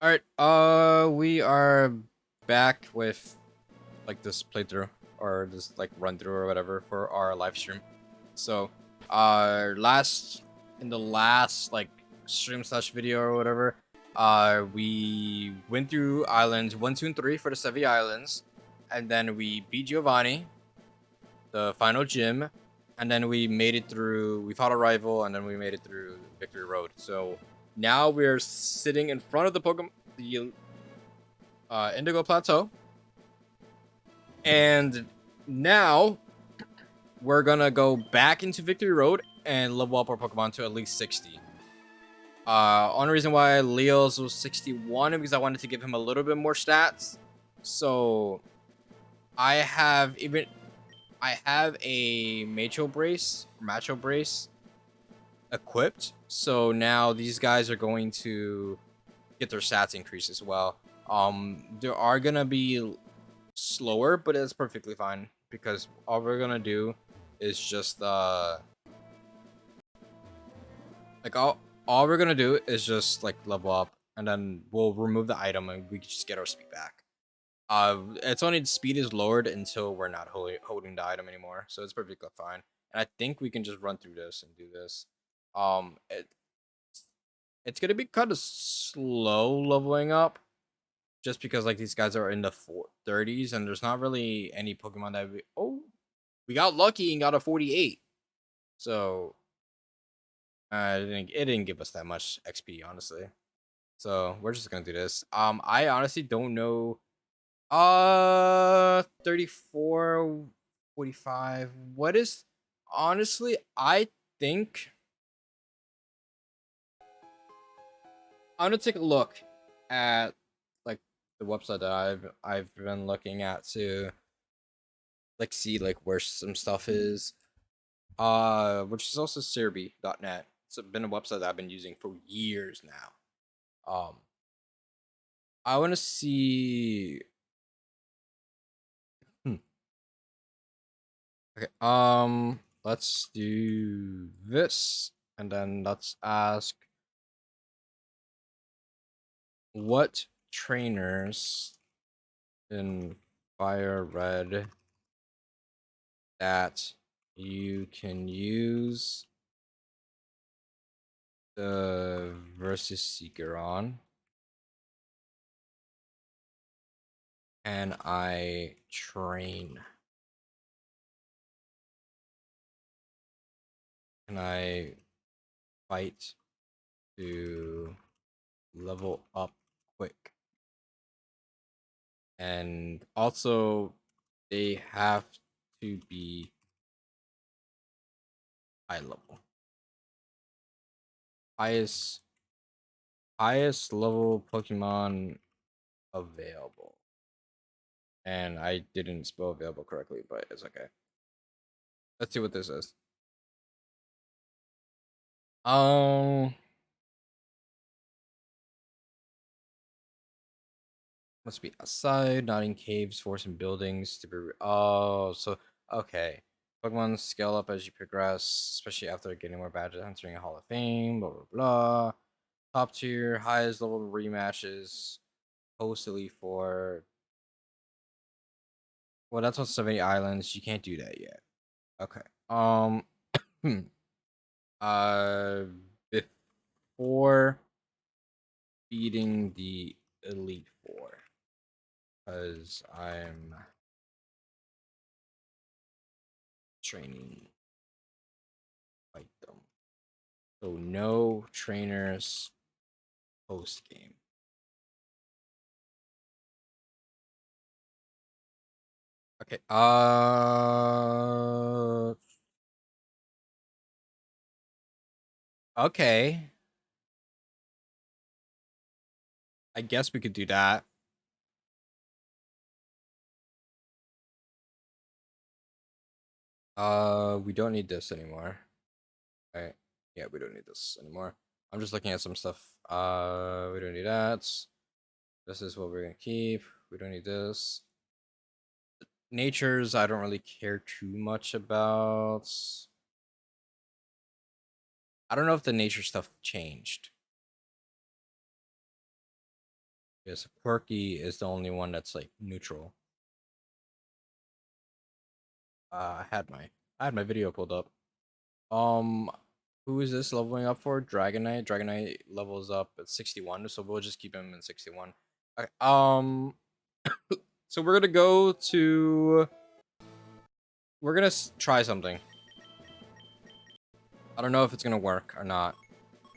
All right, we are back with like this playthrough or this like run through or whatever for our live stream. So, last in the last like stream slash video or whatever, we went through islands 1, 2, and 3 for the Sevi Islands, and then we beat Giovanni, the final gym, and then we made it through. We fought a rival, and then we made it through Victory Road. So now we're sitting in front of the Pokemon, the Indigo Plateau, and now we're gonna go back into Victory Road and level up our Pokemon to at least 60. Only reason why Leo's was 61 because I wanted to give him a little bit more stats. So I have a Macho Brace equipped. So now these guys are going to get their stats increased as well. There are gonna be slower, but it's perfectly fine because all we're gonna do is just like all we're gonna do is just like level up, and then we'll remove the item and we can just get our speed back. It's only speed is lowered until we're not holding the item anymore, so it's perfectly fine. And I think we can just run through this and do this. It's gonna be kind of slow leveling up, just because like these guys are in the 30s and there's not really any Pokemon that we got lucky and got a 48. So it didn't give us that much XP, honestly. So we're just gonna do this. I honestly don't know. 34, 45. What is honestly? I think I'm gonna take a look at like the website that I've been looking at to like see like where some stuff is. Which is also Serbi.net. It's been a website that I've been using for years now. I want to see. Hmm. Okay. Let's do this, and then let's ask what trainers in Fire Red that you can use the versus Seeker on. And I train. Can I fight to level up quick? And also, they have to be high level. Highest level Pokemon available. And I didn't spell available correctly, but it's okay. Let's see what this is. Must be outside, not in caves, forest, and buildings to be. Oh, so okay. Pokemon scale up as you progress, especially after getting more badges, entering a Hall of Fame. Blah blah blah. Top tier, highest level rematches, post Elite Four. Well, that's on 70 Islands. You can't do that yet. Okay. Uh, before beating the Elite Four, because I'm training fight them. So no trainers post game. Okay. Okay. I guess we could do that. We don't need this anymore. All right. Yeah, we don't need this anymore. I'm just looking at some stuff. We don't need that. This is what we're gonna keep. We don't need this. Natures, I don't really care too much about. I don't know if the nature stuff changed. Yes, Quirky is the only one that's like neutral. I had my video pulled up. Um, who is this leveling up for? Dragonite. Dragonite levels up at 61, so we'll just keep him in 61. Okay. So we're gonna go to. We're gonna try something. I don't know if it's gonna work or not.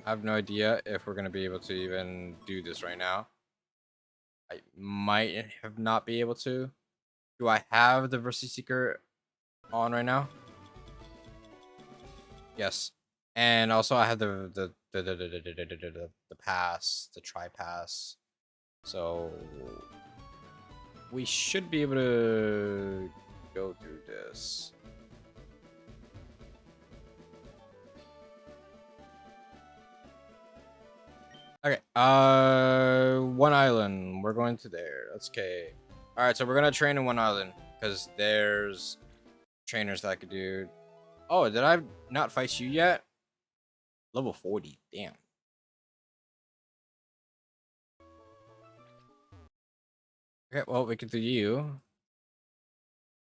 I have no idea if we're gonna be able to even do this right now. I might have not be able to. Do I have the Versi Seeker on right now? Yes. And also I have the pass, the try pass. So we should be able to go through this. Okay. One island. We're going to there. That's okay. All right. So we're gonna train in one island because there's trainers that I could do. Oh, did I not fight you yet? Level 40. Damn. Okay. Well, we can do you.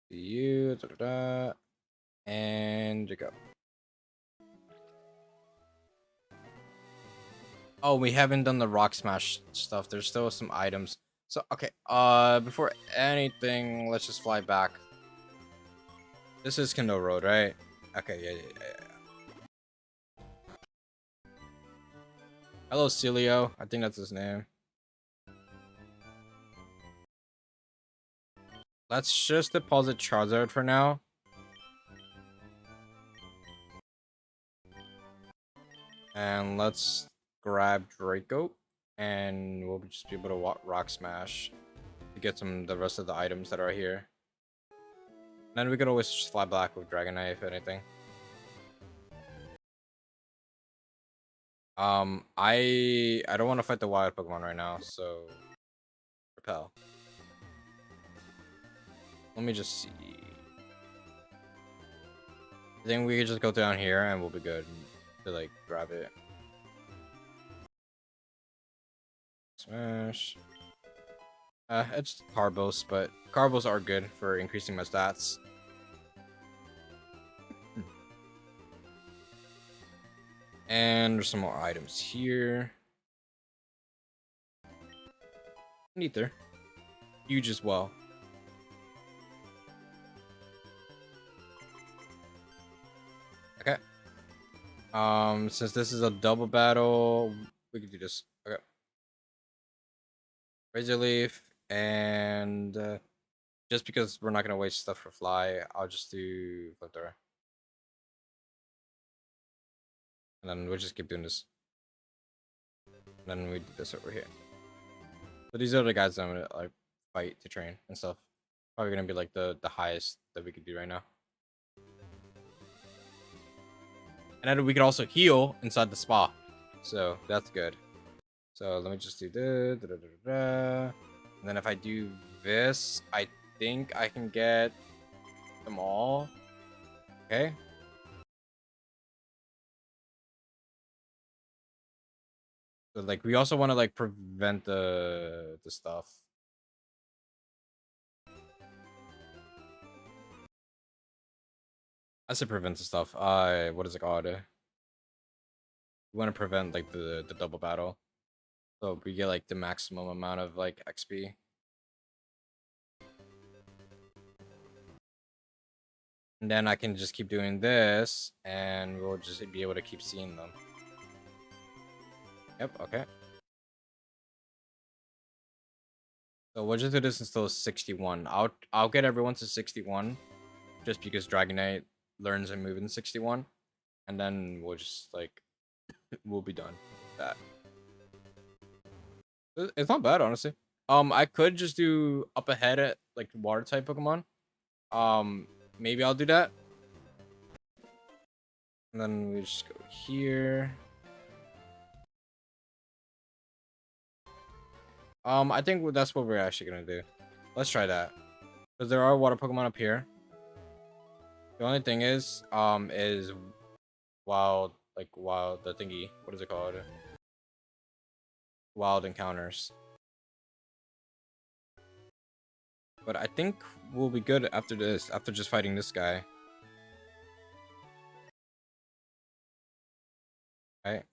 Do you. Da, da, da, and you go. Oh, we haven't done the rock smash stuff. There's still some items. So okay. Before anything, let's just fly back. This is Kendo Road, right? Okay. Yeah. Hello, Celio. I think that's his name. Let's just deposit Charizard for now. And let's grab Draco. And we'll just be able to rock smash to get the rest of the items that are here. And then we could always just fly back with Dragonite if anything. I don't want to fight the wild Pokemon right now, so repel. Let me just see. I think we could just go down here and we'll be good to like grab it. Smash. It's Carbos, but Carbos are good for increasing my stats. And there's some more items here. Neither. Huge as well. Okay. Since this is a double battle, we can do this. Okay. Razor Leaf, and just because we're not gonna waste stuff for Fly, I'll just do Flamethrower. And then we'll just keep doing this. And then we do this over here. So these are the guys that I'm gonna like fight to train and stuff. Probably gonna be like the highest that we could do right now. And then we could also heal inside the spa. So that's good. So let me just do this. And then if I do this, I think I can get them all. Okay. So like we also want to like prevent the stuff. I said prevent the stuff. What is it called? We want to prevent like the double battle. So we get like the maximum amount of like XP. And then I can just keep doing this and we'll just be able to keep seeing them. Yep, okay. So we'll just do this until 61. I'll get everyone to 61 just because Dragonite learns a move in 61. And then we'll just like we'll be done with that. It's not bad, honestly. I could just do up ahead at like water type Pokemon. Maybe I'll do that. And then we just go here. I think that's what we're actually gonna do. Let's try that. Because there are water Pokemon up here. The only thing is wild, the thingy. What is it called? Wild encounters. But I think we'll be good after this, after just fighting this guy. Right?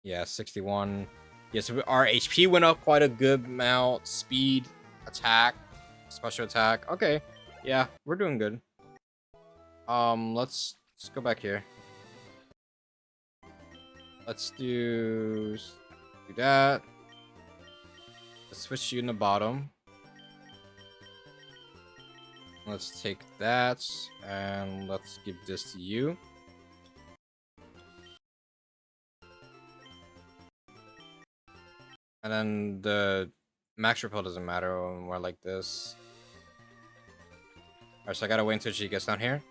Yeah, 61. Yeah, so our HP went up quite a good amount. Speed, attack, special attack. Okay. Yeah, we're doing good. Let's go back here. Let's do that. Let's switch you in the bottom. Let's take that and let's give this to you. And then the max repel doesn't matter when we're like this. Alright, so I gotta wait until she gets down here.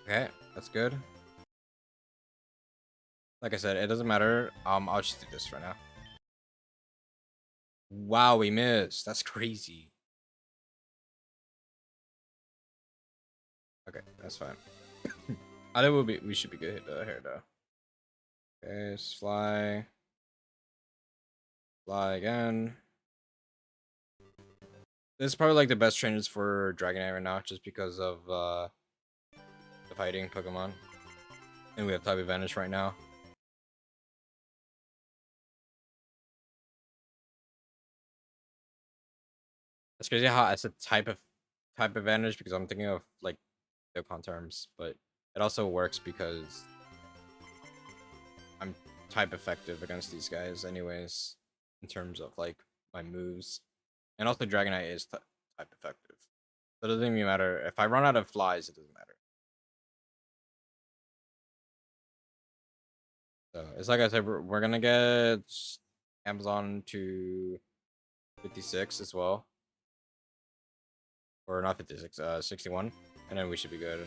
Okay, that's good. Like I said, it doesn't matter. I'll just do this right now. Wow, we missed. That's crazy. Okay, that's fine. I think we should be good here though. Okay, let's fly. Fly again. This is probably like the best trainers for Dragonite right now, just because of the fighting Pokemon. And we have type advantage right now. It's crazy how it's a type advantage because I'm thinking of like Dokkan terms, but it also works because I'm type effective against these guys anyways, in terms of like my moves. And also Dragonite is type effective. So it doesn't even matter. If I run out of flies, it doesn't matter. So it's like I said, we're gonna get Amazon to 56 as well. Or not 56, 61. And then we should be good.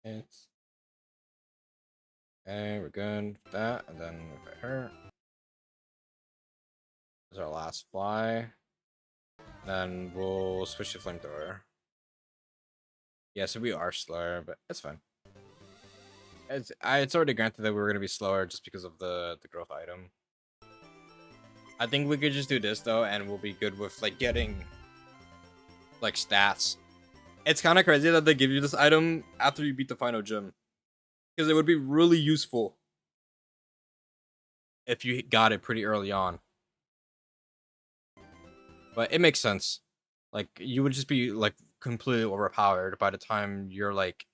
It's okay, we're good with that, and then we fight her. This is our last fly. Then we'll switch to flamethrower. Yeah, so we are slower, but it's fine. It's already granted that we were gonna be slower just because of the growth item. I think we could just do this though, and we'll be good with like getting like stats. It's kind of crazy that they give you this item after you beat the final gym, because it would be really useful if you got it pretty early on. But it makes sense. Like you would just be like completely overpowered by the time you're like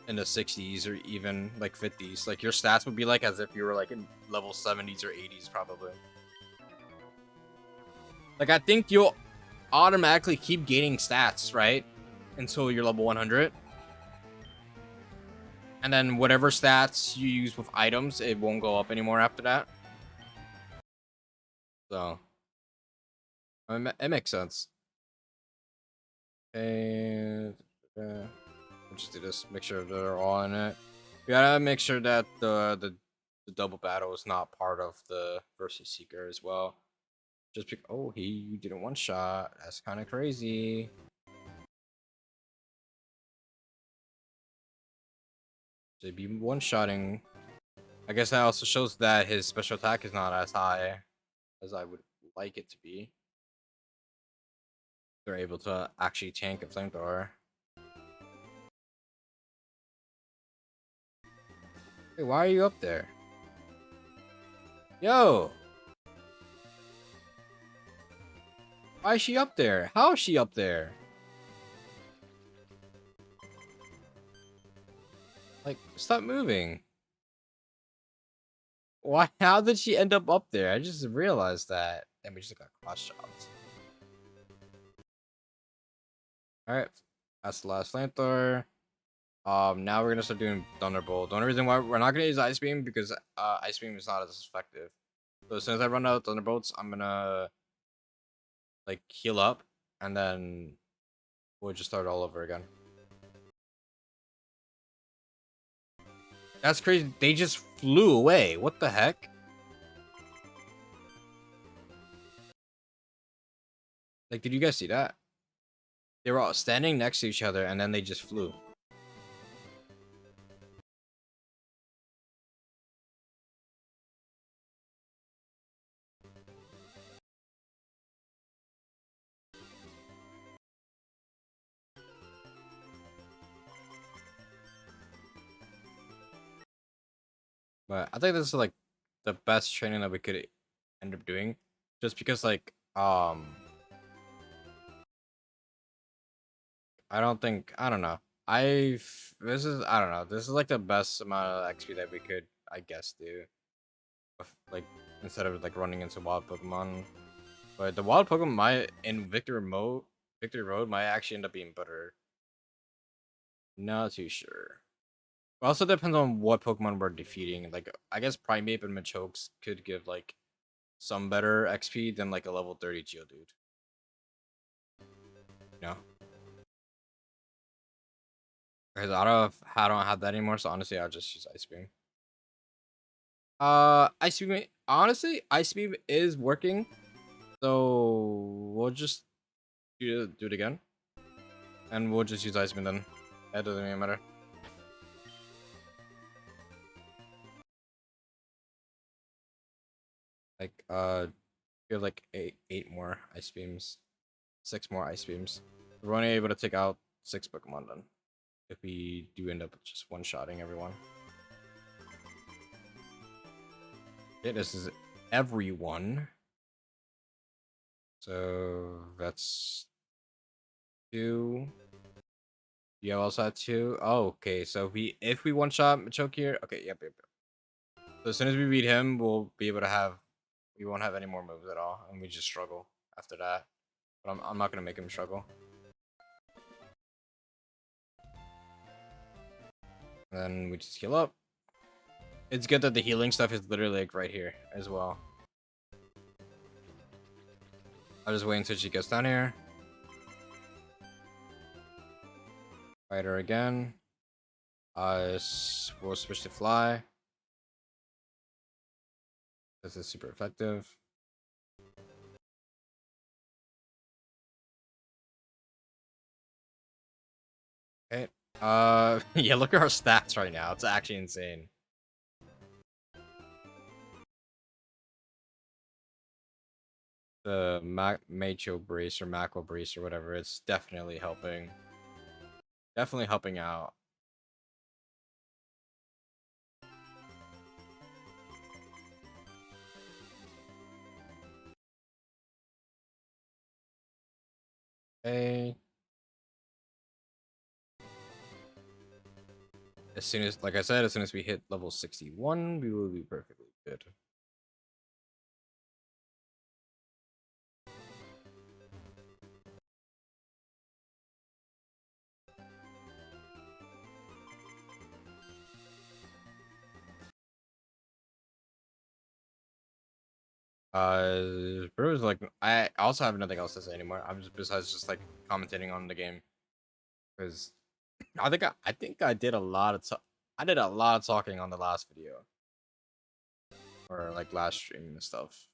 in the 60s or even like 50s. Like your stats would be like as if you were like in level 70s or 80s probably. Like I think you'll automatically keep gaining stats, right? Until you're level 100. And then whatever stats you use with items, it won't go up anymore after that. So it makes sense. And we'll just do this. Make sure they're all in it. We gotta make sure that the double battle is not part of the versus seeker as well. Just pick. Oh, he didn't one shot. That's kind of crazy. To be one shotting. I guess that also shows that his special attack is not as high as I would like it to be. They're able to actually tank a flamethrower. Hey, why are you up there? Yo! Why is she up there? How is she up there? Like, stop moving. Why? How did she end up there? I just realized that. And we just got cross shots. Alright. That's the last flamethrower. Now we're gonna start doing Thunderbolt. The only reason why we're not gonna use Ice Beam because Ice Beam is not as effective. So as soon as I run out of Thunderbolts, I'm gonna like heal up and then we'll just start all over again. That's crazy. They just flew away. What the heck? Like, did you guys see that? They were all standing next to each other and then they just flew. But I think this is like the best training that we could end up doing, just because like I don't know. I don't know. This is like the best amount of XP that we could, I guess, do. Like instead of like running into wild Pokemon. But the wild Pokemon might in Victory Road might actually end up being better. Not too sure. It also depends on what Pokemon we're defeating. Like I guess Primeape and Machokes could give like some better XP than like a level 30 Geodude. You know? Because I don't have that anymore, so honestly I'll just use Ice Beam. Ice Beam, honestly, Ice Beam is working. So we'll just do it again. And we'll just use Ice Beam then. That doesn't even matter. Like we have like eight more Ice Beams. 6 more Ice Beams. We're only able to take out 6 Pokemon then. If we do end up just one-shotting everyone. Okay, this is everyone. So that's 2. You also had 2. Oh, okay. So if we one-shot Machoke here, okay, yep. So as soon as we beat him, we'll be able to have we won't have any more moves at all, and we just struggle after that. But I'm not gonna make him struggle. And then we just heal up. It's good that the healing stuff is literally like right here as well. I'll just wait until she gets down here. Fight her again. We'll switch to fly. This is super effective. Okay. Yeah, look at our stats right now. It's actually insane. The Macho Brace or Macro Brace or whatever, it's definitely helping. Definitely helping out. Okay. As soon as, like I said, as soon as we hit level 61, we will be perfectly good. Brewers like I also have nothing else to say anymore. I'm just besides just like commentating on the game because I think I did a lot of I did a lot of talking on the last video or like last stream and stuff.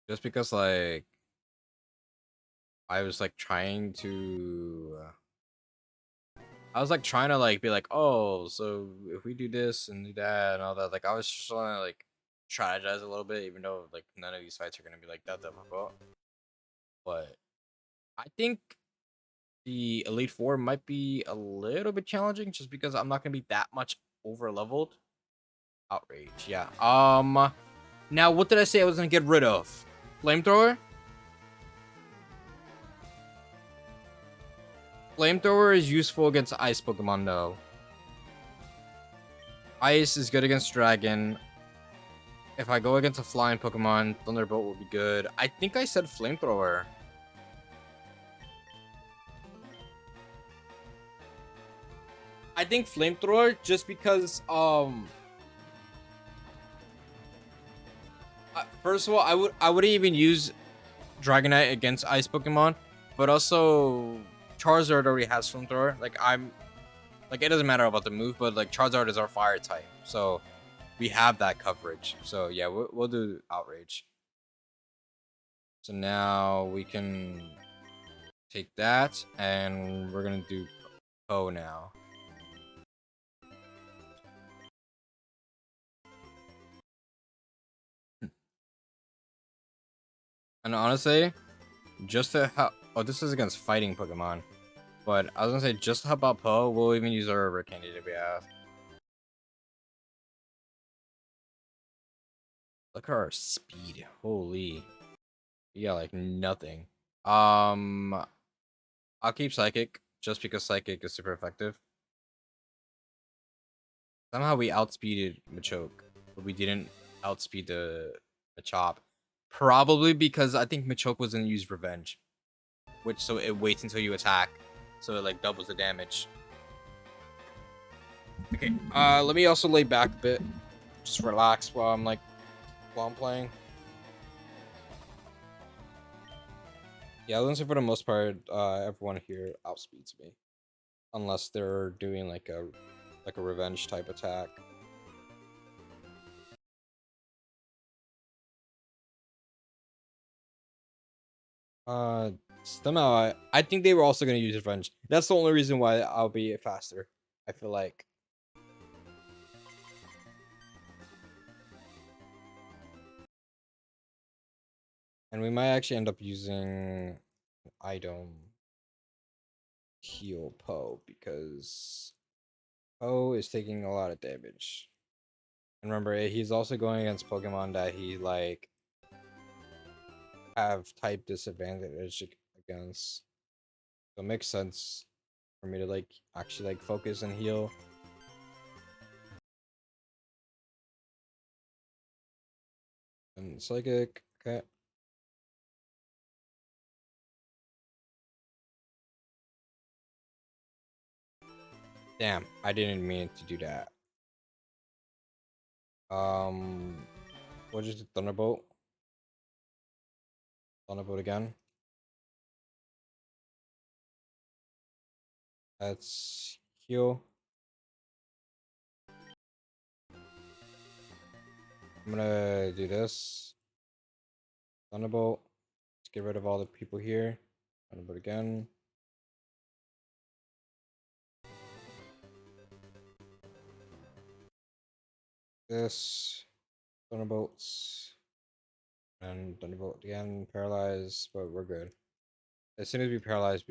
Just because like I was like trying to I was like trying to like be like, oh, so if we do this and do that and all that, like I was just trying to like strategize a little bit, even though like none of these fights are gonna be like that difficult. But I think the Elite Four might be a little bit challenging just because I'm not gonna be that much over leveled. Outrage, yeah. Now what did I say I was gonna get rid of? Flamethrower? Flamethrower is useful against ice Pokemon though. Ice is good against Dragon. If I go against a flying Pokemon, Thunderbolt will be good. I think I said Flamethrower. I think Flamethrower just because first of all, I wouldn't even use Dragonite against ice Pokemon, but also Charizard already has Flamethrower. Like it doesn't matter about the move, but like Charizard is our fire type, so we have that coverage. So yeah, we'll do Outrage. So now we can take that, and we're gonna do Poe now. And honestly, just to help, Oh, this is against fighting Pokemon. But I was gonna say, just how about Poe? We'll even use our River Candy to be asked. Look at our speed. Holy. Yeah, like nothing. Um, I'll keep Psychic just because Psychic is super effective. Somehow we outspeeded Machoke, but we didn't outspeed the Machop. Probably because I think Machoke was gonna use Revenge, which so it waits until you attack, so it like doubles the damage. Okay, let me also lay back a bit, just relax while I'm playing. Yeah, I would say for the most part, everyone here outspeeds me, unless they're doing like a revenge type attack. Uh, Somehow I think they were also gonna use revenge. That's the only reason why I'll be faster. I feel like. And we might actually end up using item heal Poe because Poe is taking a lot of damage. And remember, he's also going against Pokemon that he like have type disadvantage against. So it makes sense for me to like actually like focus and heal. And Psychic, okay. Damn, I didn't mean to do that. What is it? Thunderbolt? Thunderbolt again. That's heal. I'm gonna do this. Thunderbolt. Let's get rid of all the people here. Thunderbolt again. This. Thunderbolts. And Thunderbolt again. Paralyzed, but we're good. As soon as we paralyze,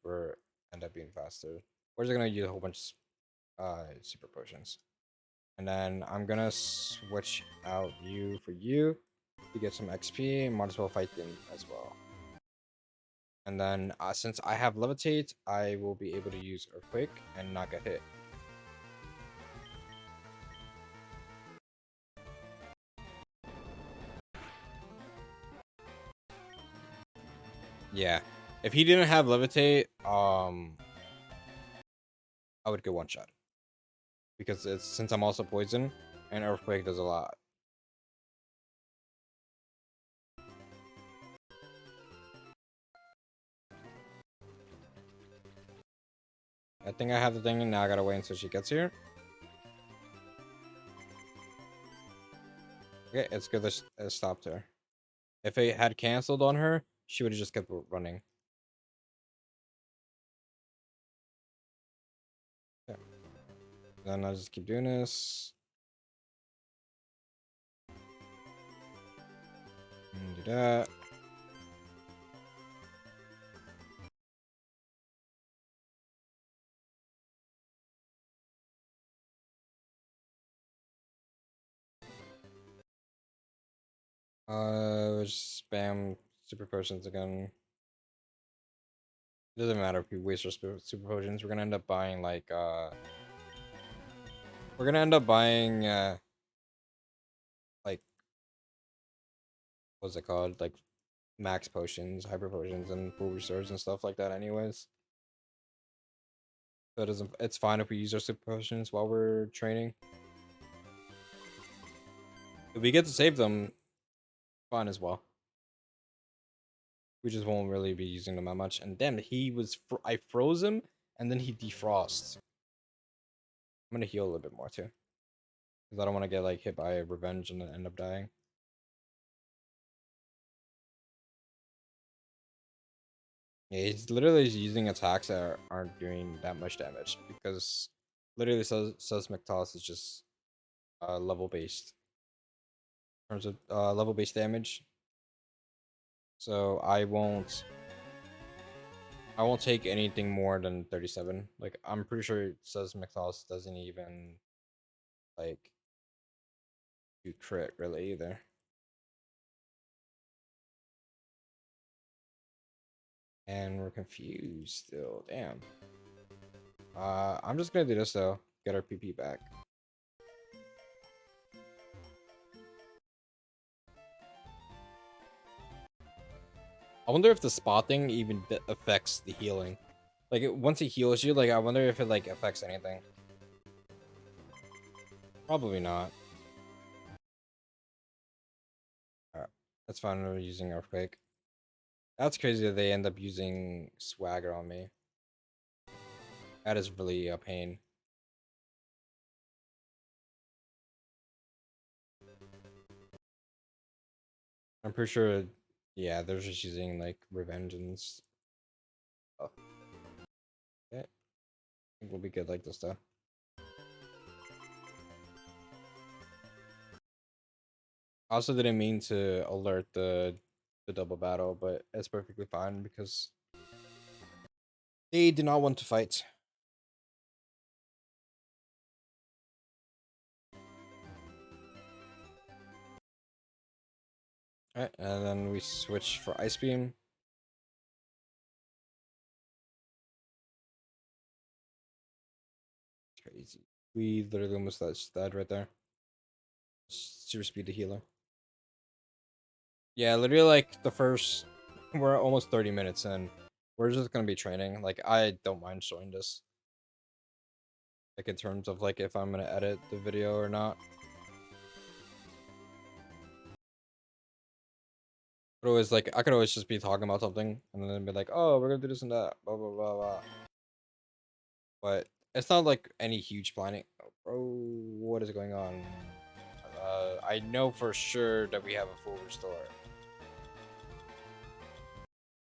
we're end up being faster. We're just gonna use a whole bunch of super potions. And then I'm gonna switch out you for you to get some XP. Might as well fight them as well. And then since I have Levitate, I will be able to use Earthquake and not get hit. Yeah. If he didn't have Levitate, I would get one shot. Because it's since I'm also poison, and Earthquake does a lot. I think I have the thing, and now I gotta wait until she gets here. Okay, it's good that it stopped her. If it had canceled on her, she would have just kept running. Yeah. Then I'll just keep doing this. And do that. Just spam super potions again. It doesn't matter if we waste our super potions. We're gonna end up buying we're gonna end up buying like what's it called? Like max potions, hyper potions, and full restores and stuff like that anyways. So it doesn't it's fine if we use our super potions while we're training. If we get to save them, fine as well. We just won't really be using them that much. And damn, he was I froze him and then he defrosts. I'm gonna heal a little bit more too. Because I don't want to get like hit by a revenge and then end up dying. Yeah, he's literally using attacks that aren't doing that much damage because literally Seismic is just level based in terms of level based damage. So I won't. I won't take anything more than 37. Like, I'm pretty sure it says McDonald's doesn't even, like, do crit really either. And we're confused still. Damn. I'm just gonna do this though. Get our PP back. I wonder if the spotting even affects the healing. Like, once he heals you, like, I wonder if it, like, affects anything. Probably not. Alright. That's fine. We're using Earthquake. That's crazy that they end up using Swagger on me. That is really a pain. I'm pretty sure, yeah, they're just using, like, Revenge and stuff. Okay. I think we'll be good like this, though. I also didn't mean to alert the double battle, but it's perfectly fine because they did not want to fight. Alright, and then we switch for Ice Beam. Crazy. We literally almost died right there. Super speed to healer. Yeah, literally like the first, we're almost 30 minutes in. We're just gonna be training. Like, I don't mind showing this. Like, in terms of like if I'm gonna edit the video or not. But always like I could always just be talking about something and then be like, oh, we're gonna do this and that, blah blah blah blah. But it's not like any huge planning. Oh, bro, what is going on? I know for sure that we have a full restore.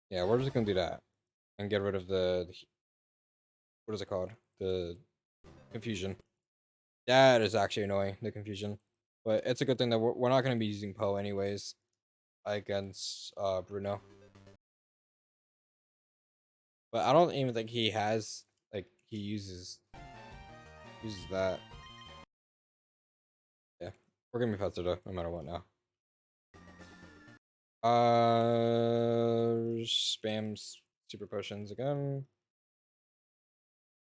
Yeah, we're just gonna do that and get rid of the what is it called? The confusion. That is actually annoying, the confusion. But it's a good thing that we're not gonna be using Poe anyways against Bruno. But I don't even think he has like he uses that. Yeah, we're gonna be faster though, no matter what now. Spams super potions again.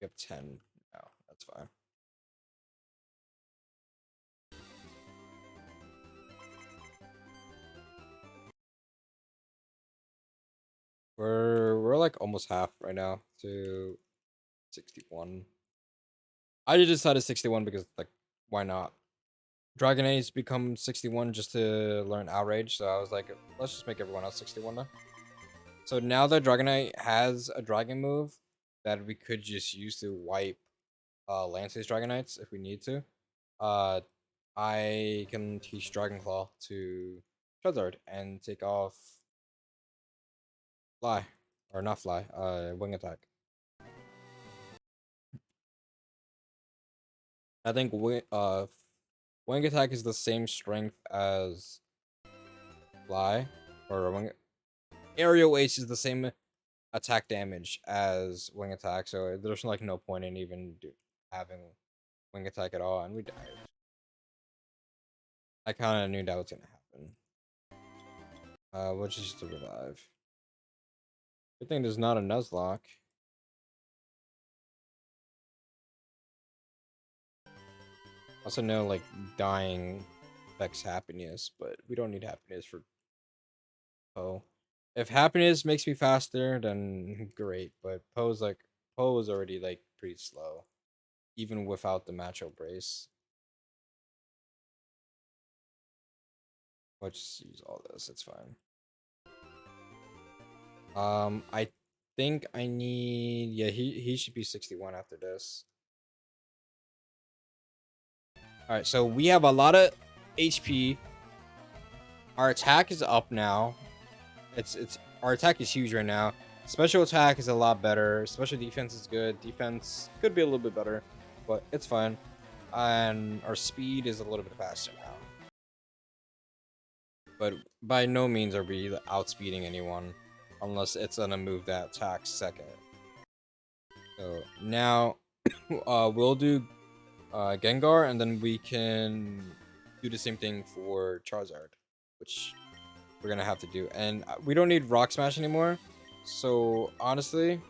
We have 10 now. That's fine. We're like almost half right now to 61. I just decided 61 because like why not? Dragonade's become 61 just to learn Outrage, so I was like, let's just make everyone else 61 now. So now that Dragonite has a dragon move that we could just use to wipe Lance's Dragonites if we need to, I can teach Dragon Claw to Charizard and take off Fly. Or not Fly, Wing Attack. I think Wing Attack is the same strength as Fly. Or Wing Aerial Ace is the same attack damage as Wing Attack, so there's like no point in even having Wing Attack at all, and we died. I kind of knew that was gonna happen. We'll just to revive. Good thing there's not a Nuzlocke. Also know like dying affects happiness, but we don't need happiness for Poe. If happiness makes me faster, then great. But Poe is already like pretty slow, even without the Macho Brace. Let's just use all this. It's fine. I think I need. Yeah, he should be 61 after this. All right, so we have a lot of HP. Our attack is up now. It's our attack is huge right now. Special attack is a lot better. Special defense is good. Defense could be a little bit better, but it's fine. And our speed is a little bit faster now. But by no means are we outspeeding anyone. unless it's gonna move that attack second. So now we'll do Gengar, and then we can do the same thing for Charizard, which we're gonna have to do. And we don't need Rock Smash anymore. So honestly,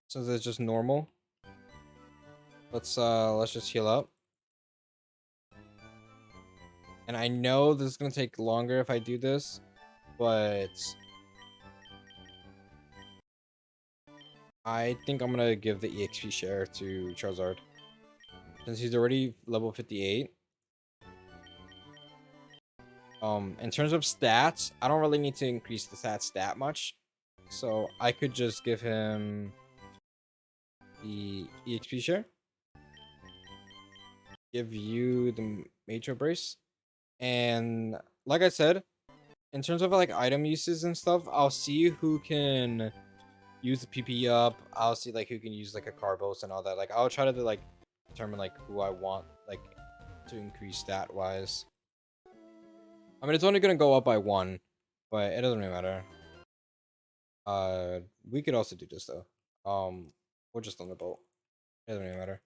since it's just normal, let's just heal up. And I know this is gonna take longer if I do this, but I think I'm gonna give the EXP share to Charizard since he's already level 58. In terms of stats, I don't really need to increase the stats that much, so I could just give him the EXP share, give you the Major Brace, and like I said, in terms of like item uses and stuff, I'll see who can use the PP up. I'll see like who can use like a Carbos and all that. Like I'll try to like determine like who I want like to increase stat wise. I mean, it's only gonna go up by 1, but it doesn't really matter. We could also do this though. We'll just Thunderbolt. It doesn't really matter.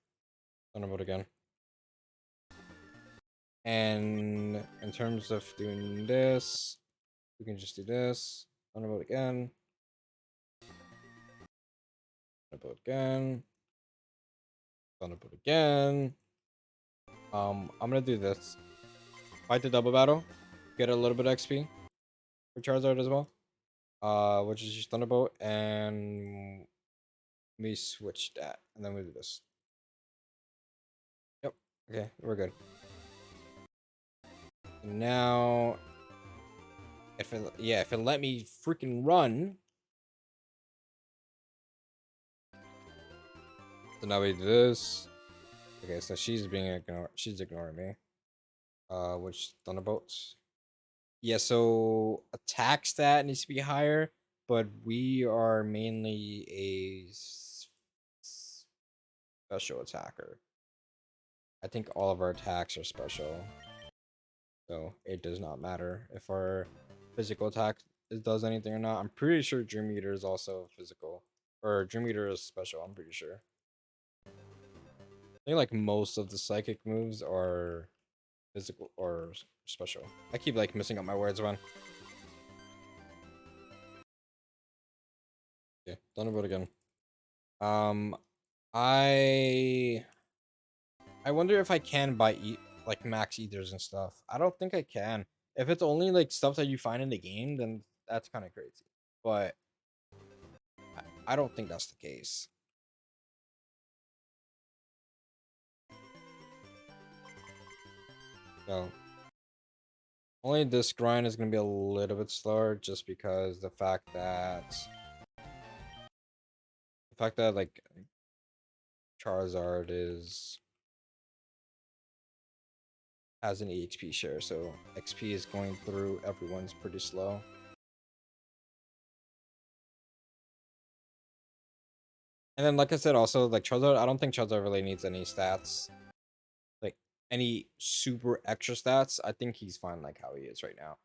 Thunderbolt again. And in terms of doing this, we can just do this. Thunderbolt again. Thunderbolt again. Thunderbolt again. I'm gonna do this. Fight the double battle. Get a little bit of XP for Charizard as well. Which is just Thunderbolt, and we switch that, and then we do this. Yep. Okay, we're good. Now, if it let me freaking run. So now we do this. Okay, so she's being ignored. She's ignoring me. Which Thunderbolts? Yeah, so attack stat needs to be higher, but we are mainly a special attacker. I think all of our attacks are special, so it does not matter if our physical attack does anything or not. I'm pretty sure Dream Eater is also physical, or Dream Eater is special. I'm pretty sure. I think like most of the psychic moves are physical or special. I keep like messing up my words, man. Okay, Thunderbolt again. Um, I wonder if I can buy like max ethers and stuff. I don't think I can. If it's only like stuff that you find in the game, then that's kind of crazy. But I don't think that's the case. So only this grind is gonna be a little bit slower, just because the fact that like Charizard has an EXP share, so XP is going through everyone's pretty slow. And then, like I said, also like Charizard, I don't think Charizard really needs any stats, like any super extra stats. I think he's fine like how he is right now.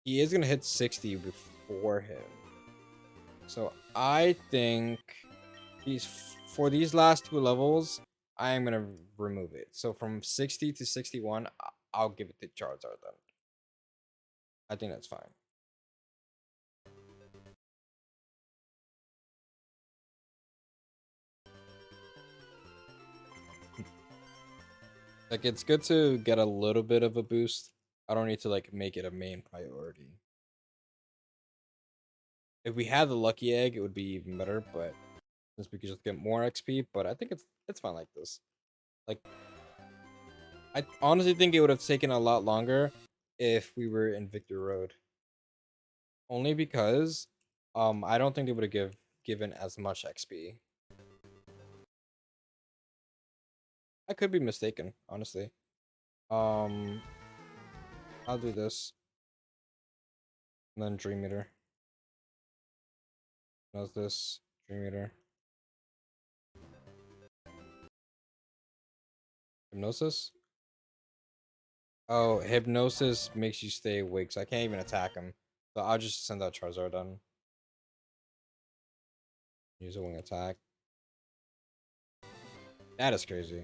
He is gonna hit 60 before him, so I think for these last 2 levels, I am gonna remove it. So from 60 to 61, I'll give it to Charizard then. I think that's fine. Like, it's good to get a little bit of a boost. I don't need to like make it a main priority. If we had the lucky egg, it would be even better, but since we could just get more XP, but I think it's fine like this. Like, I honestly think it would have taken a lot longer if we were in Victor Road. Only because I don't think they would have given as much XP. I could be mistaken, honestly. Um I'll do this. And then Dream Eater. Does this Dream Eater. Hypnosis? Oh, hypnosis makes you stay awake, so I can't even attack him. So I'll just send out Charizard on. Use a wing attack. That is crazy.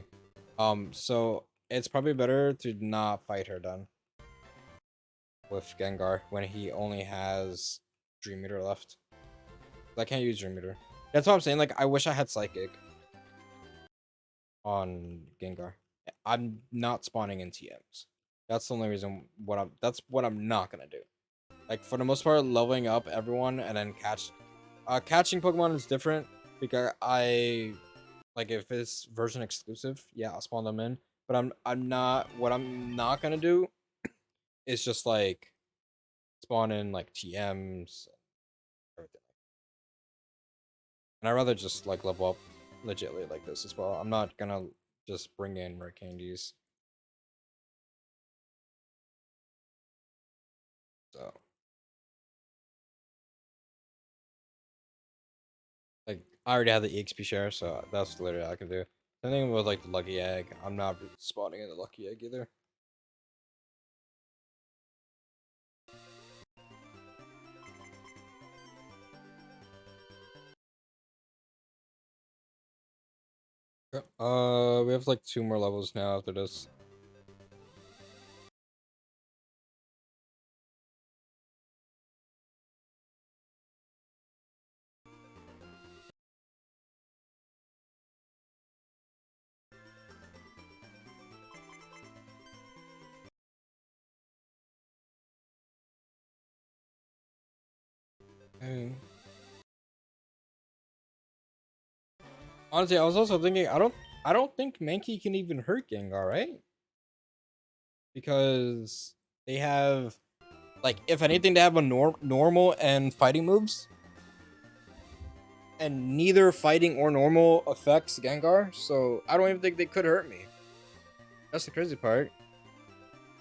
So it's probably better to not fight her then with Gengar when he only has Dream Meter left. I can't use Dream Meter. That's what I'm saying. Like, I wish I had Psychic on Gengar. I'm not spawning in TMs. That's the only reason that's what I'm not gonna do. Like, for the most part, leveling up everyone and then catching Pokemon is different because I like if it's version exclusive, yeah, I'll spawn them in. But I'm not what I'm not gonna do is just like spawn in like TMs and everything. And I'd rather just like level up legitly like this as well. I'm not gonna just bring in rare candies. So like I already have the EXP share, so that's literally all I can do. Same thing with like the lucky egg. I'm not spawning in the lucky egg either. We have like 2 more levels now after this. And honestly, I was also thinking I don't think Mankey can even hurt Gengar, right? Because they have like if anything they have a normal and fighting moves. And neither fighting or normal affects Gengar, so I don't even think they could hurt me. That's the crazy part.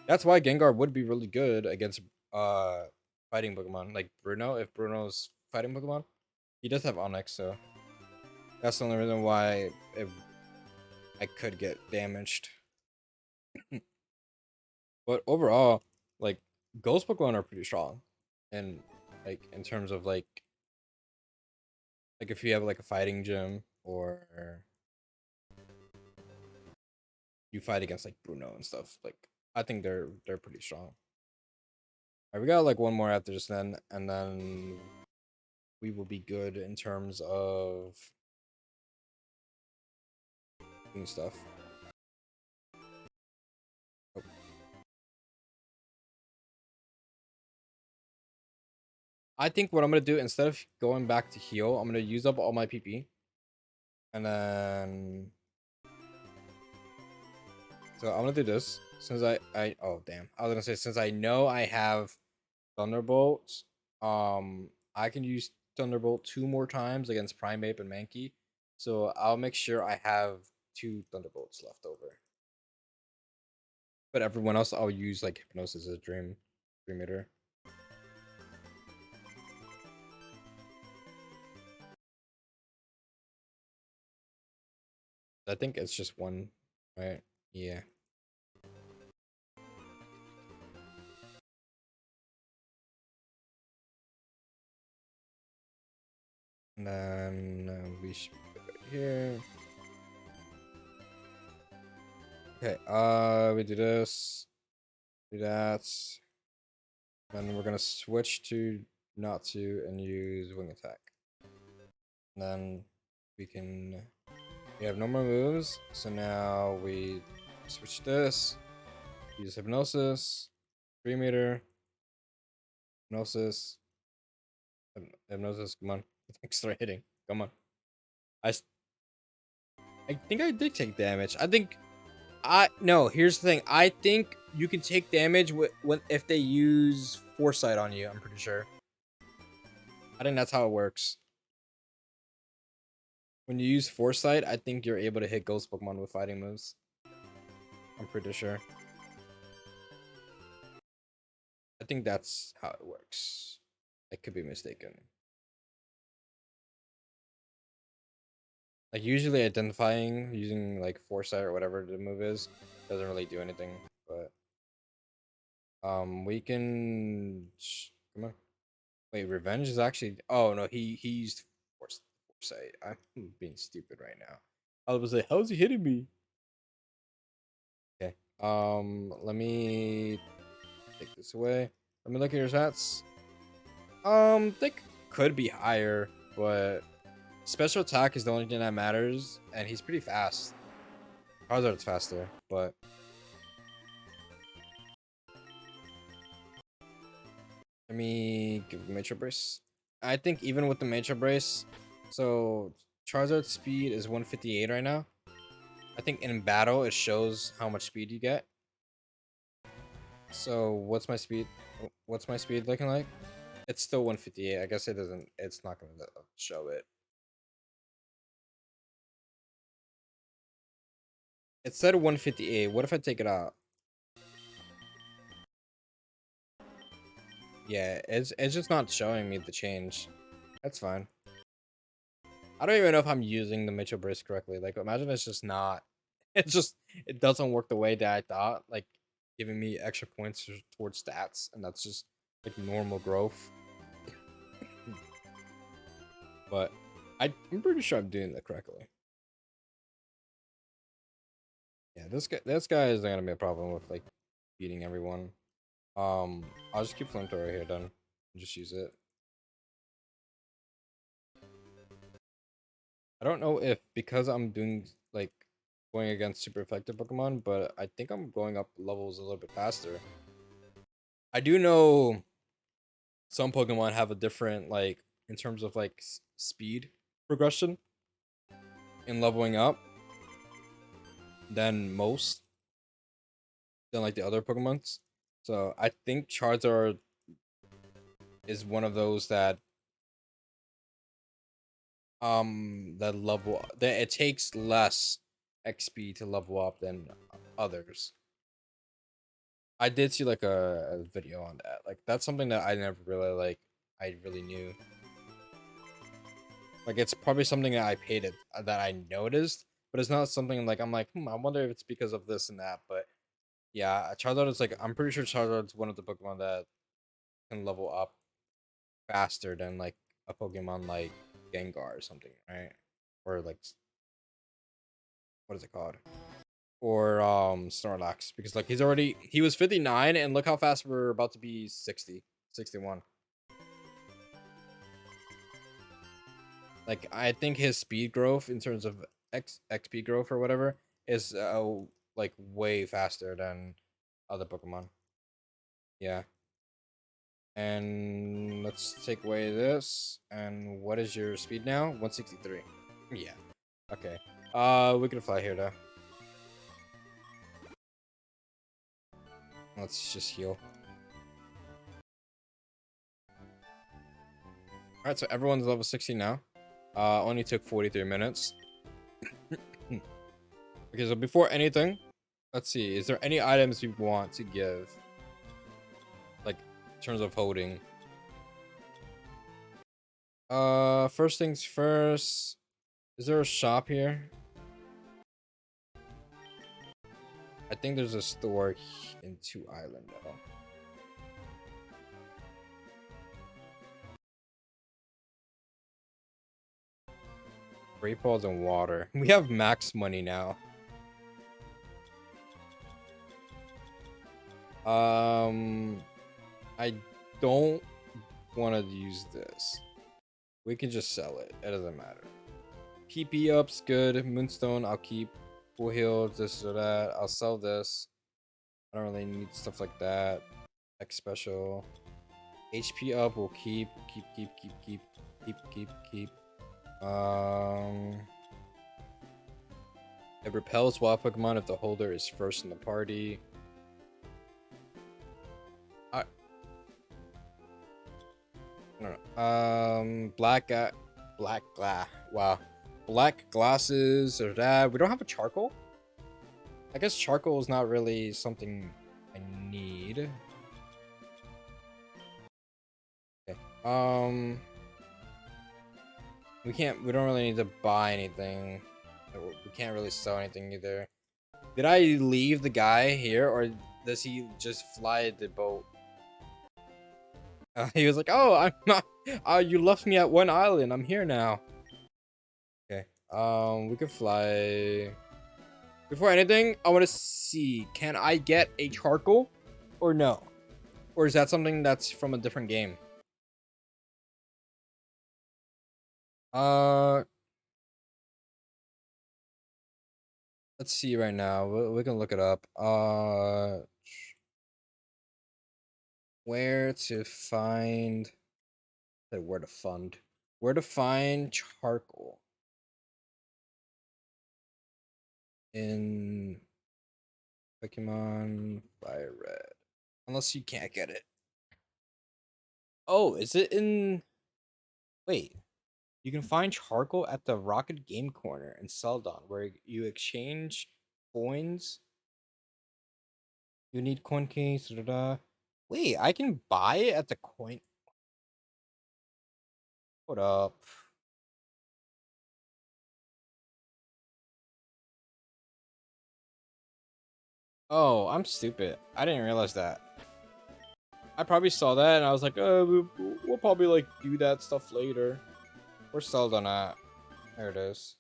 That's why Gengar would be really good against uh fighting Pokemon like Bruno. If Bruno's fighting Pokemon, he does have Onyx, so that's the only reason why I could get damaged. But overall, like Ghost Pokemon are pretty strong, and like in terms of like if you have like a fighting gym or you fight against like Bruno and stuff, like I think they're pretty strong. Alright, we got like one more after this then, and then we will be good in terms of doing stuff. Oh. I think what I'm gonna do instead of going back to heal, I'm gonna use up all my PP, and then so I'm gonna do this since I oh damn I was gonna say since I know I have Thunderbolts, I can use Thunderbolt 2 more times against Primeape and Mankey, so I'll make sure I have 2 Thunderbolts left over. But everyone else, I'll use like Hypnosis as a Dream Eater. I think it's just one, right? Yeah. And then we should put it here. Okay. We do this, do that. Then we're gonna switch to not to and use Wing Attack. And then we have no more moves, so now we switch this, use Hypnosis, 3 meter, Hypnosis, Hypnosis, come on, start hitting, come on. I, I think I did take damage. I think, no, here's the thing, I think you can take damage when if they use Foresight on you, I'm pretty sure. I think that's how it works. When you use Foresight, I think you're able to hit Ghost Pokemon with fighting moves. I'm pretty sure. I think that's how it works. I could be mistaken. Like usually identifying using like Foresight or whatever the move is doesn't really do anything, but We can come on. Wait, revenge is actually. Oh no, he used foresight. I'm being stupid right now. I was like, how's he hitting me? Okay. Let me take this away. Let me look at your stats. They could be higher, but special attack is the only thing that matters, and he's pretty fast. Charizard's faster, but let me give him Nature Brace. I think even with the Nature Brace, so Charizard's speed is 158 right now. I think in battle it shows how much speed you get. So what's my speed? What's my speed looking like? It's still 158. I guess it doesn't. It's not gonna show it. It said 158. What if I take it out? Yeah, it's just not showing me the change. That's fine. I don't even know if I'm using the Mitchell Brace correctly. Like, imagine it's just not. It's just it doesn't work the way that I thought. Like, giving me extra points towards stats, and that's just like normal growth. But I'm pretty sure I'm doing that correctly. Yeah, this guy isn't gonna be a problem with like beating everyone. I'll just keep flamethrower here then. Just use it. I don't know if because I'm doing like going against super effective Pokemon, but I think I'm going up levels a little bit faster. I do know some Pokemon have a different like in terms of like speed progression in leveling up than most than like the other Pokemons. So I think Charizard is one of those that that level that it takes less XP to level up than others. I did see like a video on that. Like that's something that I never really like I really knew. Like it's probably something that I paid it that I noticed, but it's not something like I'm like, I wonder if it's because of this and that. But yeah, Charizard is like I'm pretty sure Charizard's one of the Pokemon that can level up faster than like a Pokemon like Gengar or something, right? Or like what is it called? Or Snorlax because like he was 59 and look how fast we're about to be 60, 61. Like I think his speed growth in terms of XP growth or whatever is like way faster than other Pokemon. Yeah. And let's take away this. And what is your speed now? 163. Yeah. Okay. We can fly here though. Let's just heal. Alright, so everyone's level 60 now. Only took 43 minutes. Okay, so before anything, let's see. Is there any items you want to give? Like, in terms of holding. First things first. Is there a shop here? I think there's a store in 2 Island though. Great balls and water. We have max money now. I don't want to use this. We can just sell it. It doesn't matter. PP up's good. Moonstone, I'll keep. Full heal, this or that. I'll sell this. I don't really need stuff like that. X special. HP up, we'll keep. Keep. It repels wild Pokemon if the holder is first in the party. I don't know. Black glass. Wow. Black glasses or that. We don't have a charcoal. I guess charcoal is not really something I need. Okay. We don't really need to buy anything. We can't really sell anything either. Did I leave the guy here or does he just fly the boat? He was like, "Oh, I'm not. You left me at one island. I'm here now." Okay. We can fly. Before anything, I want to see. Can I get a charcoal, or no? Or is that something that's from a different game? Uh, let's see right now. We can look it up. Where to find? Where to fund? Where to find charcoal in Pokemon Fire Red? Unless you can't get it. Oh, is it in? Wait, you can find charcoal at the Rocket Game Corner in Celadon, where you exchange coins. You need coin case. Da, da, da. Wait, I can buy it at the coin. Hold up. Oh, I'm stupid. I didn't realize that. I probably saw that and I was like, we'll probably like do that stuff later. Where's Celadon at? There it is.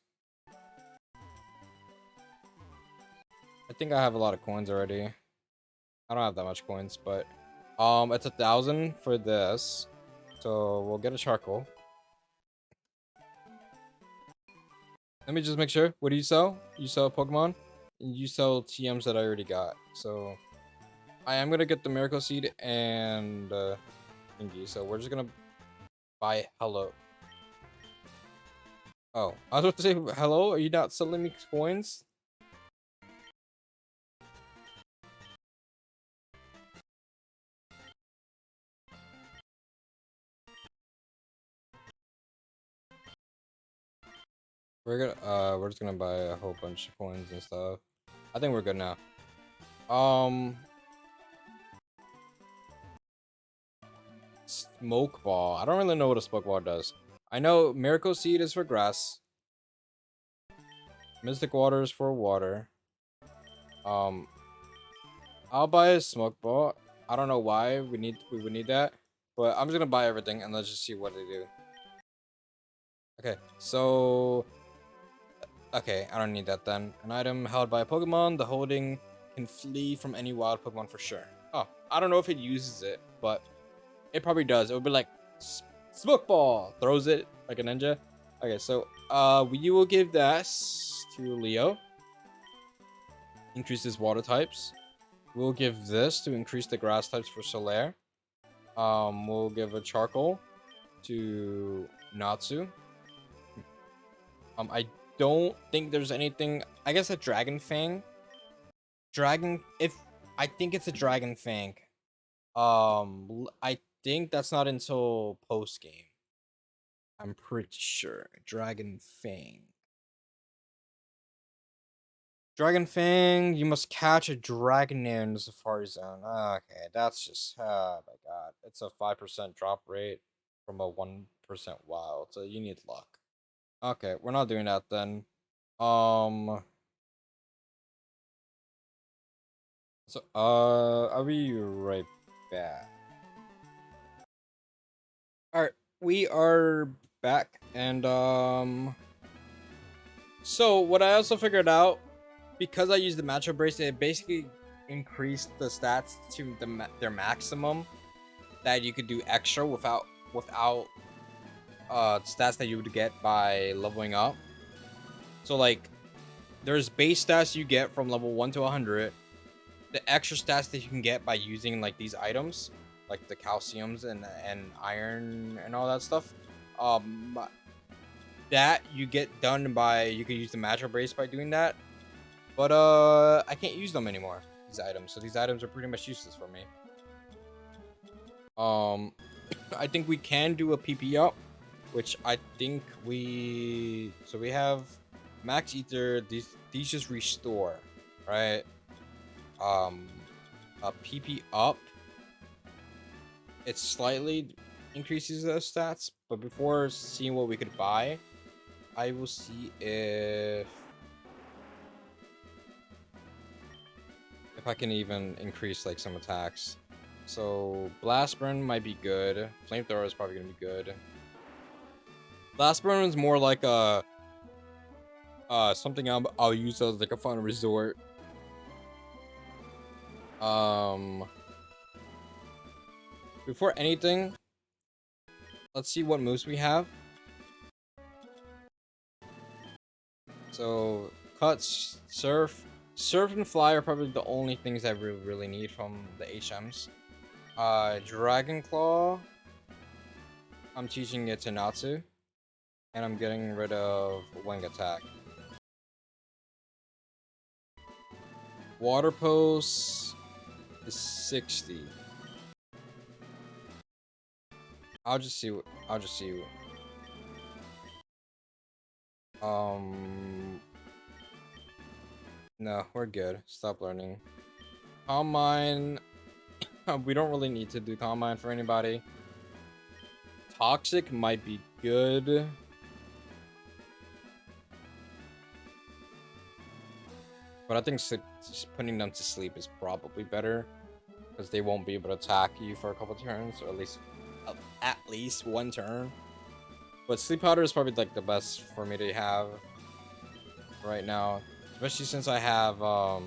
I think I have a lot of coins already. I don't have that much coins, but it's 1,000 for this. So we'll get a charcoal. Let me just make sure. What do you sell? You sell Pokemon? And you sell TMs that I already got. So I am gonna get the Miracle Seed and thingy. So we're just gonna buy hello. Oh, I was about to say hello. Are you not selling me coins? We're just gonna buy a whole bunch of coins and stuff. I think we're good now. Smoke ball. I don't really know what a smoke ball does. I know Miracle Seed is for grass. Mystic Water is for water. Um, I'll buy a smoke ball. I don't know why we would need that, but I'm just gonna buy everything and let's just see what they do. Okay, so okay, I don't need that then. An item held by a Pokemon. The holding can flee from any wild Pokemon for sure. Oh, I don't know if it uses it, but it probably does. It would be like smoke ball, throws it like a ninja. Okay, so we will give this to Leo. Increases water types. We'll give this to increase the grass types for Solaire. We'll give a charcoal to Natsu. I don't think there's anything. I guess a Dragon Fang. I think it's a Dragon Fang. I think that's not until post game. I'm pretty sure. Dragon Fang. Dragon Fang, you must catch a dragon in the Safari Zone. Okay, that's just, oh my god. It's a 5% drop rate from a 1% wild, so you need luck. Okay, we're not doing that then. So, I'll be right back. Alright, we are back, and, so what I also figured out, because I used the matchup bracelet, it basically increased the stats to their maximum that you could do extra without stats that you would get by leveling up. So like there's base stats you get from level 1 to 100, the extra stats that you can get by using like these items, like the calciums and iron and all that stuff. That you get done by, you can use the matchup brace by doing that. But I can't use them anymore, these items. So these items are pretty much useless for me. I think we can do a PP up, which I think we have max ether. These just restore, right? A PP up, it slightly increases those stats. But before seeing what we could buy, I will see if If I can even increase like some attacks. So Blast Burn might be good. Flamethrower is probably gonna be good. Blast Burn is more like a something I'll use as like a fun resort. Before anything, let's see what moves we have. So cuts, surf and fly are probably the only things that we really need from the HMs. Dragon Claw, I'm teaching it to Natsu, and I'm getting rid of Wing Attack. Water Pulse is 60. I'll just see. No, we're good. Stop learning. Calm Mind. We don't really need to do Calm Mind for anybody. Toxic might be good. But I think putting them to sleep is probably better. Because they won't be able to attack you for a couple turns. Or at least one turn. But Sleep Powder is probably like the best for me to have right now. Especially since I have, well,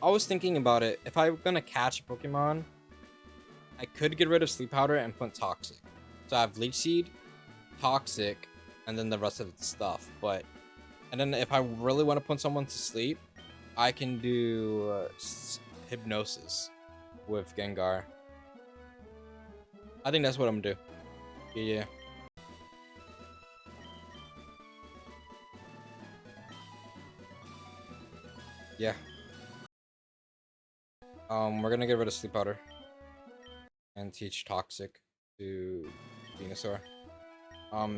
I was thinking about it. If I'm gonna catch a Pokemon, I could get rid of Sleep Powder and put Toxic. So I have Leech Seed, Toxic, and then the rest of the stuff. And then if I really want to put someone to sleep, I can do Hypnosis with Gengar. I think that's what I'm gonna do. Yeah. Yeah. We're gonna get rid of Sleep Powder and teach Toxic to Venusaur.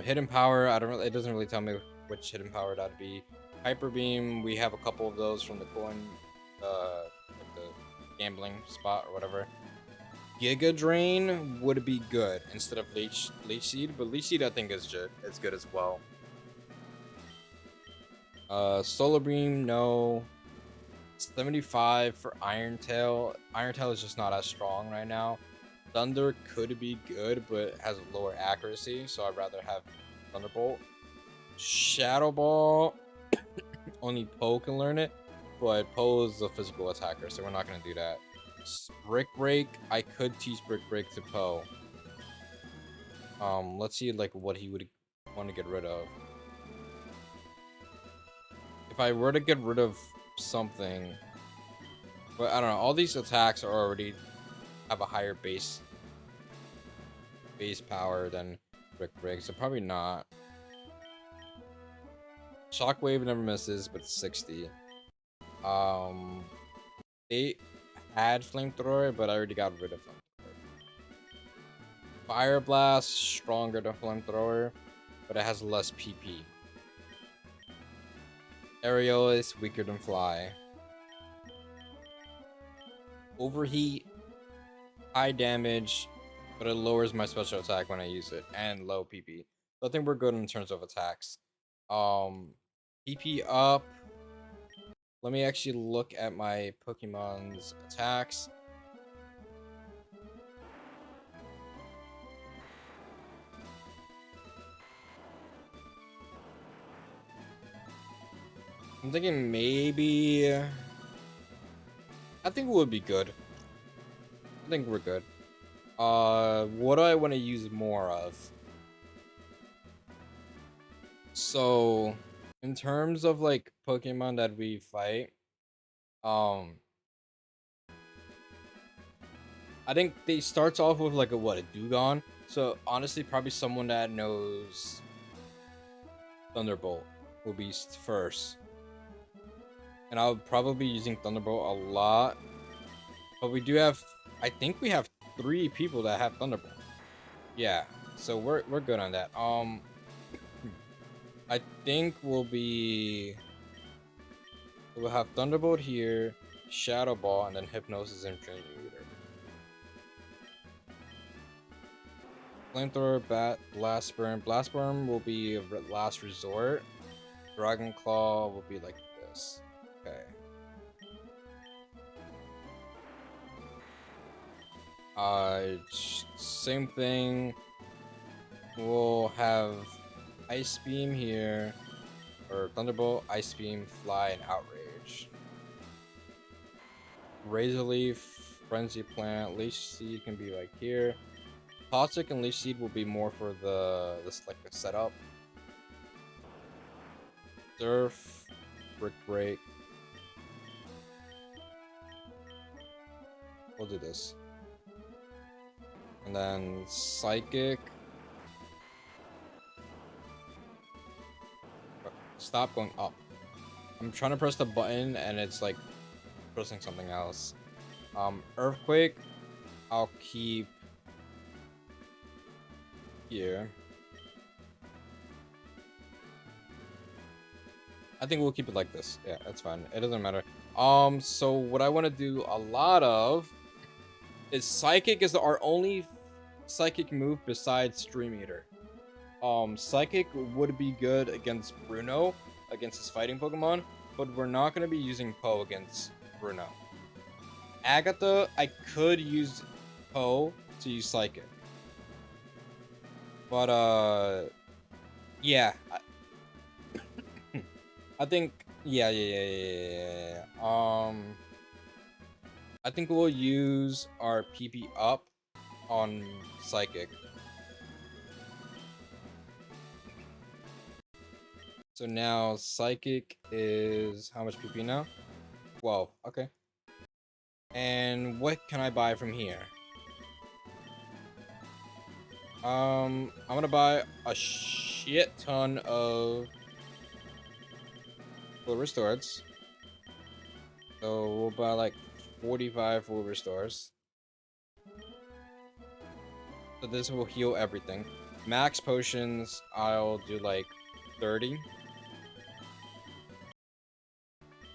Hidden Power, it doesn't really tell me which Hidden Power that'd be. Hyper Beam, we have a couple of those from the coin, like the gambling spot or whatever. Giga Drain would be good instead of Leech Seed, but Leech Seed I think is good as well. Solar Beam, no. 75 for Iron Tail. Iron Tail is just not as strong right now. Thunder could be good, but has lower accuracy, so I'd rather have Thunderbolt. Shadow Ball, only Poe can learn it, but Poe is a physical attacker, so we're not going to do that. Brick Break, I could teach Brick Break to Poe. Let's see like what he would want to get rid of. If I were to get rid of something, but I don't know, all these attacks are already have a higher base power than Brick Break, so probably not. Shockwave never misses, but 60. They had Flamethrower, but I already got rid of Flamethrower. Fire Blast, stronger than Flamethrower, but it has less PP. Aerial is weaker than Fly. Overheat, high damage, but it lowers my special attack when I use it, and low PP. So I think we're good in terms of attacks. PP up. Let me actually look at my Pokemon's attacks. I'm thinking maybe... I think it would be good. I think we're good. What do I want to use more of? So, in terms of like Pokemon that we fight, I think they starts off with like a Dewgong. So honestly, probably someone that knows Thunderbolt will be first. And I'll probably be using Thunderbolt a lot. But we do have, I think we have 3 people that have Thunderbolt. Yeah, so we're good on that. I think we'll have Thunderbolt here, Shadow Ball, and then Hypnosis and Training Leader. Flamethrower, Blast Burn. Blast Burn will be last resort. Dragon Claw will be like this. Okay. Same thing. We'll have Ice Beam here, or Thunderbolt, Ice Beam, Fly, and Outrage. Razor Leaf, Frenzy Plant, Leech Seed can be like here. Toxic and Leech Seed will be more for this like the setup. Surf, Brick Break. We'll do this. And then Psychic. Stop going up. I'm trying to press the button and it's like pressing something else. Earthquake, I'll keep here. I think we'll keep it like this. Yeah, that's fine. It doesn't matter. So what I want to do a lot of is Psychic is our only Psychic move besides Stream Eater. Psychic would be good against Bruno, against his fighting Pokemon, but we're not going to be using Poe against Bruno. Agatha, I could use Poe to use Psychic. But, yeah. I think, yeah. I think we'll use our PP up on Psychic. So now Psychic is how much PP now? 12. Okay. And what can I buy from here? I'm gonna buy a shit ton of full restores. So we'll buy like 45 full restores. So this will heal everything. Max potions, I'll do like 30.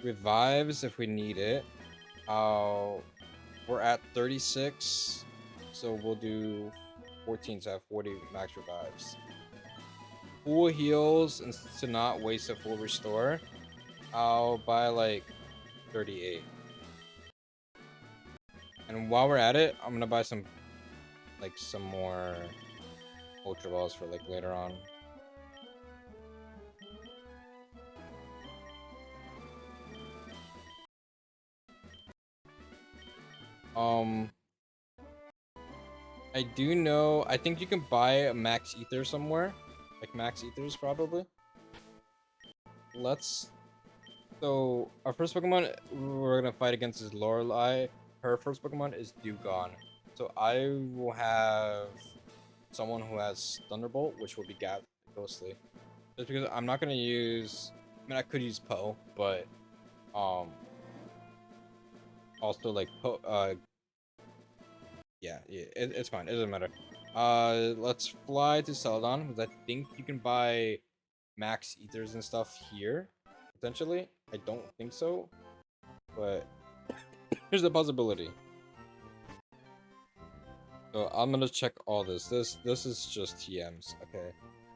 Revives if we need it. We're at 36, so we'll do 14 to have 40 max revives. Full heals and to not waste a full restore, I'll buy like 38. And while we're at it, I'm gonna buy some more Ultra Balls for like later on. I do know, I think you can buy a Max Ether somewhere. Like Max Ethers, probably. So, our first Pokemon we're gonna fight against is Lorelei. Her first Pokemon is Dewgong. So, I will have someone who has Thunderbolt, which will be Ghostly. Just because I'm not gonna use... I mean, I could use Poe, but... Also, like, yeah, it's fine. It doesn't matter. Let's fly to Celadon, because I think you can buy Max Ethers and stuff here, potentially. I don't think so, but here's a possibility. So I'm gonna check all this. This is just TMs. Okay,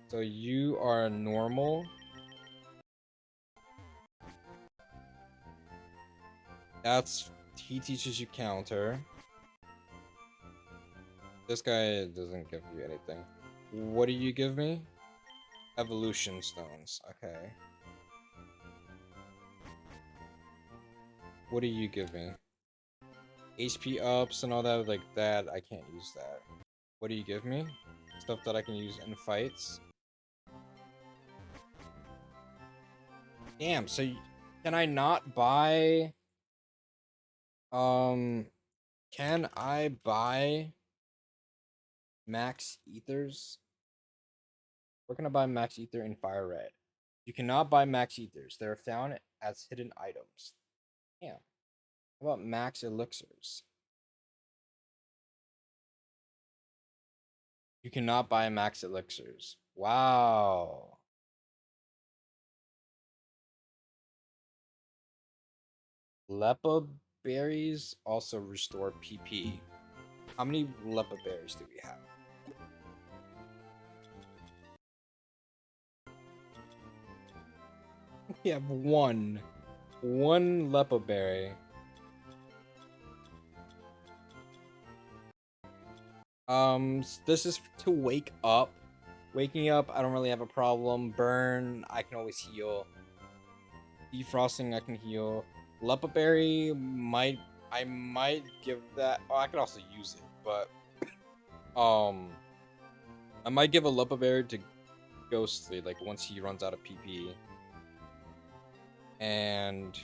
so you are normal. He teaches you counter. This guy doesn't give you anything. What do you give me? Evolution stones. Okay. What do you give me? HP ups and all that like that. I can't use that. What do you give me? Stuff that I can use in fights. Damn. So can I not buy? Can I buy Max Ethers? We're gonna buy Max Ether in Fire Red. You cannot buy Max Ethers. They're found as hidden items. Damn. How about Max Elixirs? You cannot buy Max Elixirs. Wow. Lepa berries also restore PP. How many Lepa berries do we have? We have one. One Lepa berry. This is to wake up. Waking up, I don't really have a problem. Burn, I can always heal. Defrosting, I can heal. Lepa berry I might give that. Oh, I could also use it, but I might give a Lepa berry to Ghostly, like once he runs out of PP. And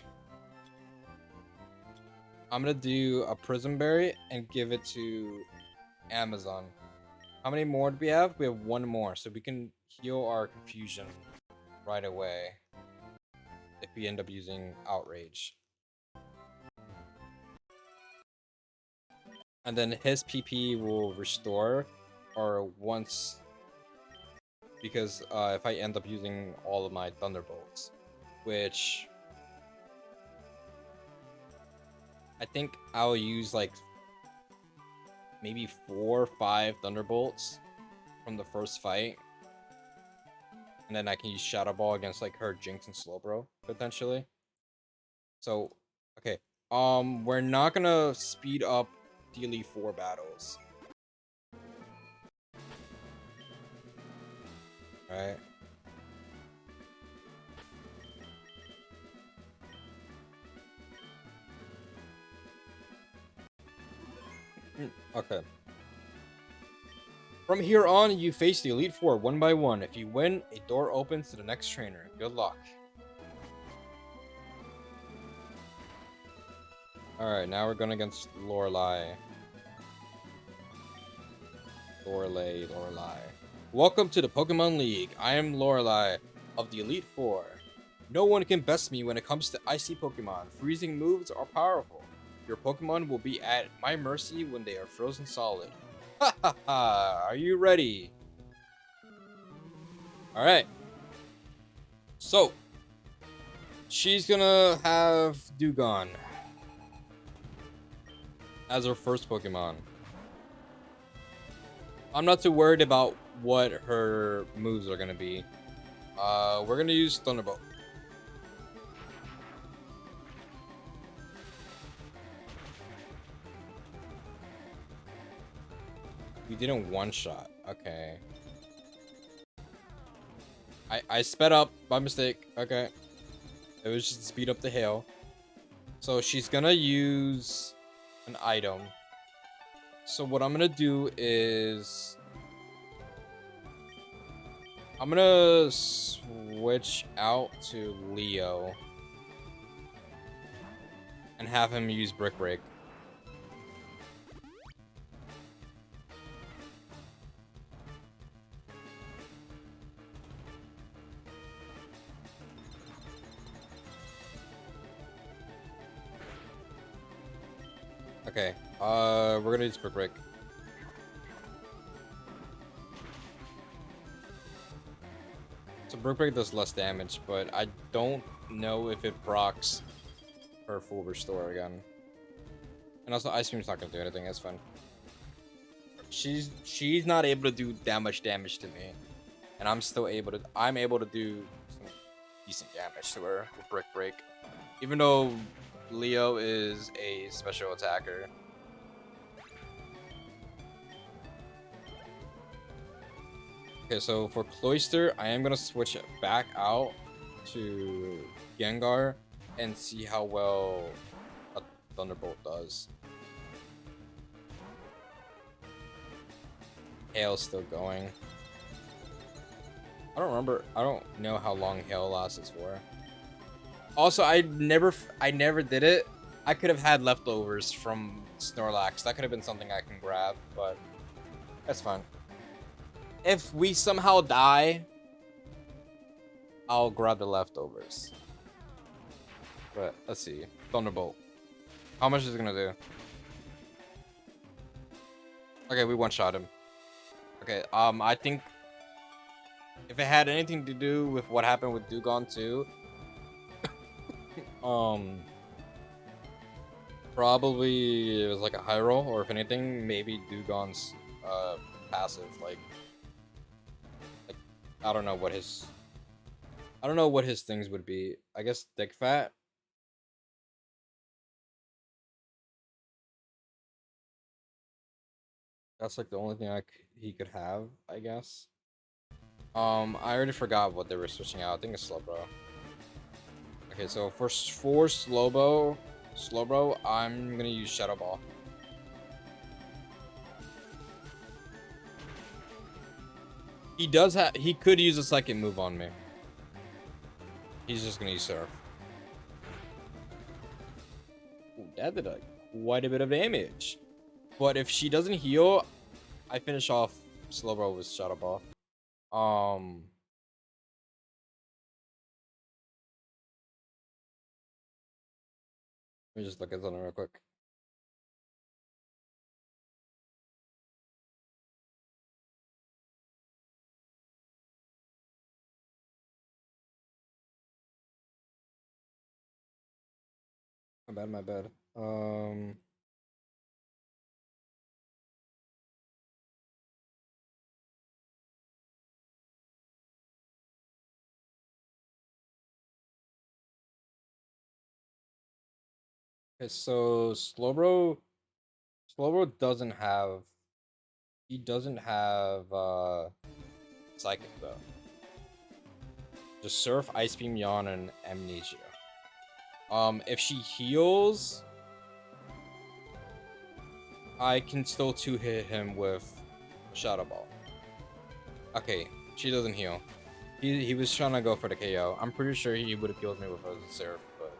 I'm gonna do a Prism Berry and give it to Amazon. How many more do we have? We have one more, so we can heal our confusion right away if we end up using Outrage. And then his PP will restore, or once, because if I end up using all of my Thunderbolts, which I think I'll use like maybe 4 or 5 Thunderbolts from the first fight. And then I can use Shadow Ball against like her Jinx and Slowbro, potentially. So, okay. We're not gonna speed up the Elite Four battles. Alright. Okay. From here on, you face the Elite Four one by one. If you win, a door opens to the next trainer. Good luck. Alright, now we're going against Lorelei. Lorelei. Welcome to the Pokemon League. I am Lorelei of the Elite Four. No one can best me when it comes to icy Pokemon. Freezing moves are powerful. Your Pokemon will be at my mercy when they are frozen solid. Ha ha ha! Are you ready? Alright. So, she's gonna have Dewgong as her first Pokemon. I'm not too worried about what her moves are gonna be. We're gonna use Thunderbolt. We didn't one-shot. Okay. I sped up by mistake. Okay. It was just to speed up the hail. So she's gonna use an item. So what I'm gonna do is I'm gonna switch out to Leo and have him use Brick Break. Okay, we're gonna use Brick Break. So Brick Break does less damage, but I don't know if it procs her full restore again. And also Ice Cream's not gonna do anything, that's fine. She's not able to do that much damage to me. And I'm able to do some decent damage to her with Brick Break. Even though Leo is a special attacker. Okay, so for Cloyster, I am gonna switch it back out to Gengar and see how well a Thunderbolt does. Hail's still going. I don't know how long Hail lasts for. Also, I never did it. I could have had leftovers from Snorlax. That could have been something I can grab, but that's fine. If we somehow die, I'll grab the leftovers. But let's see. Thunderbolt. How much is it gonna do? Okay, we one-shot him. Okay, I think if it had anything to do with what happened with Dewgong too, probably it was like a high roll, or if anything, maybe Dewgong's passive, like I don't know what his things would be. I guess Thick Fat. That's like the only thing he could have, I guess. I already forgot what they were switching out. I think it's Slowbro. Okay, so for Slowbro, I'm gonna use Shadow Ball. He could use a second move on me. He's just gonna use Surf. Ooh, that did quite a bit of damage. But if she doesn't heal, I finish off Slowbro with Shadow Ball. Let me just look at something real quick. My bad. Okay, so Slowbro doesn't have. He doesn't have Psychic though. Just Surf, Ice Beam, Yawn, and Amnesia. If she heals, I can still 2-hit him with Shadow Ball. Okay, she doesn't heal. He was trying to go for the KO. I'm pretty sure he would have killed me with a Surf, but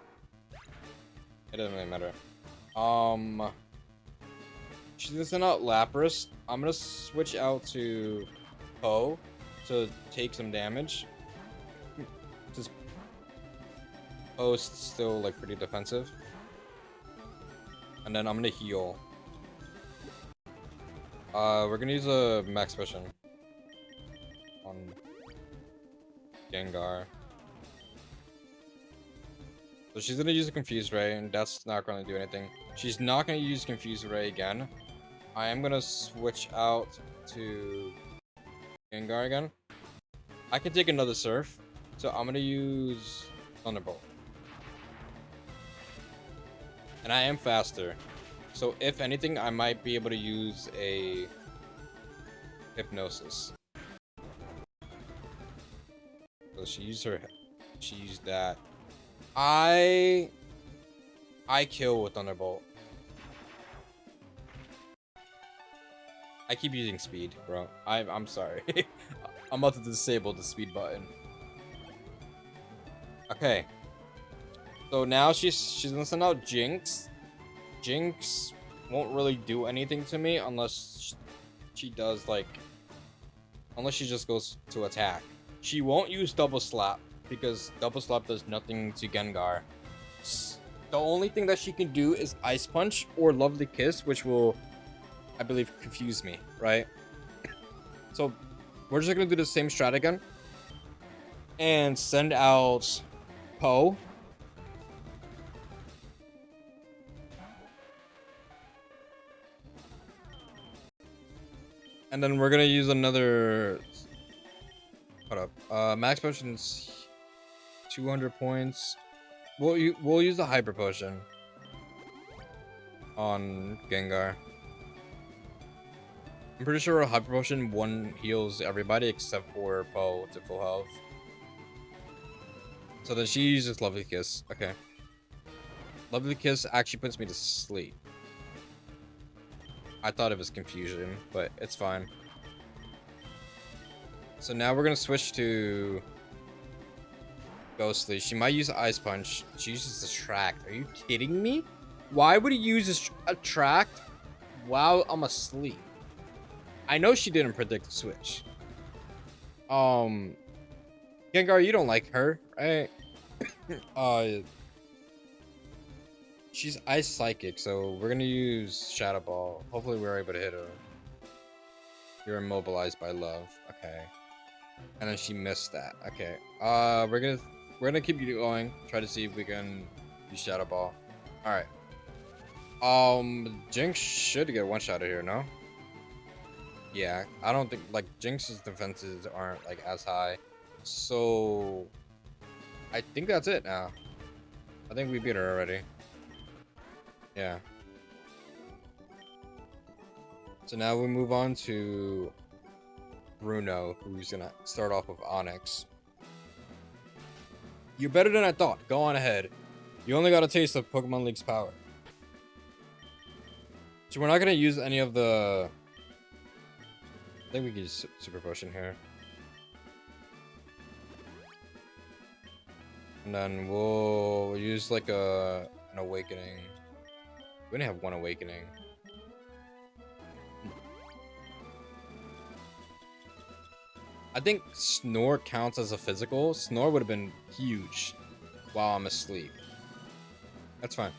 it doesn't really matter. She's gonna send out Lapras. I'm gonna switch out to Poe to take some damage. Just Poe's still like pretty defensive. And then I'm gonna heal. We're gonna use a Max Potion on Gengar. So she's gonna use a Confuse Ray, and that's not gonna do anything. She's not gonna use Confuse Ray again. I am gonna switch out to Gengar again. I can take another Surf, so I'm gonna use Thunderbolt. And I am faster, so if anything, I might be able to use a Hypnosis. So she used that. I kill with Thunderbolt. I keep using speed, bro. I'm sorry. I'm about to disable the speed button. Okay. So now she's gonna send out Jinx. Jinx won't really do anything to me unless she does like, unless she just goes to attack. She won't use Double Slap because Double Slap does nothing to Gengar. The only thing that she can do is Ice Punch or Lovely Kiss, which will, I believe, confuse me, right? So we're just gonna do the same strat again and send out Poe. And then we're gonna use another. Hold up. Max Potion's 200 points. We'll use the Hyper Potion on Gengar. I'm pretty sure a Hyper Potion one heals everybody except for Poe to full health. So then she uses Lovely Kiss. Okay. Lovely Kiss actually puts me to sleep. I thought it was confusion, but it's fine. So now we're gonna switch to Ghostly. She might use Ice Punch. She uses Attract. Are you kidding me? Why would he use Attract while I'm asleep? I know she didn't predict the switch. Gengar, you don't like her, right? She's Ice Psychic, so we're gonna use Shadow Ball. Hopefully we're able to hit her. You're immobilized by love. Okay. And then she missed that. Okay. We're gonna keep you going. Try to see if we can use Shadow Ball. Alright. Jinx should get one shot here, no? Yeah, I don't think like Jinx's defenses aren't like as high. So I think that's it now. I think we beat her already. Yeah. So now we move on to Bruno, who's gonna start off with Onyx. You're better than I thought. Go on ahead. You only got a taste of Pokemon League's power. So we're not gonna use any of the... I think we can use Super Potion here. And then we'll use like an Awakening. We only have one Awakening. I think Snore counts as a physical. Snore would have been huge while I'm asleep. That's fine.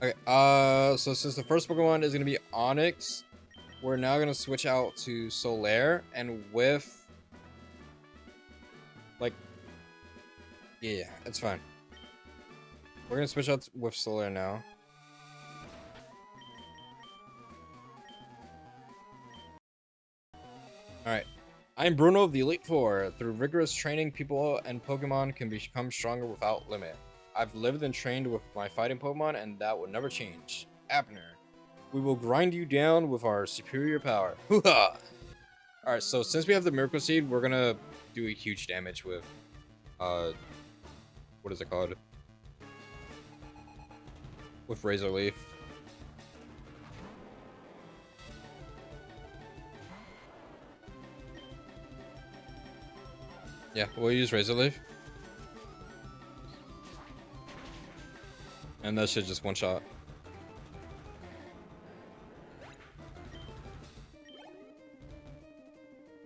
Okay, so since the first Pokemon is gonna be Onyx, we're now gonna switch out to Solaire, and with like, yeah, it's fine. We're gonna switch out with Solaire now. Alright. I'm Bruno of the Elite Four. Through rigorous training, people and Pokemon can become stronger without limit. I've lived and trained with my fighting Pokemon, and that will never change. Abner. We will grind you down with our superior power. Hoo-ha! Alright, so since we have the Miracle Seed, we're gonna do a huge damage with, what is it called? With Razor Leaf. Yeah, we'll use Razor Leaf. And that should just one shot.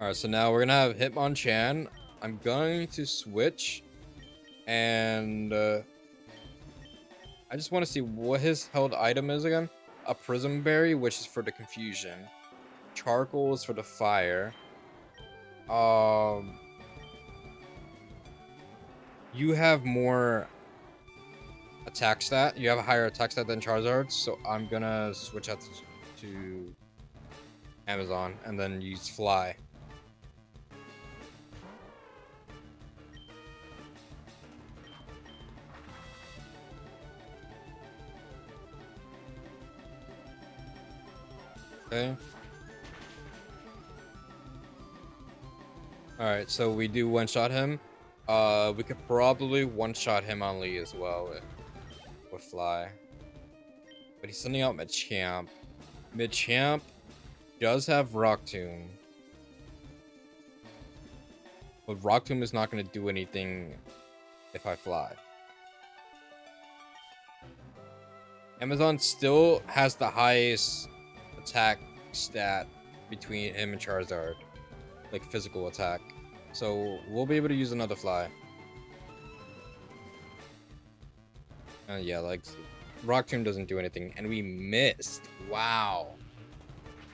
Alright, so now we're gonna have Hitmonchan. I'm going to switch. And I just want to see what his held item is again. A Prism Berry, which is for the confusion. Charcoal is for the fire. You have more attack stat. You have a higher attack stat than Charizard, so I'm gonna switch out to Amazon and then use Fly. Okay. Alright, so we do one-shot him. We could probably one-shot him on Lee as well with Fly. But he's sending out Machamp. Machamp does have Rock Tomb. But Rock Tomb is not going to do anything if I Fly. Amazon still has the highest attack stat between him and Charizard. Like physical attack. So we'll be able to use another Fly. Yeah, like Rock Tomb doesn't do anything, and we missed. Wow.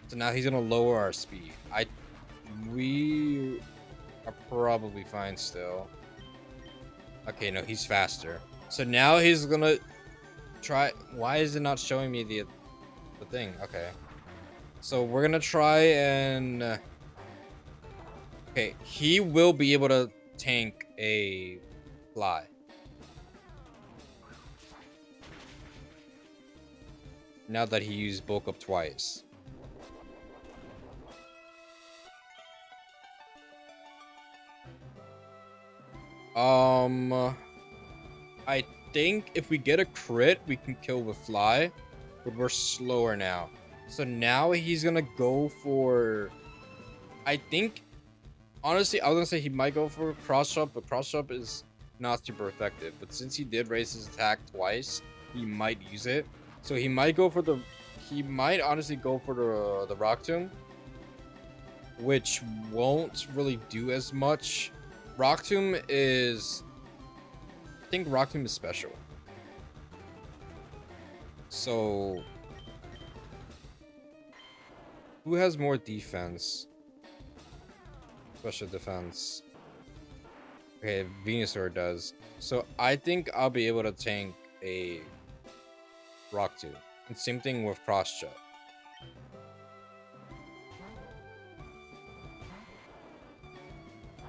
So now he's gonna lower our speed. We are probably fine still. Okay, no, he's faster. So now he's gonna try. Why is it not showing me the thing? Okay. So we're gonna try and. Okay, he will be able to tank a Fly. Now that he used Bulk Up twice. I think if we get a crit, we can kill with Fly, but we're slower now. So now he's gonna go for, I think, honestly, I was gonna say he might go for Cross Jump, but Cross Jump is not super effective. But since he did raise his attack twice, he might use it. So he might go for he might honestly go for the Rock Tomb, which won't really do as much. Rock Tomb is, I think Rock Tomb is special. So who has more defense? Special defense. Okay, Venusaur does. So I think I'll be able to tank a Rock Tomb. And same thing with Cross Jump.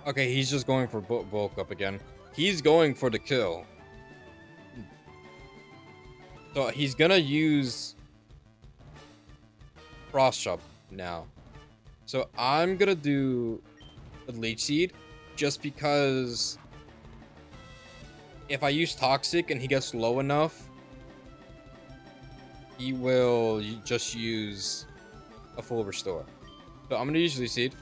Okay, he's just going for bulk up again. He's going for the kill. So he's gonna use Cross Jump now. So I'm gonna do the Leech Seed just because if I use Toxic and he gets low enough, he will just use a full restore. So I'm gonna use Leech Seed.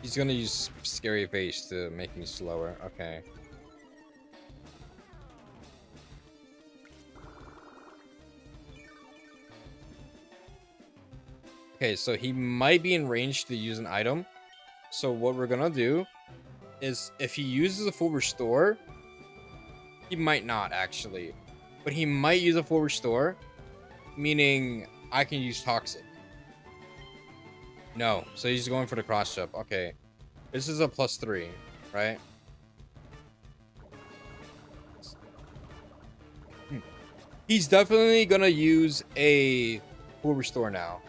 He's gonna use Scary Face to make me slower. Okay. Okay, so he might be in range to use an item. So what we're gonna do is if he uses a full restore, he might not actually, but he might use a full restore, meaning I can use Toxic. No, so he's going for the cross jump. Okay, this is a +3, right? He's definitely gonna use a full restore now.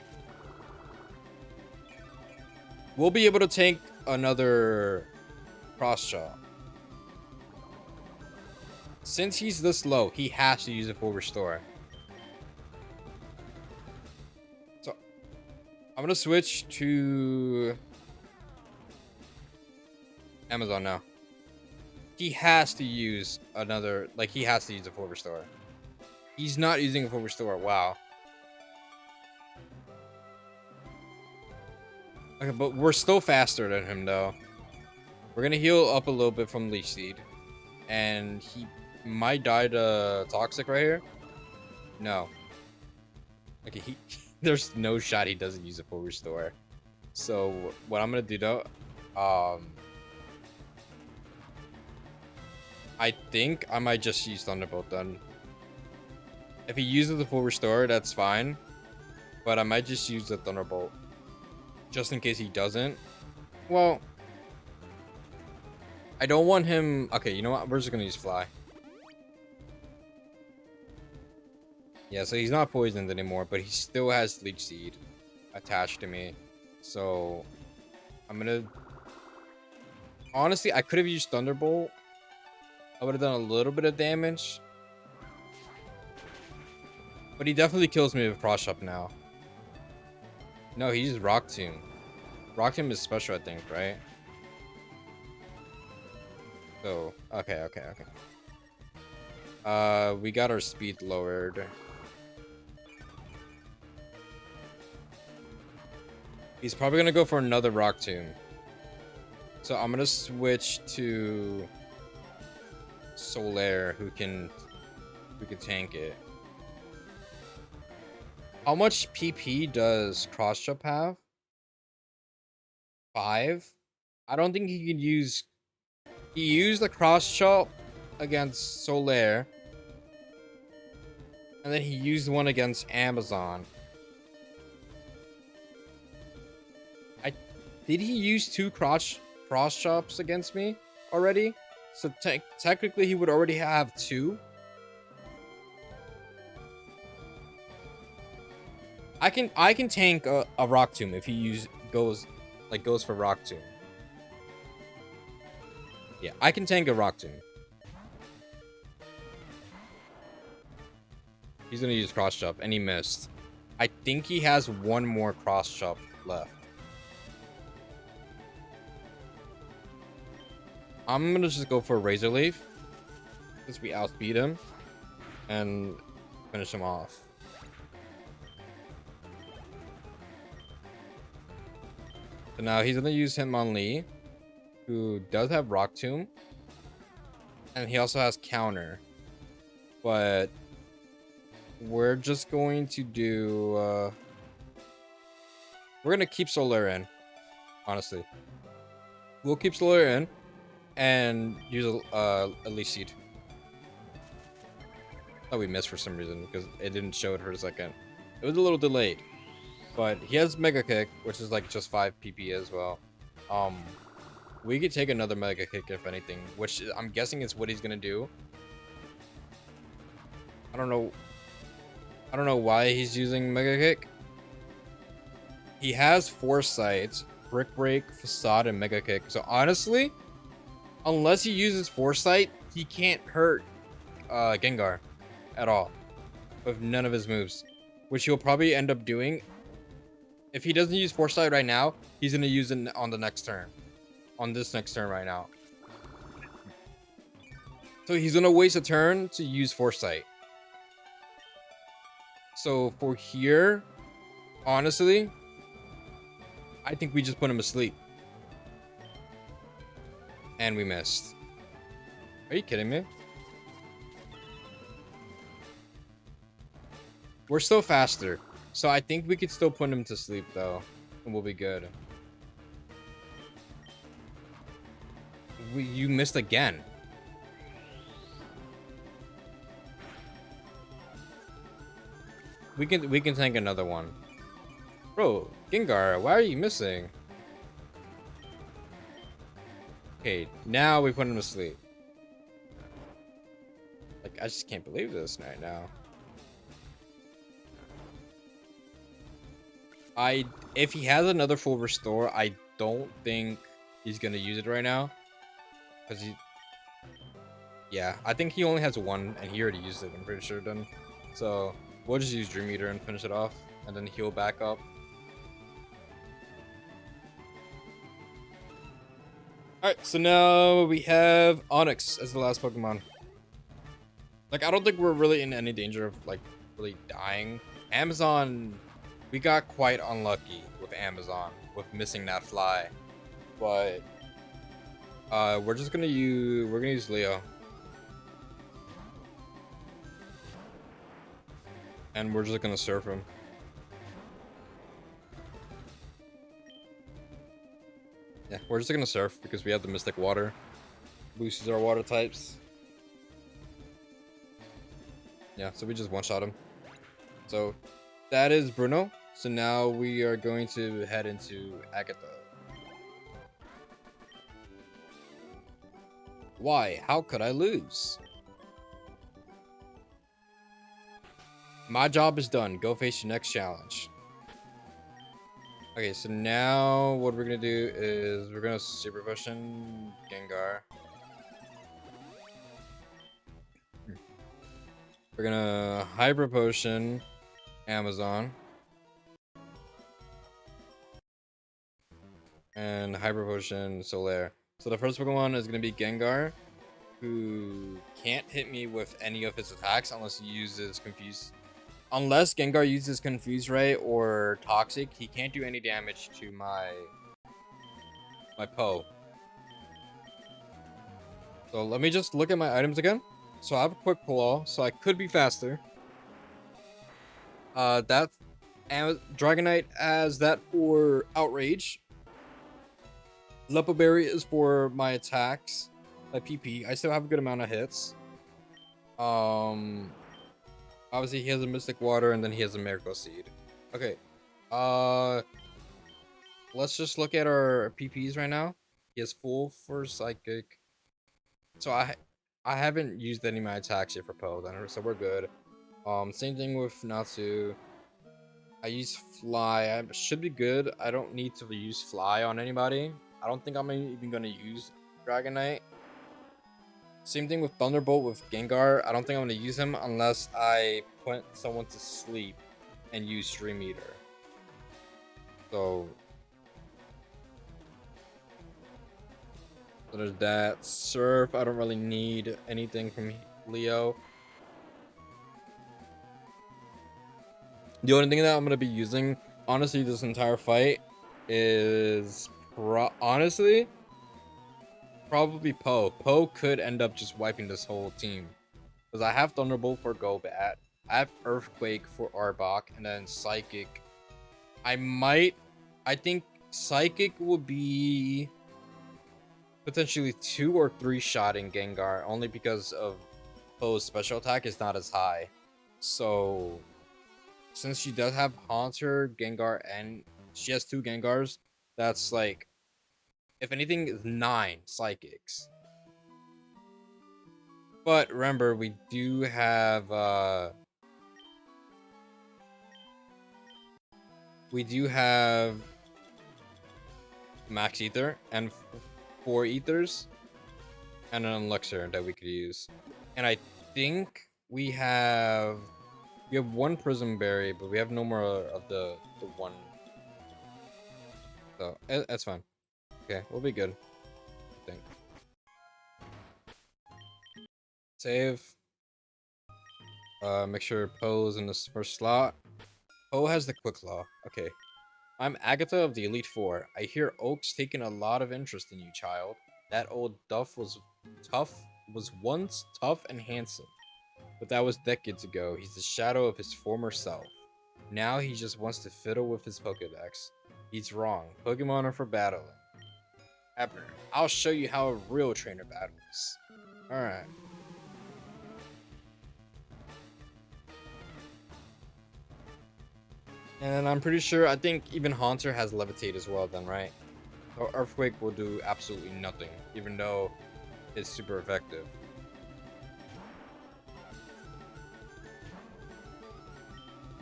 We'll be able to tank another cross chop. Since he's this low, he has to use a full restore. So I'm gonna switch to Amazon now. He has to use another, like he has to use a full restore. He's not using a full restore. Wow. Okay, but we're still faster than him though. We're gonna heal up a little bit from Leech Seed. And he might die to Toxic right here. No. Okay, there's no shot he doesn't use a full restore. So what I'm gonna do though, I think I might just use Thunderbolt then. If he uses the full restore, that's fine. But I might just use the Thunderbolt. Just in case he doesn't. Well, I don't want him. Okay, you know what? We're just gonna use Fly. Yeah, so he's not poisoned anymore, but he still has Leech Seed attached to me. So I'm gonna. Honestly, I could have used Thunderbolt. I would have done a little bit of damage. But he definitely kills me with Cross Chop now. No, he used Rock Tomb. Rock Tomb is special, I think, right? So, okay. We got our speed lowered. He's probably gonna go for another Rock Tomb. So I'm gonna switch to Solaire, who can tank it. How much PP does Cross Chop have? 5? I don't think he can use. He used the Cross Chop against Solaire. And then he used one against Amazon. Did he use 2 cross chops against me already? So technically he would already have 2. I can tank a Rock Tomb if he goes for Rock Tomb. Yeah, I can tank a Rock Tomb. He's gonna use Cross Chop and he missed. I think he has one more Cross Chop left. I'm gonna just go for a Razor Leaf since we outspeed him and finish him off. So now he's gonna use Hitmonlee, who does have Rock Tomb, and he also has Counter. But we're just going to do. We're gonna keep Solaire in. Honestly, we'll keep Solaire in. And use a Leech Seed. Oh, we missed for some reason because it didn't show it for a second. It was a little delayed, but he has Mega Kick, which is like just 5 PP as well. We could take another Mega Kick if anything, which I'm guessing is what he's gonna do. I don't know why he's using Mega Kick. He has Foresight, Brick Break, Facade, and Mega Kick. So honestly, unless he uses Foresight, he can't hurt Gengar at all. with none of his moves, which he'll probably end up doing. If he doesn't use Foresight right now, he's gonna use it on the next turn, on this next turn right now. So he's gonna waste a turn to use Foresight. So for here, honestly, I think we just put him asleep. And we missed. Are you kidding me? We're still faster. So I think we could still put him to sleep though. And we'll be good. You missed again. We can tank another one. Bro, Gengar, why are you missing? Okay, now we put him to sleep. Like, I just can't believe this right now. If he has another full restore, I don't think he's gonna use it right now. Cause yeah, I think he only has one and he already used it, I'm pretty sure done. So we'll just use Dream Eater and finish it off and then heal back up. Alright, so now we have Onyx as the last Pokemon. Like, I don't think we're really in any danger of, like, really dying. Amazon, we got quite unlucky with Amazon, with missing that fly. But, we're gonna use Leo. And we're just gonna surf him. Yeah, we're just gonna surf because we have the Mystic Water. Boosts our water types. Yeah, so we just one-shot him. So that is Bruno. So now we are going to head into Agatha. Why? How could I lose? My job is done. Go face your next challenge. Okay, so now what we're gonna do is we're gonna Super Potion Gengar. We're gonna Hyper Potion Amazon. And Hyper Potion Solaire. So the first Pokemon is gonna be Gengar, who can't hit me with any of his attacks unless he uses Confuse. Unless Gengar uses Confuse Ray or Toxic, he can't do any damage to my Poe. So let me just look at my items again. So I have a Quick Claw, so I could be faster. That's Dragonite as that for Outrage. Lepo Berry is for my attacks, my PP. I still have a good amount of hits. Obviously he has a Mystic Water and then he has a Miracle Seed. Okay. Let's just look at our PPs right now. He has full for Psychic. So I haven't used any of my attacks yet for Poe, then, so we're good. Same thing with Natsu. I use Fly. I should be good. I don't need to use Fly on anybody. I don't think I'm even gonna use Dragonite. Same thing with Thunderbolt with Gengar. I don't think I'm gonna use him unless I put someone to sleep and use Stream Eater. So there's that. Surf, I don't really need anything from Leo. The only thing that I'm gonna be using, honestly, this entire fight is honestly probably Poe. Poe could end up just wiping this whole team because I have Thunderbolt for Golbat, I have Earthquake for Arbok, and then Psychic. I think Psychic will be potentially 2 or 3 shotting Gengar only because of Poe's special attack is not as high. So since she does have Haunter, Gengar, and she has 2 Gengars, that's like, if anything, is 9 Psychics. But remember, we do have Max Ether and 4 Ethers and an Elixir that we could use. And I think we have We have one Prism Berry, but we have no more of the one. So that's fine. Okay, we'll be good. I think. Save. Make sure Poe's in this first slot. Poe has the Quick Claw. Okay. I'm Agatha of the Elite Four. I hear Oak's taken a lot of interest in you, child. That old Duff was once tough and handsome. But that was decades ago. He's the shadow of his former self. Now he just wants to fiddle with his Pokedex. He's wrong. Pokemon are for battling. Abner, I'll show you how a real trainer battles. Alright. And I'm pretty sure, I think even Haunter has Levitate as well then, right? So Earthquake will do absolutely nothing, even though it's super effective.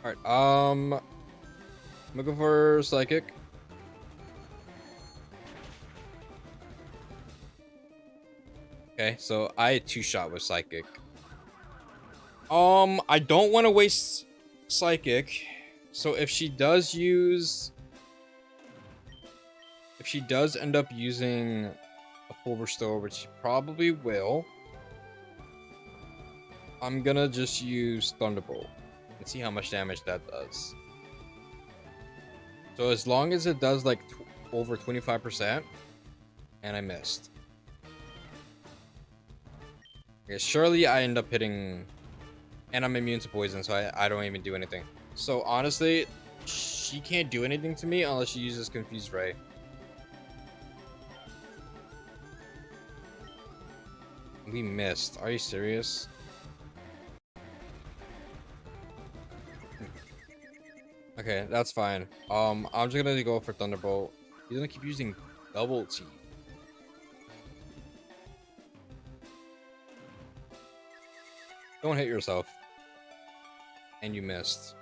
Alright, I'm looking for Psychic. Okay, so I two-shot with Psychic. I don't want to waste Psychic. So if she does end up using a full restore, which she probably will, I'm gonna just use Thunderbolt and see how much damage that does. So as long as it does like over 25%, and I missed. Okay, surely I end up hitting, and I'm immune to poison, so I don't even do anything. So honestly, she can't do anything to me unless she uses Confused Ray. We missed. Are you serious? Okay, that's fine. I'm just gonna go for Thunderbolt. He's gonna keep using Double T. Don't hit yourself. And you missed.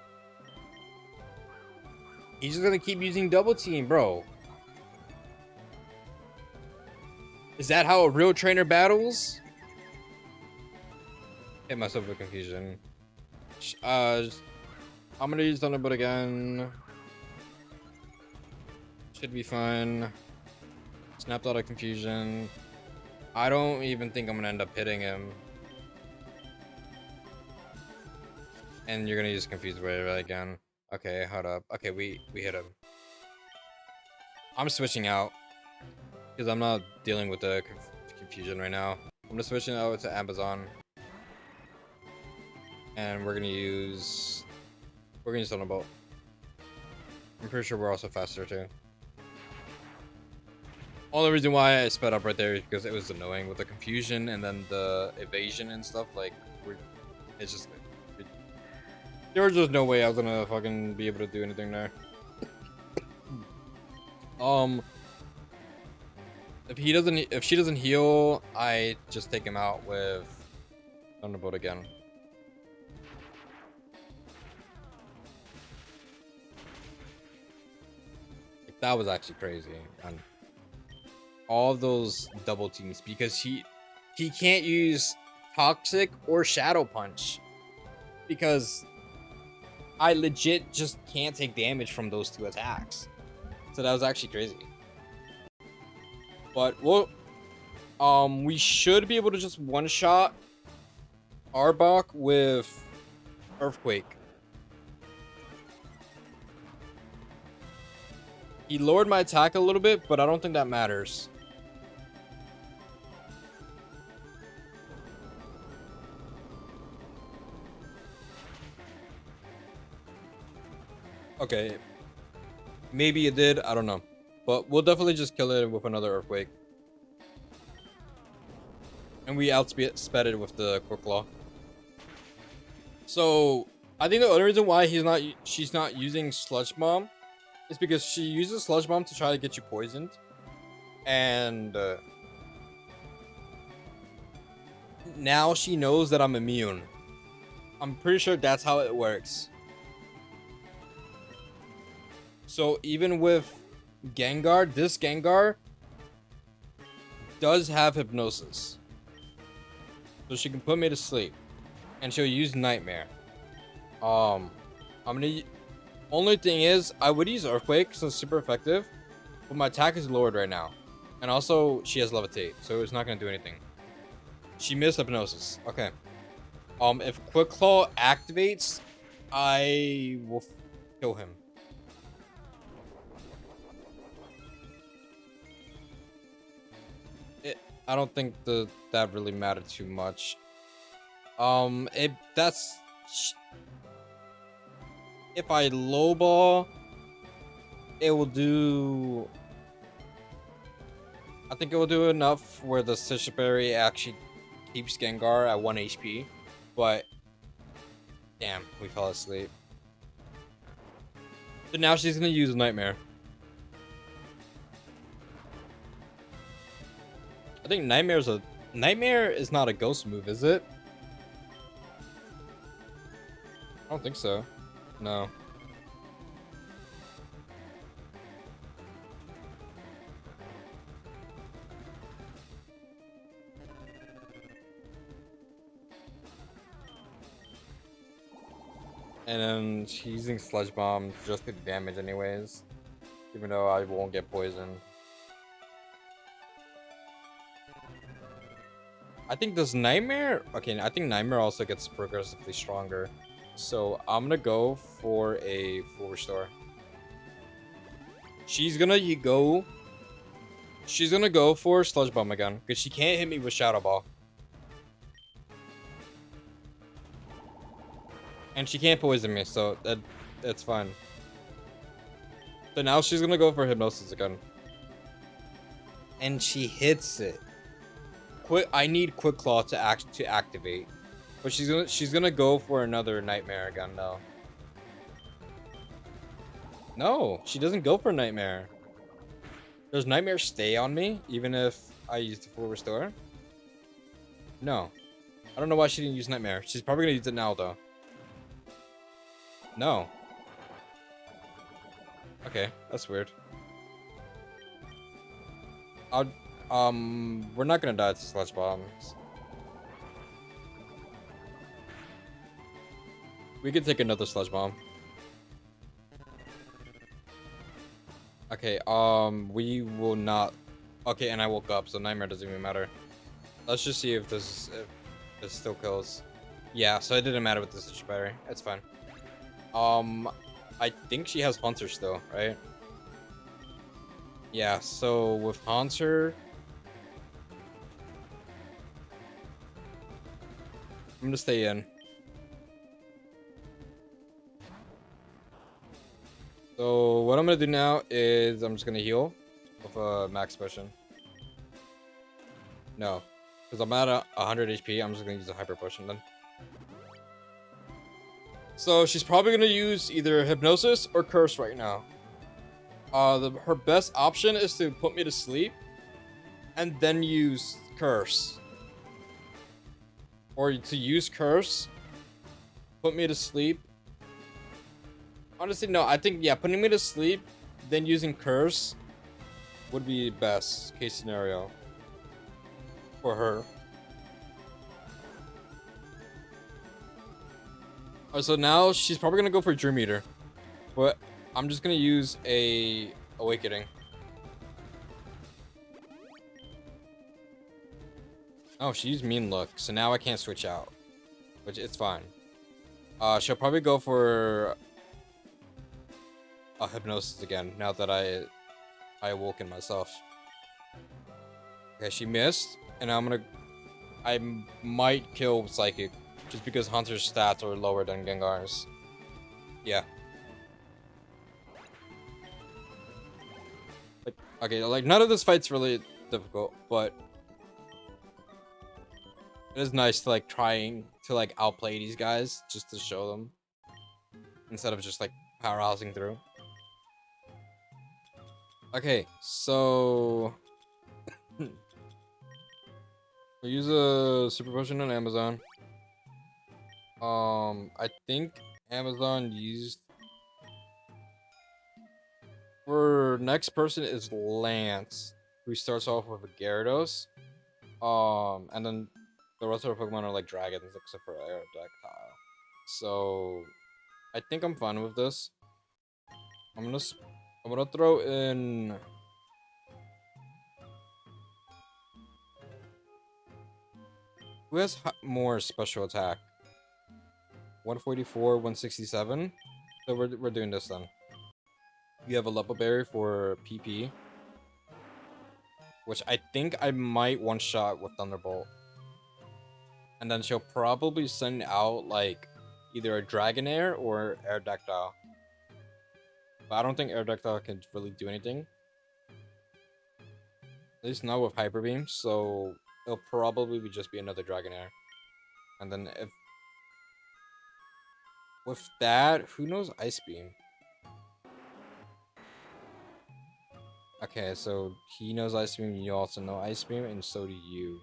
He's just gonna keep using Double Team, bro. Is that how a real trainer battles? Hit myself with Confusion. I'm gonna use Thunderbolt again. Should be fine. Snapped out of Confusion. I don't even think I'm gonna end up hitting him. And you're gonna use Confused Ray again. Okay, hold up. Okay, we hit him. I'm switching out because I'm not dealing with the confusion right now. I'm gonna switch it over to Amazon, and we're gonna use Thunderbolt. I'm pretty sure we're also faster too. Only reason why I sped up right there is because it was annoying with the confusion and then the evasion and stuff. Like, it's just. There was just no way I was gonna fucking be able to do anything there. If she doesn't heal, I just take him out with Thunderbolt again. Like, that was actually crazy. And all of those double teams because he can't use Toxic or Shadow Punch because I legit just can't take damage from those two attacks. So that was actually crazy. But we should be able to just one-shot Arbok with Earthquake. He lowered my attack a little bit, but I don't think that matters. Okay. Maybe it did, I don't know. But we'll definitely just kill it with another Earthquake. And we outsped it with the Quick Claw. So, I think the only reason why she's not using Sludge Bomb is because she uses Sludge Bomb to try to get you poisoned. And now she knows that I'm immune. I'm pretty sure that's how it works. So even with Gengar, this Gengar does have Hypnosis. So she can put me to sleep. And she'll use Nightmare. I'm gonna. Only thing is, I would use Earthquake since it's super effective, but my attack is lowered right now, and also she has Levitate, so it's not gonna do anything. She missed Hypnosis. Okay. If Quick Claw activates, I will kill him. I don't think that really mattered too much. If I lowball, it will do. I think it will do enough where the Stitch Berry actually keeps Gengar at 1 HP, but damn, we fell asleep. So now she's gonna use Nightmare. I think Nightmare is not a ghost move, is it? I don't think so. No. And then she's using Sludge Bomb just to do damage anyways. Even though I won't get poisoned. I think this Nightmare... Okay, I think Nightmare also gets progressively stronger. So I'm gonna go for a full restore. She's gonna go for Sludge Bomb again. Because she can't hit me with Shadow Ball. And she can't poison me, so that's fine. So now she's gonna go for Hypnosis again. And she hits it. I need Quick Claw to activate. But she's gonna go for another Nightmare again, though. No, she doesn't go for Nightmare. Does Nightmare stay on me, even if I use the full restore? No. I don't know why she didn't use Nightmare. She's probably gonna use it now, though. No. Okay, that's weird. We're not gonna die to Sludge Bombs. We could take another Sludge Bomb. Okay, we will not. Okay, and I woke up, so Nightmare doesn't even matter. Let's just see if this still kills. Yeah, so it didn't matter with the Stitch Battery. It's fine. I think she has Haunter still, right? Yeah, so with Haunter, I'm gonna stay in. So what I'm gonna do now is I'm just gonna heal with a max potion. No, because I'm at 100 HP. I'm just gonna use a hyper potion then. So she's probably gonna use either Hypnosis or Curse right now. Her best option is to put me to sleep, and then use Curse. Or to use Curse, put me to sleep. Honestly, no, I think, yeah, putting me to sleep, then using Curse would be best case scenario for her. Alright, so now she's probably gonna go for Dream Eater, but I'm just gonna use a Awakening. Oh, she used Mean Look, so now I can't switch out, which it's fine. She'll probably go for a Hypnosis again now that I awoken myself. Okay, she missed, and I might kill Psychic just because Hunter's stats are lower than Gengar's. Yeah. Okay, like none of this fight's really difficult, but it is nice to like trying to like outplay these guys just to show them instead of just like powerhousing through. Okay, so we'll use a super potion on Amazon. I think Amazon used for next person is Lance, who starts off with a Gyarados. And then the rest of our Pokemon are like dragons, except for Aerodactyl. So I think I'm fine with this. I'm gonna throw in. Who has more special attack? 144, 167. So we're doing this then. You have a level berry for PP, which I think I might one shot with Thunderbolt. And then she'll probably send out like either a Dragonair or Aerodactyl. But I don't think Aerodactyl can really do anything. At least not with Hyper Beam, so it'll probably just be another Dragonair. And then if with that, who knows Ice Beam? Okay, so he knows Ice Beam, you also know Ice Beam, and so do you.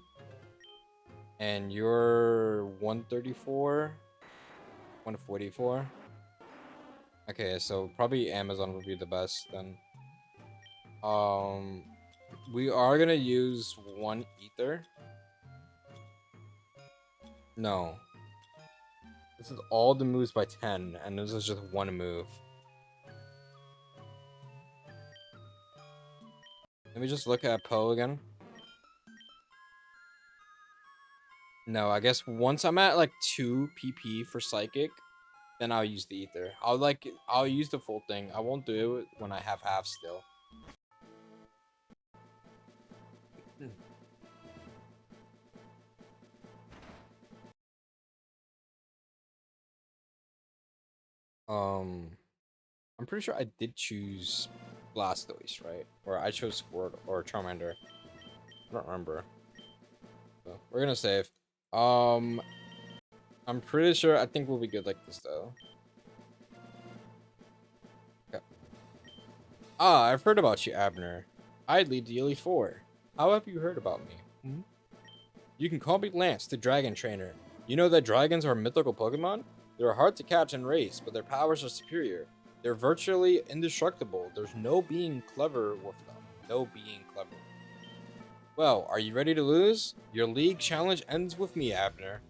And you're 134? 144? Okay, so probably Amazon would be the best then. We are gonna use one ether. No. This is all the moves by 10, and this is just one move. Let me just look at Poe again. No, I guess once I'm at like 2 PP for Psychic, then I'll use the ether. I'll use the full thing. I won't do it when I have half still. I'm pretty sure I did choose Blastoise, right? Or I chose Squirtle or Charmander. I don't remember. So we're gonna save. I'm pretty sure I think we'll be good like this though. Okay. Ah, I've heard about you, Abner. I lead the Elite Four. How have you heard about me? Hmm? You can call me Lance, the Dragon Trainer. You know that dragons are mythical Pokemon? They're hard to catch and race, but their powers are superior. They're virtually indestructible. There's no being clever with them. No being clever. Well, are you ready to lose? Your league challenge ends with me, Abner.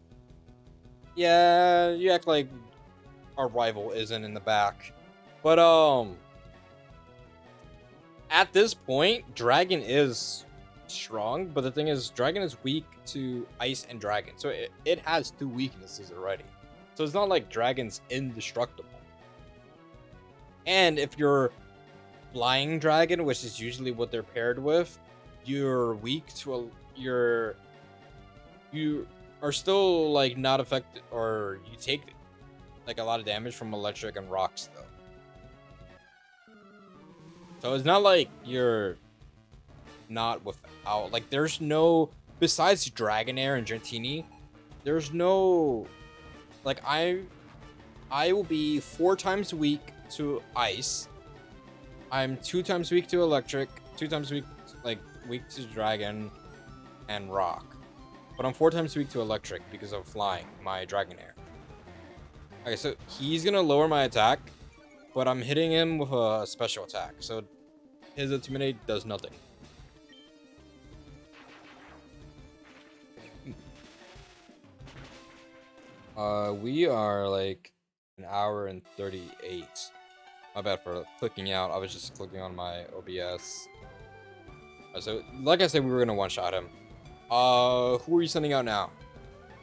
Yeah, you act like our rival isn't in the back. But, at this point, Dragon is strong, but the thing is, Dragon is weak to Ice and Dragon. So it has 2 weaknesses already. So it's not like Dragon's indestructible. And if you're Flying Dragon, which is usually what they're paired with, you're weak to you are still like not affected, or you take like a lot of damage from electric and rocks though. So it's not like you're not without, like there's no, besides Dragonair and Dratini, there's no, like I will be 4 times weak to ice. I'm 2 times weak to electric, 2 times weak to dragon and rock. But I'm 4 times weak to electric because of flying, my Dragonair. Okay, so he's gonna lower my attack, but I'm hitting him with a special attack. So his Intimidate does nothing. We are like 1 hour and 38. My bad for clicking out. I was just clicking on my OBS. So, like I said, we were gonna one-shot him. Who are you sending out now?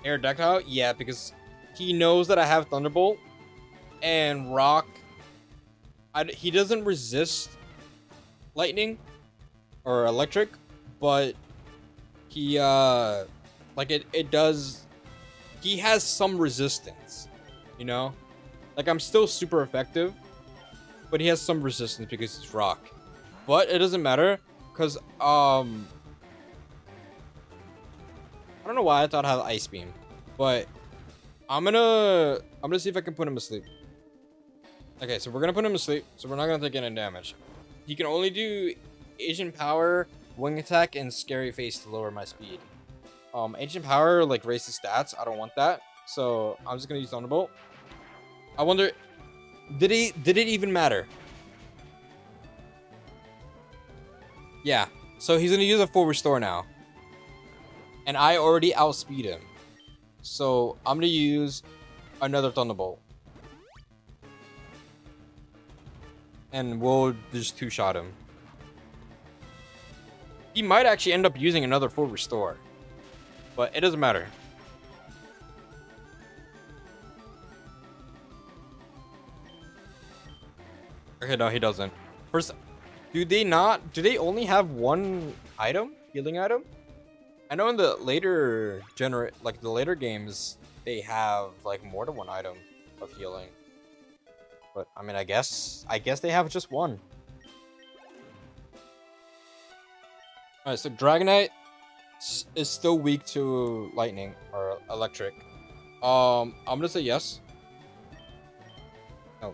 Aerodactyl? Yeah, because he knows that I have Thunderbolt and Rock. He doesn't resist lightning or electric, but he like it does. He has some resistance, you know. Like I'm still super effective, but he has some resistance because it's Rock. But it doesn't matter. Because, I don't know why I thought I had Ice Beam. But, I'm gonna see if I can put him to sleep. Okay, so we're gonna put him to sleep. So we're not gonna take any damage. He can only do Agent Power, Wing Attack, and Scary Face to lower my speed. Agent Power, like, raises stats. I don't want that. So, I'm just gonna use Thunderbolt. I wonder, did it even matter? Yeah, so he's gonna use a full restore now. And I already outspeed him. So I'm gonna use another Thunderbolt. and we'll just two-shot him. He might actually end up using another full restore, but it doesn't matter. Okay, no, he doesn't. First, do they only have one item, healing item? I know in the later the later games, they have like more than one item of healing. But I mean, I guess they have just one. All right, so Dragonite is still weak to lightning or electric. I'm gonna say yes. No.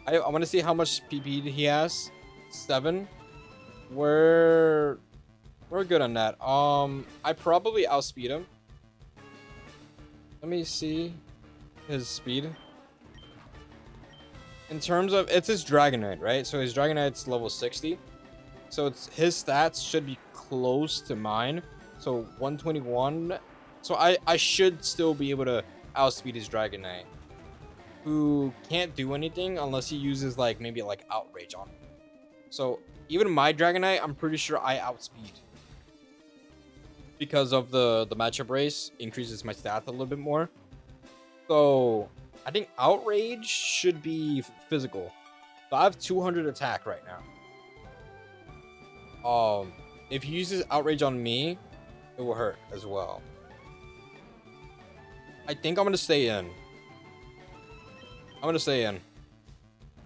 I want to see how much PP he has. 7. We're good on that. I probably outspeed him. Let me see his speed. In terms of, it's his Dragonite, right? So his Dragonite's level 60. So his stats should be close to mine. So 121. So I should still be able to outspeed his Dragonite, who can't do anything unless he uses like maybe like Outrage on him. So even my Dragonite, I'm pretty sure I outspeed, because of the matchup race increases my stats a little bit more. So I think Outrage should be physical. So I have 200 attack right now. If he uses Outrage on me, it will hurt as well. I think I'm gonna stay in.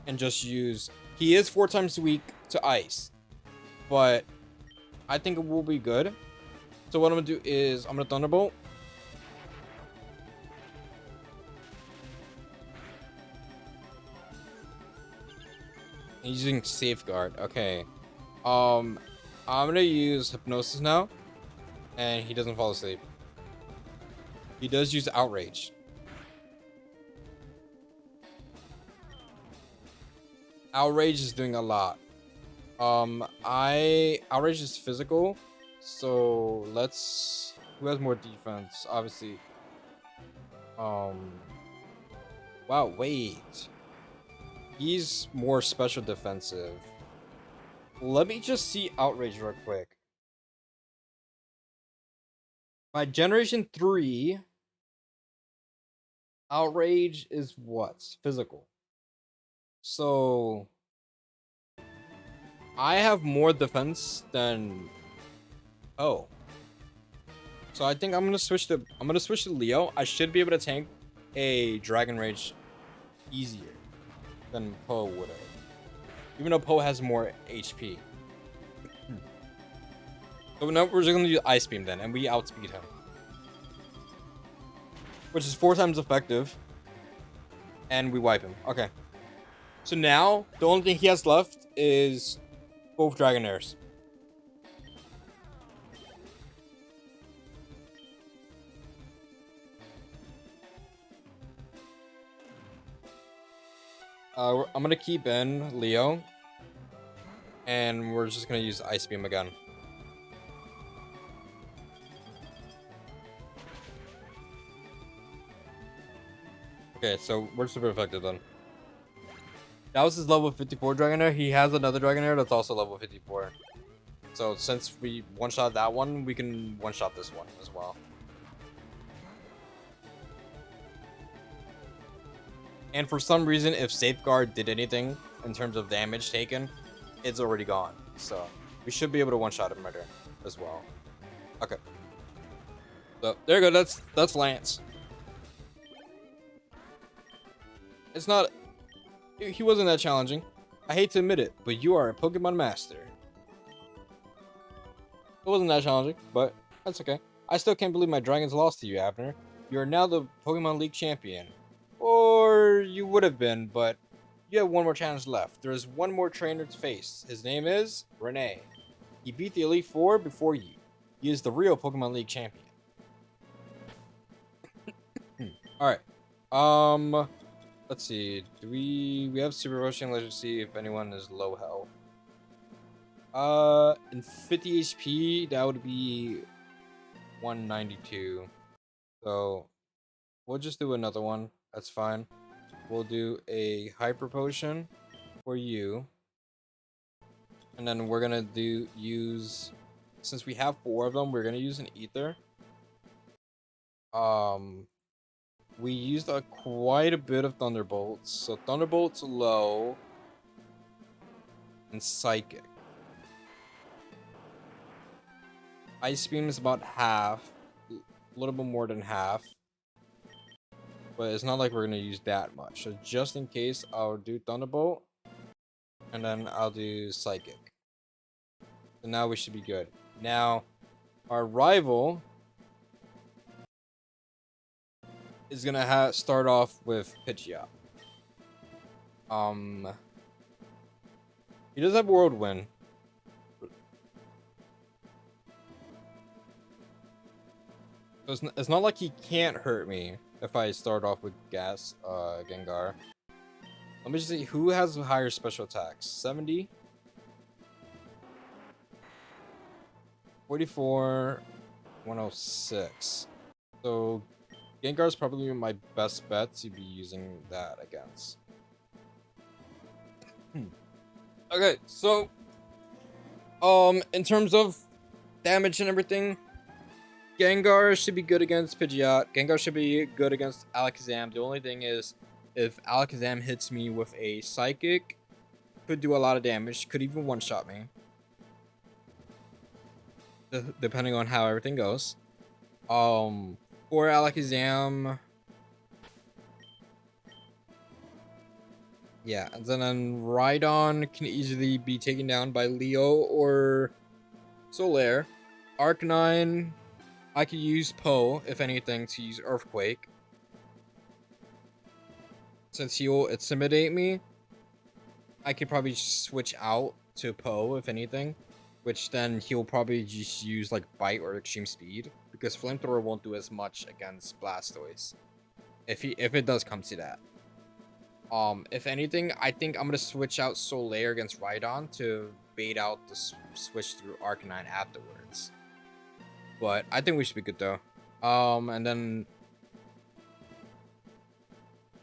And just use. He is 4 times weak to ice, but I think it will be good. So what I'm gonna do is I'm gonna Thunderbolt. He's using Safeguard. Okay. I'm gonna use Hypnosis now, and he doesn't fall asleep. He does use Outrage. Outrage is doing a lot. Outrage is physical, so let's. Who has more defense? Obviously. Wow. Wait. He's more special defensive. Let me just see Outrage real quick. By Generation 3, Outrage is what? Physical. So I have more defense than Oh. So I think I'm gonna switch to Leo. I should be able to tank a Dragon Rage easier than Poe would have. Even though Poe has more HP. So now we're just gonna do Ice Beam then, and we outspeed him. Which is 4 times effective. And we wipe him. Okay. So now, the only thing he has left is both Dragonairs. I'm gonna keep in Leo. And we're just gonna use Ice Beam again. Okay, so we're super effective then. That was his level 54 Dragonair. He has another Dragonair that's also level 54. So since we one-shot that one, we can one-shot this one as well. And for some reason, if Safeguard did anything in terms of damage taken, it's already gone. So we should be able to one-shot him right here as well. Okay. So there you go. That's Lance. It's not. He wasn't that challenging. I hate to admit it, but you are a Pokemon master. It wasn't that challenging, but that's okay. I still can't believe my dragons lost to you, Abner. You are now the Pokemon League champion. Or you would have been, but you have one more challenge left. There is one more trainer to face. His name is Renee. He beat the Elite Four before you. He is the real Pokemon League champion. Alright. Let's see. Do we have Super Potion? Let's just see if anyone is low health. In 50 HP, that would be 192. So we'll just do another one. That's fine. We'll do a Hyper Potion. for you. And then we're gonna use, since we have 4 of them, we're gonna use an ether. We used quite a bit of thunderbolts. So thunderbolts low and psychic. Ice beam is about half, a little bit more than half. But it's not like we're gonna use that much. So just in case, I'll do thunderbolt, and then I'll do psychic. So now we should be good. Now, our rival is gonna start off with Pidgeot. He does have Whirlwind. So it's not like he can't hurt me if I start off with Gengar. Let me just see who has higher special attacks. 70, 44, 106. So Gengar is probably my best bet to be using that against. Okay, so in terms of damage and everything, Gengar should be good against Pidgeot. Gengar should be good against Alakazam. The only thing is, if Alakazam hits me with a Psychic, could do a lot of damage. Could even one-shot me. Depending on how everything goes. For Alakazam... yeah, and then Rhydon can easily be taken down by Leo or Solaire. Arcanine... I could use Poe, if anything, to use Earthquake. Since he'll intimidate me, I could probably switch out to Poe, if anything. Which then he'll probably just use like Bite or Extreme Speed. Because Flamethrower won't do as much against Blastoise. If it does come to that. If anything, I think I'm gonna switch out Solaire against Rhydon to bait out the switch through Arcanine afterwards. But I think we should be good though. And then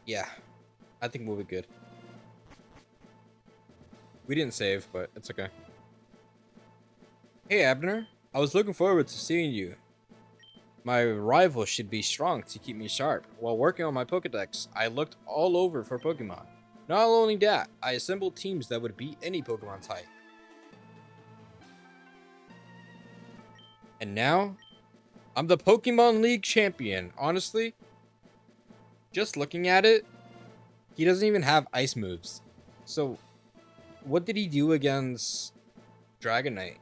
yeah, I think we'll be good. We didn't save, but it's okay. Hey Abner, I was looking forward to seeing you. My rival should be strong to keep me sharp. While working on my Pokédex, I looked all over for Pokemon. Not only that, I assembled teams that would beat any Pokemon type. And now, I'm the Pokemon League champion. Honestly, just looking at it, he doesn't even have ice moves. So, what did he do against Dragonite?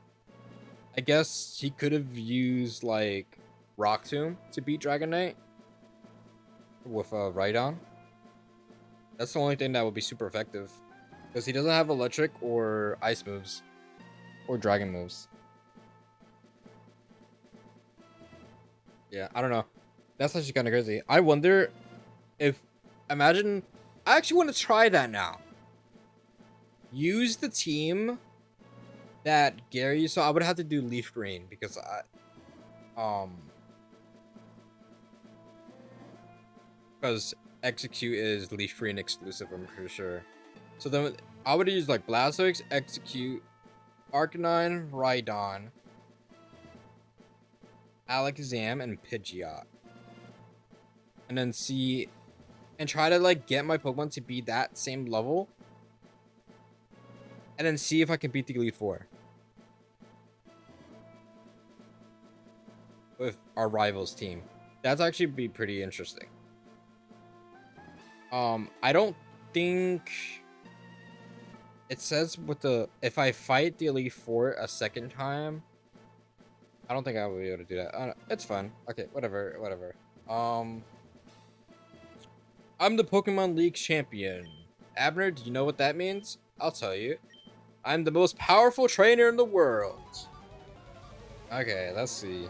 I guess he could have used, like, Rock Tomb to beat Dragonite with Rhydon. That's the only thing that would be super effective. Because he doesn't have electric or ice moves. Or dragon moves. Yeah, I don't know. That's actually kind of crazy. I wonder if... Imagine... I actually want to try that now. Use the team that Gary... So I would have to do Leaf Green because I... Because Execute is Leaf Green exclusive, I'm pretty sure. So then I would use like Blastoise, Execute, Arcanine, Rhydon, Alakazam, and Pidgeot. And then see... And try to like get my Pokemon to be that same level. And then see if I can beat the Elite Four. With our rivals team. That's actually be pretty interesting. I don't think it says with the if I fight the Elite Four a second time, I don't think I will be able to do that. It's fun. Okay, whatever. I'm the Pokemon League champion. Abner, do you know what that means? I'll tell you. I'm the most powerful trainer in the world. Okay, let's see.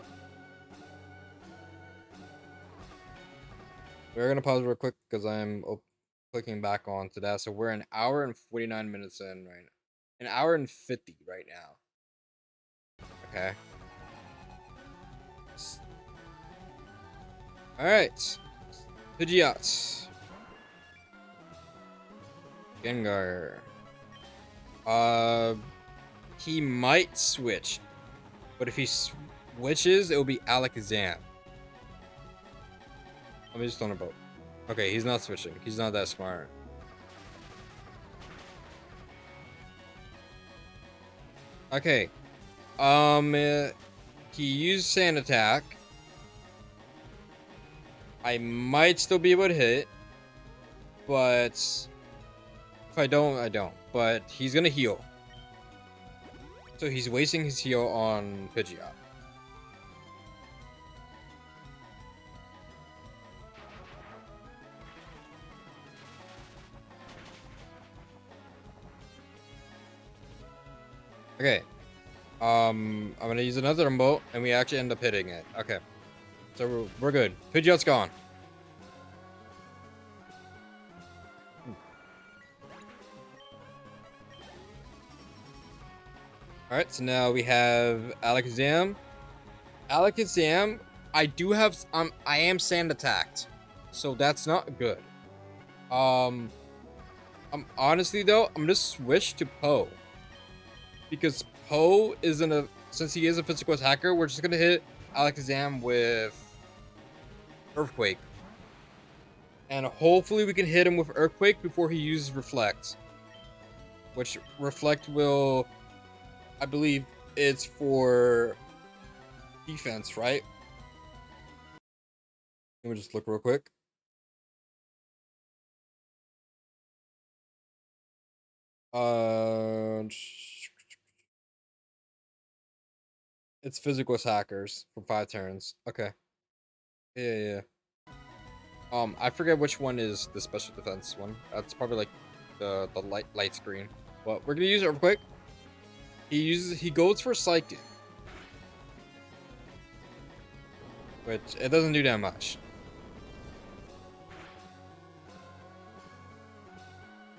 We're gonna pause real quick because I'm clicking back onto that. So we're an hour and 49 minutes in right now. An hour and 50 right now. Okay. Alright. Pidgeot. Gengar. Uh, he might switch, but if he switches, it will be Alakazam. Let me just throw a boat. Okay, he's not switching. He's not that smart. Okay. He used Sand Attack. I might still be able to hit, but if I don't, I don't. But he's gonna heal. So he's wasting his heal on Pidgeot. Okay. I'm gonna use another remote, and we actually end up hitting it. Okay. So we're good. Pidgeot's gone. Alright, so now we have Alakazam. Alakazam, I do have I am sand attacked. So that's not good. I'm honestly though, I'm gonna switch to Poe. Because Poe isn't a since he is a physical attacker, we're just gonna hit Alakazam with Earthquake. And hopefully we can hit him with Earthquake before he uses Reflect. Which Reflect will, I believe it's for defense, right? Let me just look real quick. It's physical attackers for 5 turns. Okay. Yeah. I forget which one is the special defense one. That's probably like the light screen. But we're gonna use Earthquake. He goes for Psychic, which it doesn't do that much.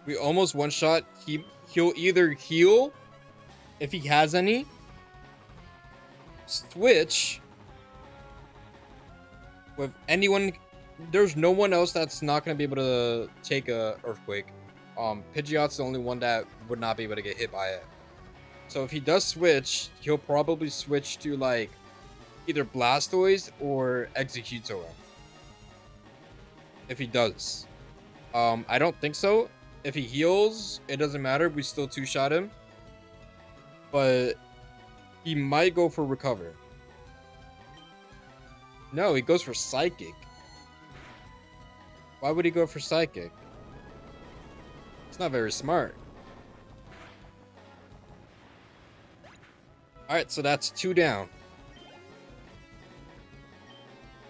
We almost one shot. He'll either heal if he has any, switch with anyone. There's no one else that's not gonna be able to take a Earthquake. Pidgeot's the only one that would not be able to get hit by it. So if he does switch, he'll probably switch to like either Blastoise or Executor. If he does. I don't think so. If he heals, it doesn't matter. We still 2-shot him. But he might go for Recover. No, he goes for Psychic. Why would he go for Psychic? It's not very smart. Alright, so that's 2 down.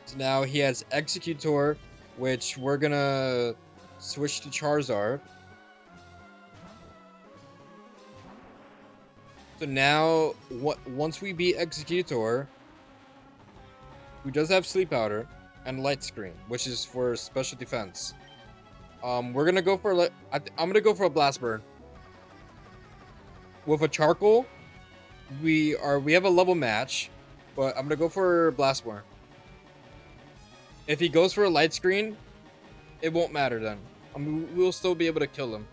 So now he has Executor, which we're gonna switch to Charizard. So now, once we beat Executor, who does have Sleep Powder and Light Screen, which is for special defense. We're gonna go for I'm gonna go for a Blast Burn. With a Charcoal, we have a level match, but I'm gonna go for Blast Burn. If he goes for a Light Screen, it won't matter then. We'll still be able to kill him.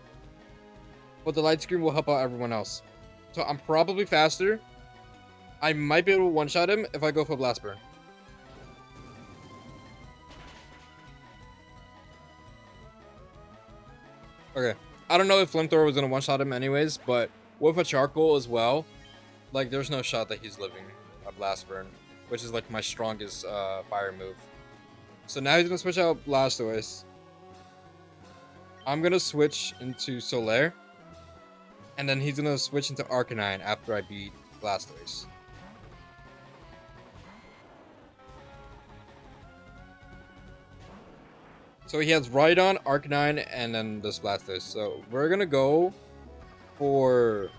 But the Light Screen will help out everyone else. So I'm probably faster. I might be able to one-shot him if I go for Blast Burn. Okay. I don't know if Flamethrower was going to one-shot him anyways, but with a Charcoal as well, like, there's no shot that he's living a Blast Burn, which is, like, my strongest fire move. So now he's going to switch out Blastoise. I'm going to switch into Solaire. And then he's going to switch into Arcanine after I beat Blastoise. So he has Rhydon, Arcanine, and then this Blastoise. So we're going to go for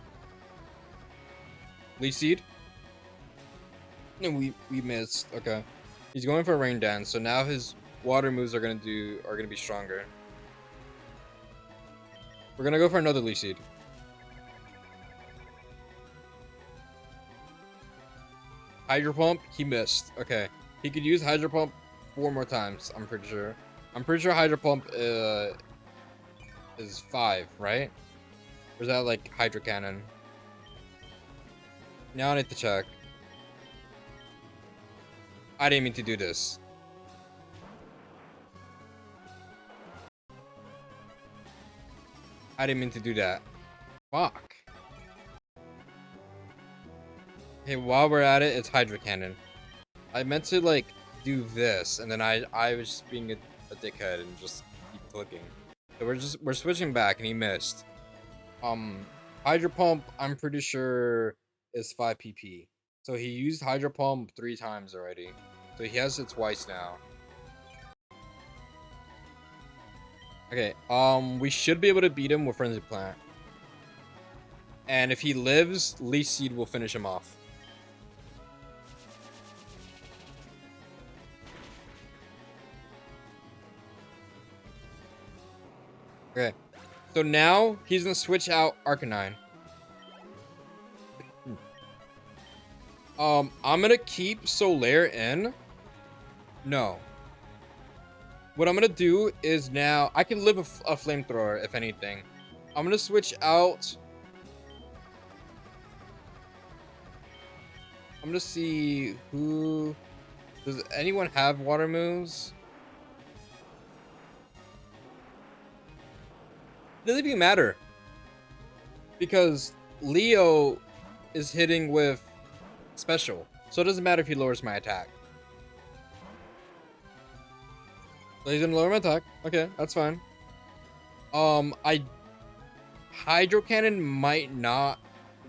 Leaf Seed. No, we missed. Okay. He's going for Rain Dance. So now his water moves are going to be stronger. We're going to go for another Leaf Seed. Hydro Pump, he missed. Okay. He could use Hydro Pump 4 more times, I'm pretty sure. I'm pretty sure Hydro Pump is 5, right? Or is that like Hydro Cannon? Now I need to check. I didn't mean to do this. I didn't mean to do that. Fuck. Hey, while we're at it, it's Hydro Cannon. I meant to like do this, and then I was just being a dickhead and just keep clicking. So we're switching back, and he missed. Hydro Pump, I'm pretty sure is 5 PP. So he used Hydro Pump 3 times already. So he has it twice now. Okay, we should be able to beat him with Frenzy Plant. And if he lives, Leech Seed will finish him off. Okay, so now he's gonna switch out Arcanine. I'm gonna keep Solaire in. No. What I'm gonna do is now I can live a flamethrower if anything. I'm gonna switch out. I'm gonna see who. Does anyone have water moves? It doesn't even matter because Leo is hitting with special, so it doesn't matter if he lowers my attack. So he's gonna lower my attack. Okay, that's fine. Hydro Cannon might not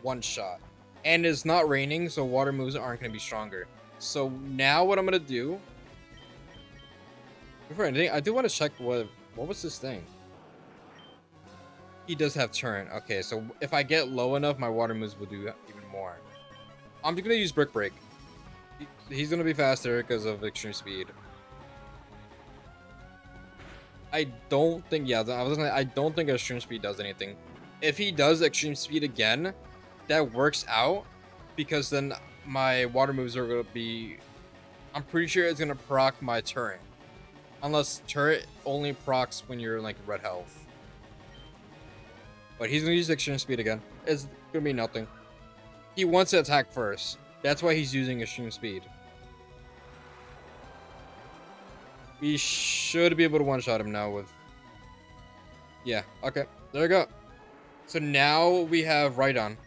one shot, and it's not raining, so water moves aren't gonna be stronger. So now what I'm gonna do? Before anything, I do want to check what was this thing. He does have turn. Okay, so if I get low enough, my water moves will do even more. I'm just gonna use Brick Break. He's gonna be faster because of extreme speed. I don't think, yeah, I don't think extreme speed does anything. If he does extreme speed again, that works out because then my water moves are gonna be. I'm pretty sure it's gonna proc my turret, unless turret only procs when you're like red health. But he's gonna use extreme speed again. It's gonna be nothing. He wants to attack first. That's why he's using extreme speed. We should be able to one-shot him now with... Yeah, okay. There we go. So now we have Rhydon.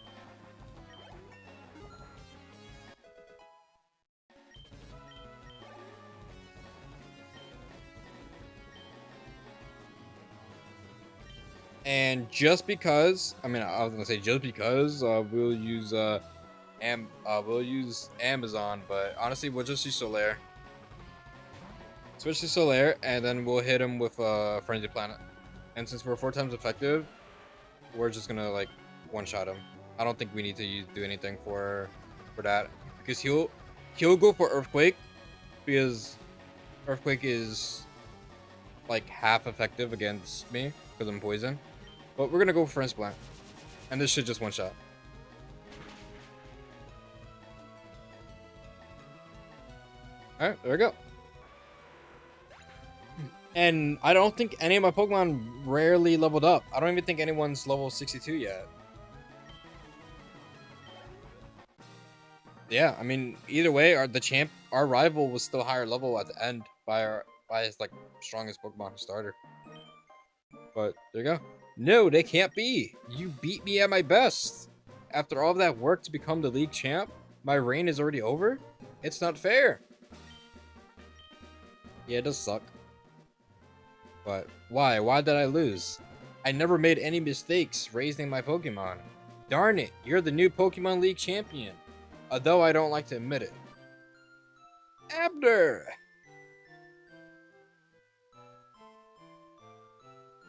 And just because, I mean, I was gonna say just because we'll use Amazon, but honestly, we'll just use Solaire. Switch to Solaire, and then we'll hit him with Frenzy Planet. And since we're 4 times effective, we're just gonna like one-shot him. I don't think we need to do anything for that because he'll go for Earthquake because Earthquake is like half effective against me because I'm poison. But we're gonna go for Frenzy Plant, and this should just one-shot. All right, there we go. And I don't think any of my Pokemon rarely leveled up. I don't even think anyone's level 62 yet. Yeah, I mean, either way, our rival was still higher level at the end by his like strongest Pokemon starter. But there you go. No, they can't be. You beat me at my best. After all of that work to become the league champ, my reign is already over? It's not fair. Yeah, it does suck. But why? Why did I lose? I never made any mistakes raising my Pokemon. Darn it, you're the new Pokemon League champion. Although I don't like to admit it. Abner!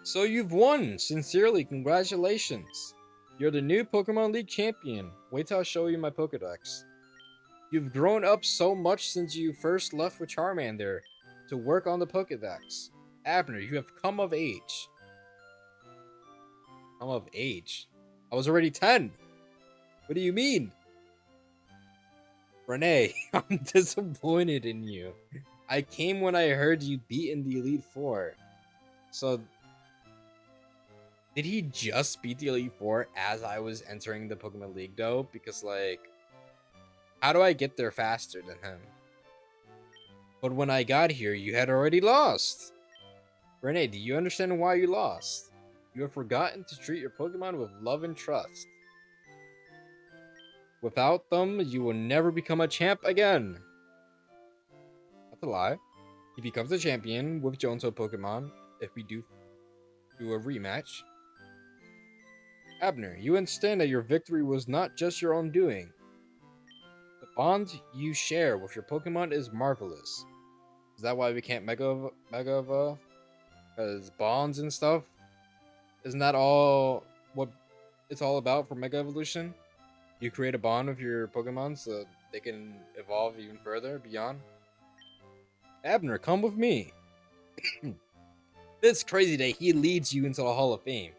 So you've won! Sincerely, congratulations! You're the new Pokemon League champion. Wait till I show you my Pokedex. You've grown up so much since you first left with Charmander to work on the Pokedex. Abner, you have come of age. Come of age? I was already 10. What do you mean? Renee, I'm disappointed in you. I came when I heard you beat in the Elite Four. So, Did he just beat the Elite Four as I was entering the Pokemon League though? Because like, how do I get there faster than him? But when I got here, you had already lost. Renee, do you understand why you lost? You have forgotten to treat your Pokemon with love and trust. Without them, you will never become a champ again. That's a lie. He becomes a champion with Johto Pokemon if we do a rematch. Abner, you understand that your victory was not just your own doing. The bond you share with your Pokemon is marvelous. Is that why we can't Mega Evolve? Because bonds and stuff? Isn't that all what it's all about for Mega Evolution? You create a bond with your Pokemon so they can evolve even further beyond. Abner, come with me. It's crazy that he leads you into the Hall of Fame.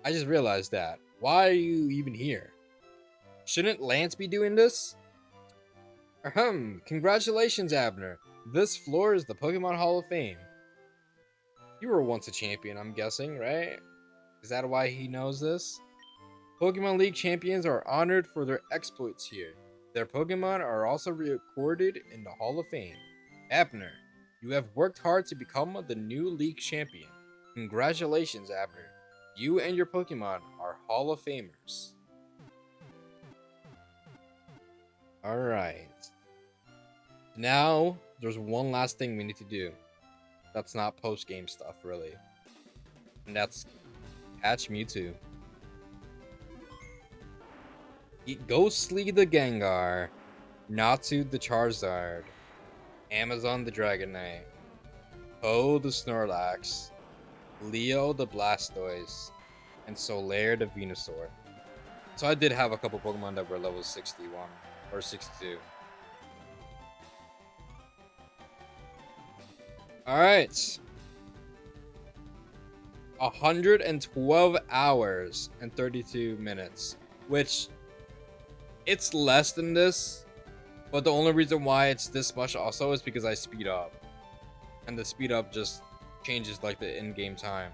I just realized that. Why are you even here? Shouldn't Lance be doing this? Ahem, congratulations, Abner. This floor is the Pokemon Hall of Fame. You were once a champion, I'm guessing, right? Is that why he knows this? Pokemon League champions are honored for their exploits here. Their Pokemon are also recorded in the Hall of Fame. Abner, you have worked hard to become the new League champion. Congratulations, Abner. You and your Pokemon are Hall of Famers. Alright. Now, there's one last thing we need to do. That's not post-game stuff, really. And that's catch Mewtwo. Eat Ghostly the Gengar, Natsu the Charizard, Amazon the Dragonite, Poe the Snorlax, Leo the Blastoise, and Solaire the Venusaur. So I did have a couple Pokemon that were level 61 or 62. Alright. 112 hours and 32 minutes, which it's less than this, but the only reason why it's this much also is because I speed up. And the speed up just changes like the in-game time.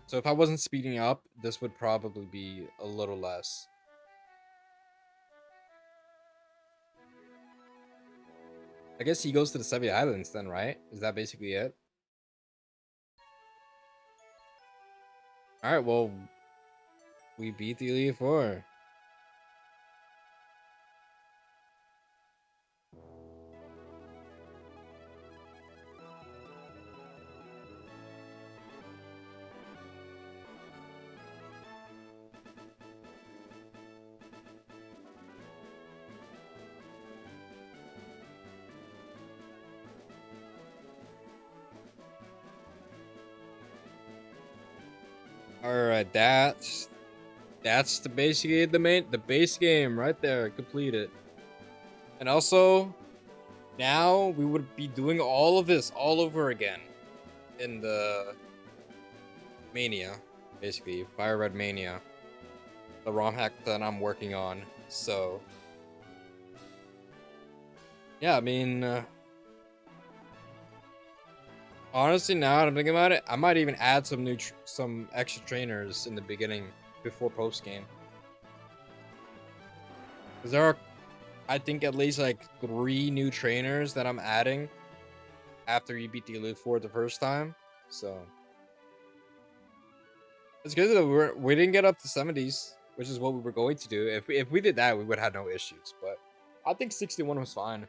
So if I wasn't speeding up, this would probably be a little less. I guess he goes to the Seven Islands then, right? Is that basically it? Alright, well, we beat the Elite Four. Alright, that's basically the base game right there, completed. And also, now we would be doing all of this all over again in the Mania, basically Fire Red Mania, the ROM hack that I'm working on. So yeah, I mean, honestly, now that I'm thinking about it, I might even add some extra trainers in the beginning before post game. Because there are, I think, at least like 3 new trainers that I'm adding after you beat the Elite Four the first time. So it's good that we didn't get up to 70s, which is what we were going to do. If we did that, we would have no issues. But I think 61 was fine.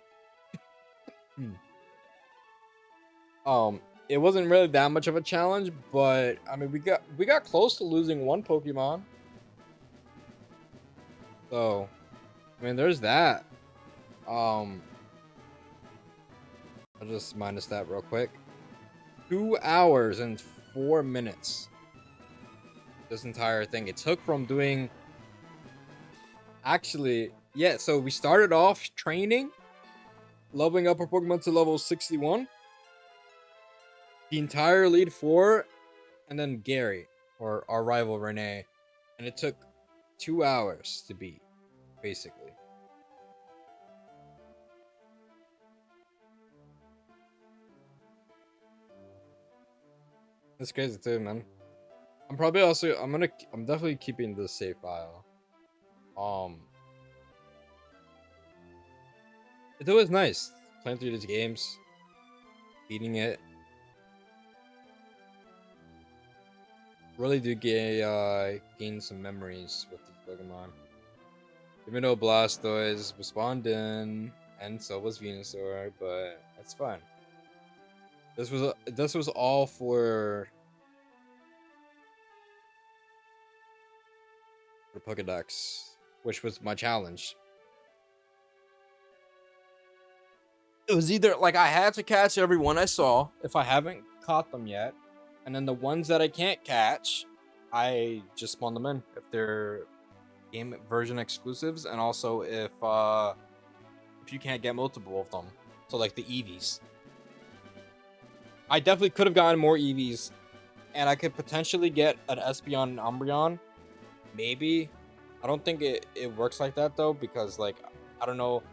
It wasn't really that much of a challenge, but I mean, we got close to losing one Pokemon. So, I mean, there's that. I'll just minus that real quick. 2 hours and 4 minutes. This entire thing. It took from doing. Actually, yeah. So we started off training, leveling up our Pokemon to level 61. The entire Elite Four, and then Gary, or our rival Renee, and it took 2 hours to beat, basically. That's crazy too, man. I'm definitely keeping the save file. Um, it's always nice playing through these games, beating it. Really do gain some memories with these Pokemon. Even though Blastoise respawned in, and so was Venusaur, but it's fine. This was all for the Pokedex, which was my challenge. It was either like I had to catch every one I saw if I haven't caught them yet, and then the ones that I can't catch, I just spawn them in if they're game version exclusives, and also if you can't get multiple of them, so like the Eevees. I definitely could have gotten more Eevees, and I could potentially get an Espeon and Umbreon, maybe. I don't think it works like that though, because like I don't know,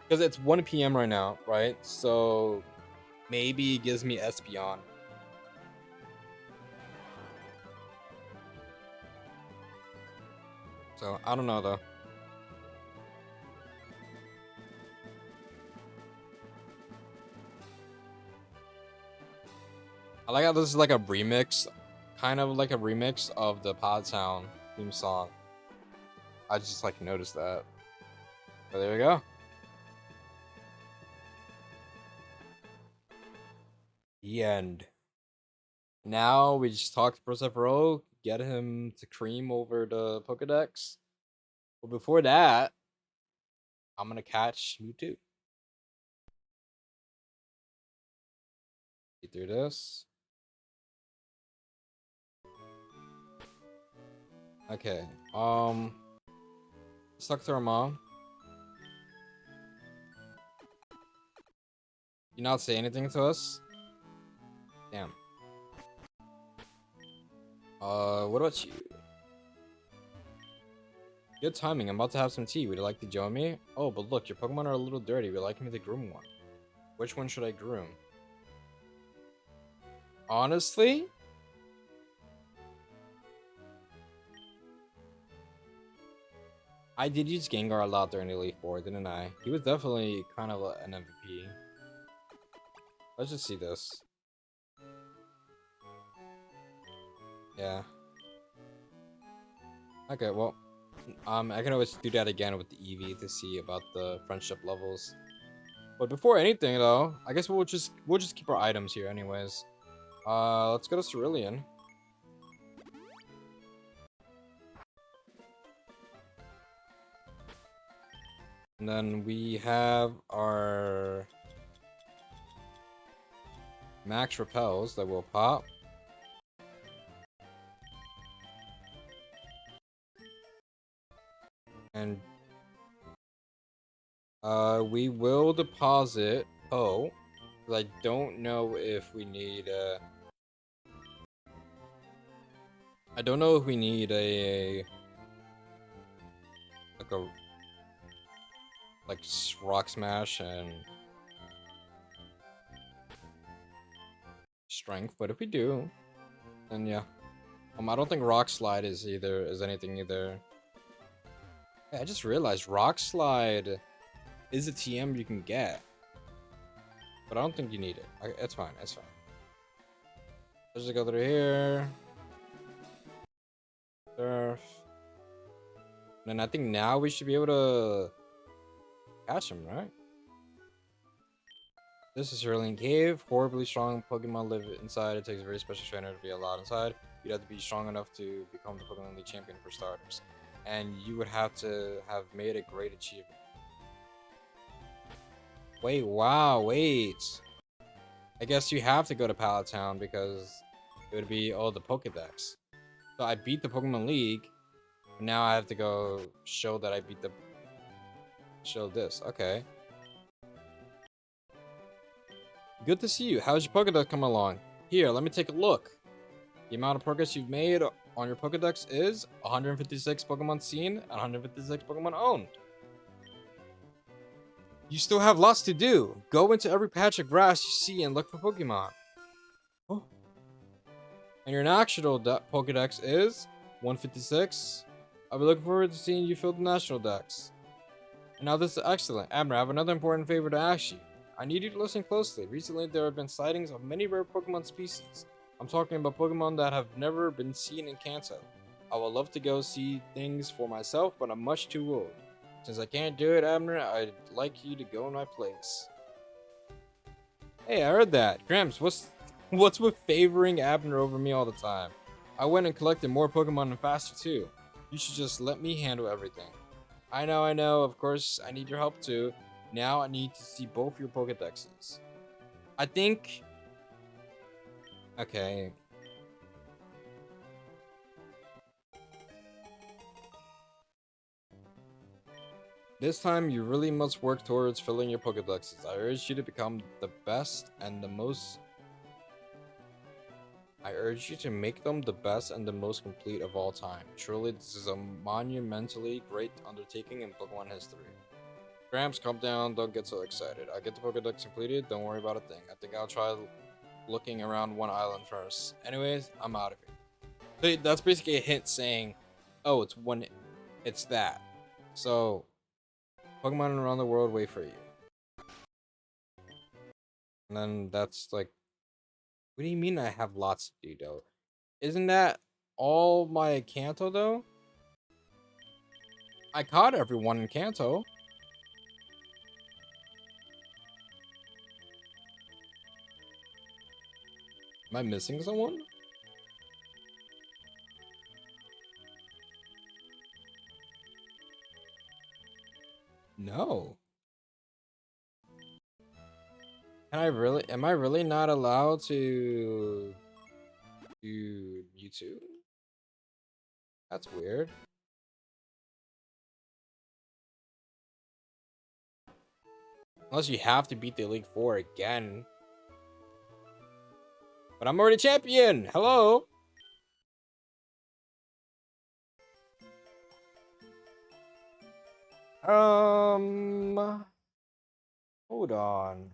because it's 1 p.m. right now, right? So maybe it gives me Espeon. So I don't know though. I like how this is like a remix, kind of like a remix of the Pod Town theme song. I just like noticed that. But there we go. The end. Now we just talk to Persephone, get him to cream over the Pokedex. But before that, I'm gonna catch Mewtwo. Get through this. Okay. Stuck through our mom. You not say anything to us? Damn. What about you? Good timing. I'm about to have some tea. Would you like to join me? Oh, but look, your Pokemon are a little dirty. Would you like me to groom one? Which one should I groom? Honestly? I did use Gengar a lot during Elite Four, didn't I? He was definitely kind of an MVP. Let's just see this. Yeah. Okay, well, I can always do that again with the Eevee to see about the friendship levels. But before anything, though, I guess we'll just keep our items here, anyways. Let's go to Cerulean. And then we have our Max Repels that will pop. And we will deposit Poe. I don't know if we need I don't know if we need a like Rock Smash and Strength, but if we do, then yeah. I don't think Rock Slide is anything either. Yeah, I just realized Rock Slide is a TM you can get, but I don't think you need it. It's fine. It's fine. Let's just go through here. Surf. And I think now we should be able to catch him, right? This is Cerulean Cave. Horribly strong Pokemon live inside. It takes a very special trainer to be allowed inside. You'd have to be strong enough to become the Pokemon League champion for starters. And you would have to have made a great achievement. Wait, wow, wait. I guess you have to go to Pallet Town because it would be, oh, the Pokedex. So I beat the Pokemon League. Now I have to go show that I beat the... Show this, okay. Good to see you. How's your Pokedex coming along? Here, let me take a look. The amount of progress you've made on your Pokedex is 156 Pokemon seen and 156 Pokemon owned. You still have lots to do. Go into every patch of grass you see and look for Pokemon. Oh. And your national Pokedex is 156. I'll be looking forward to seeing you fill the national dex. And now this is excellent. Abner, I have another important favor to ask you. I need you to listen closely. Recently, there have been sightings of many rare Pokemon species. I'm talking about Pokemon that have never been seen in Kanto. I would love to go see things for myself, but I'm much too old. Since I can't do it, Abner, I'd like you to go in my place. Hey, I heard that. Gramps, what's with favoring Abner over me all the time? I went and collected more Pokemon and faster too. You should just let me handle everything. I know, of course, I need your help too. Now I need to see both your Pokedexes. I think... Okay. This time, you really must work towards filling your Pokedexes. I urge you to become the best and the most... I urge you to make them the best and the most complete of all time. Truly, this is a monumentally great undertaking in Pokemon history. Gramps, calm down, don't get so excited. I'll get the Pokedex completed, don't worry about a thing. I think I'll try looking around one island first. Anyways, I'm out of here. So that's basically a hint saying, oh, it's that. So, Pokemon around the world wait for you. And then that's like, what do you mean I have lots to do though? Isn't that all my Kanto though? I caught everyone in Kanto. Am I missing someone? No. Am I really not allowed to do YouTube? That's weird. Unless you have to beat the Elite Four again. But I'm already champion! Hello? Hold on.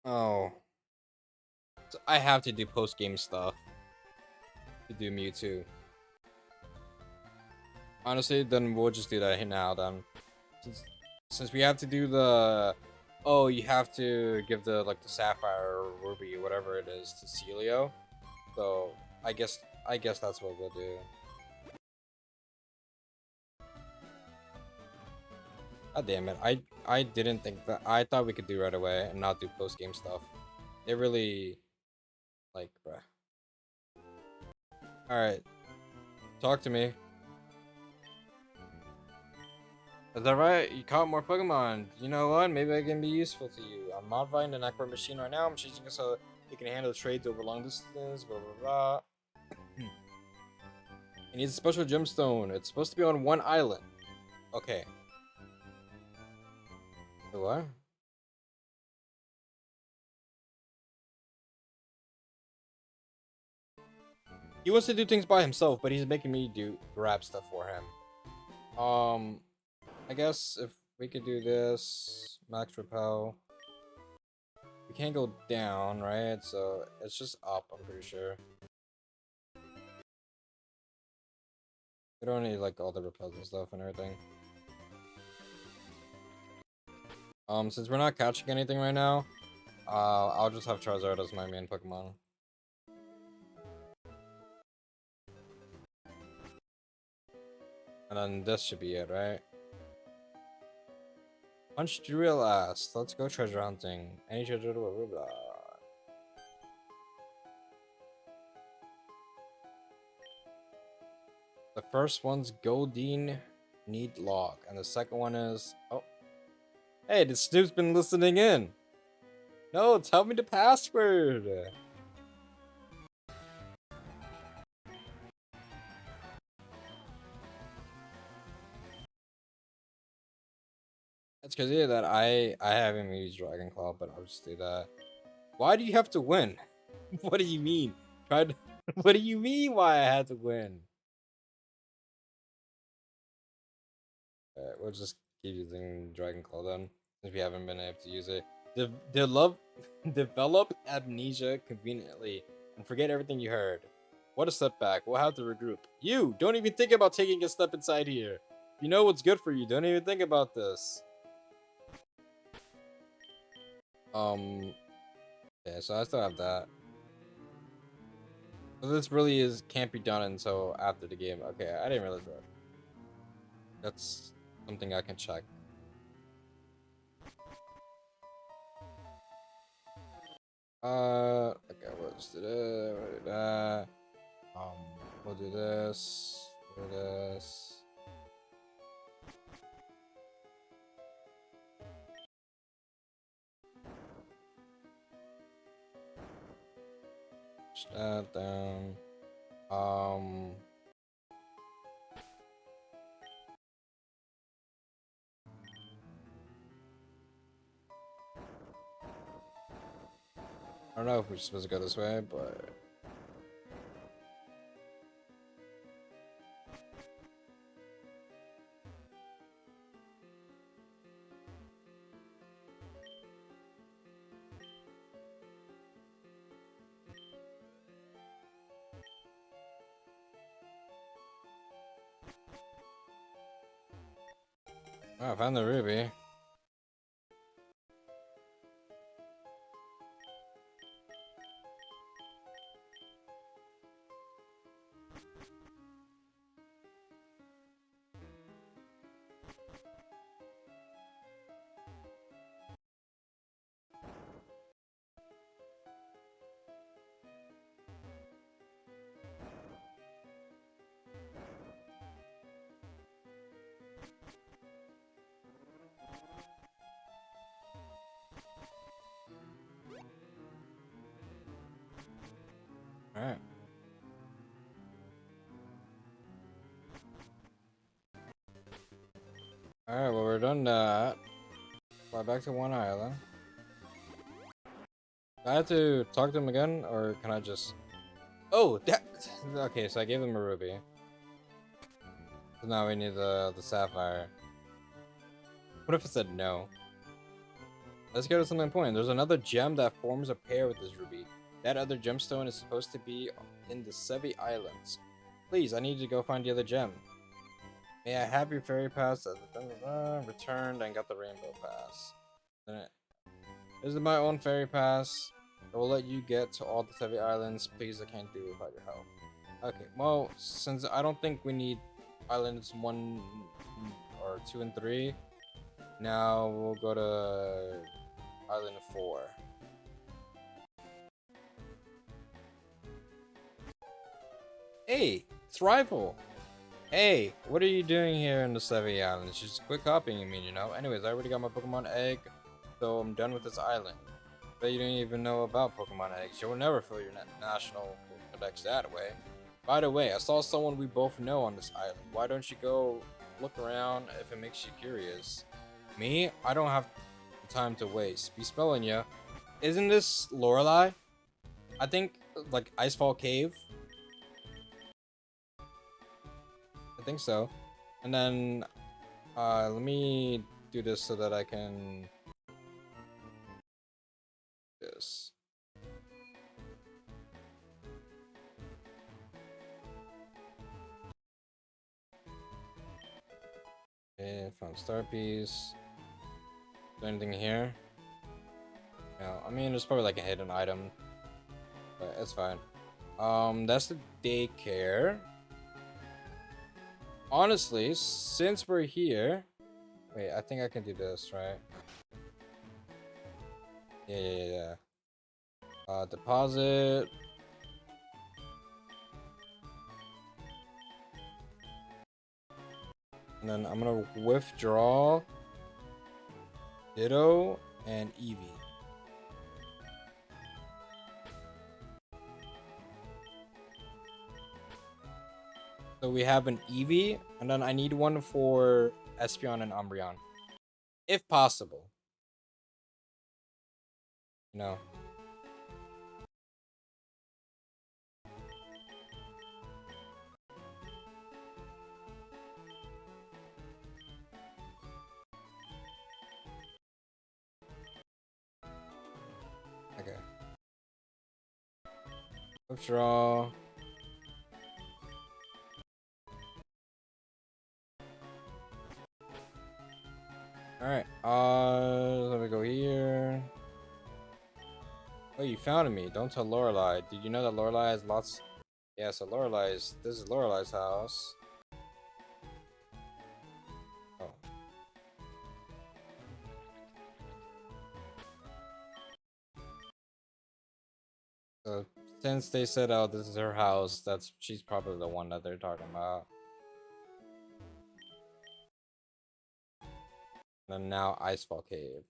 Oh. So I have to do post-game stuff to do Mewtwo. Honestly, then we'll just do that now then. Since we have to do the... Oh, you have to give the the Sapphire or Ruby, whatever it is, to Celio. So I guess that's what we'll do. God damn it. I didn't think that. I thought we could do right away and not do post-game stuff. It really... Like, bruh. Alright. Talk to me. Is that right? You caught more Pokemon. You know what? Maybe I can be useful to you. I'm modifying the Necro machine right now. I'm changing it so it can handle trades over long distance, blah blah blah. It needs a special gemstone. It's supposed to be on one island. Okay. What? He wants to do things by himself, but he's making me grab stuff for him. I guess if we could do this, max repel. We can't go down, right? So it's just up, I'm pretty sure. We don't need like all the repels and stuff and everything. Since we're not catching anything right now, I'll just have Charizard as my main Pokemon. And then this should be it, right? Punched real ass. Let's go treasure hunting. Any treasure, blah blah blah. The first one's Goldeen Need Log, and the second one is hey, this Snoop's been listening in. No, tell me the password. It's crazy that I haven't used Dragon Claw, but I'll just do that. Why do you have to win? What do you mean? What do you mean why I had to win? We'll just keep using Dragon Claw then, since we haven't been able to use it. Develop amnesia conveniently and forget everything you heard. What a setback. We'll have to regroup. You don't even think about taking a step inside here. You know what's good for you. Don't even think about this. Yeah, so I still have that. So this really can't be done until after the game. Okay, I didn't realize that. That's something I can check. Okay, let's do this. We'll do that. We'll do this. Do this. Push that down. I don't know if we're supposed to go this way, but oh, I found the ruby. Alright. Alright, well, we're done that. Fly back to one island. Do I have to talk to him again, or can I just... Oh, that... Okay, so I gave him a ruby. So now we need the sapphire. What if I said no? Let's go to something important. There's another gem that forms a pair with this ruby. That other gemstone is supposed to be in the Sevi Islands. Please, I need to go find the other gem. May I have your fairy pass? Returned and got the rainbow pass. This is my own fairy pass. I will let you get to all the Sevi Islands. Please, I can't do it without your help. Okay, well, since I don't think we need Islands 1 or 2 and 3, now we'll go to Island 4. Hey, it's Rival. Hey, what are you doing here in the Sevi Islands? Just quit copying me, you know? Anyways, I already got my Pokemon egg, so I'm done with this island. But you don't even know about Pokemon eggs. You will never fill your national Pokedex that way. By the way, I saw someone we both know on this island. Why don't you go look around if it makes you curious? Me? I don't have the time to waste. Be spelling ya. Isn't this Lorelei? I think, like, Icefall Cave. I think so. And then, let me do this so that I can... This. Okay, found star piece. Is there anything here? No, I mean, there's probably like a hidden item, but it's fine. That's the daycare. Honestly, since we're here, wait, I think I can do this, right? Yeah. Deposit. And then I'm gonna withdraw Ditto and Eevee. So we have an Eevee, and then I need one for Espeon and Umbreon. If possible. No. Draw. Alright, let me go here. Oh, you found me. Don't tell Lorelai. Did you know that Lorelai has lots? Yeah, so this is Lorelai's house. Oh. So, since they said, oh, this is her house, she's probably the one that they're talking about. And now Icefall Cave.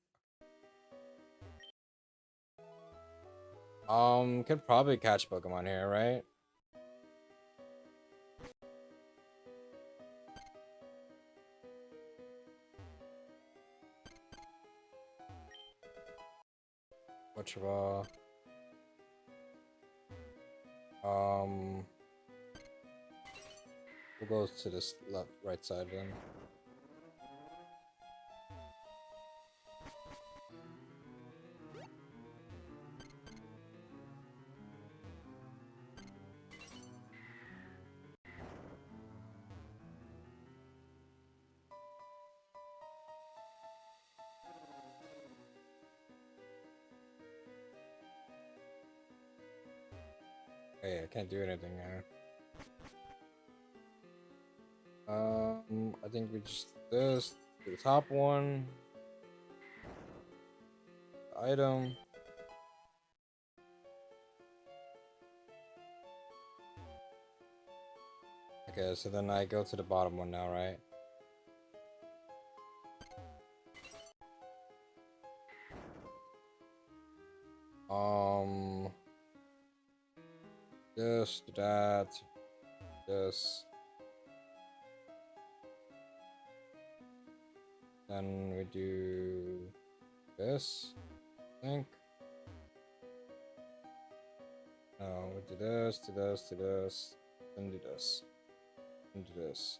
Could probably catch Pokemon here, right? Whatchaball. We'll go to this right side then. Hey, I can't do anything there. I think we just this to the top one. Item. Okay, so then I go to the bottom one now, right? This, that, this. Then we do this, I think. No, we do this, do this, do this, then do this, then do this.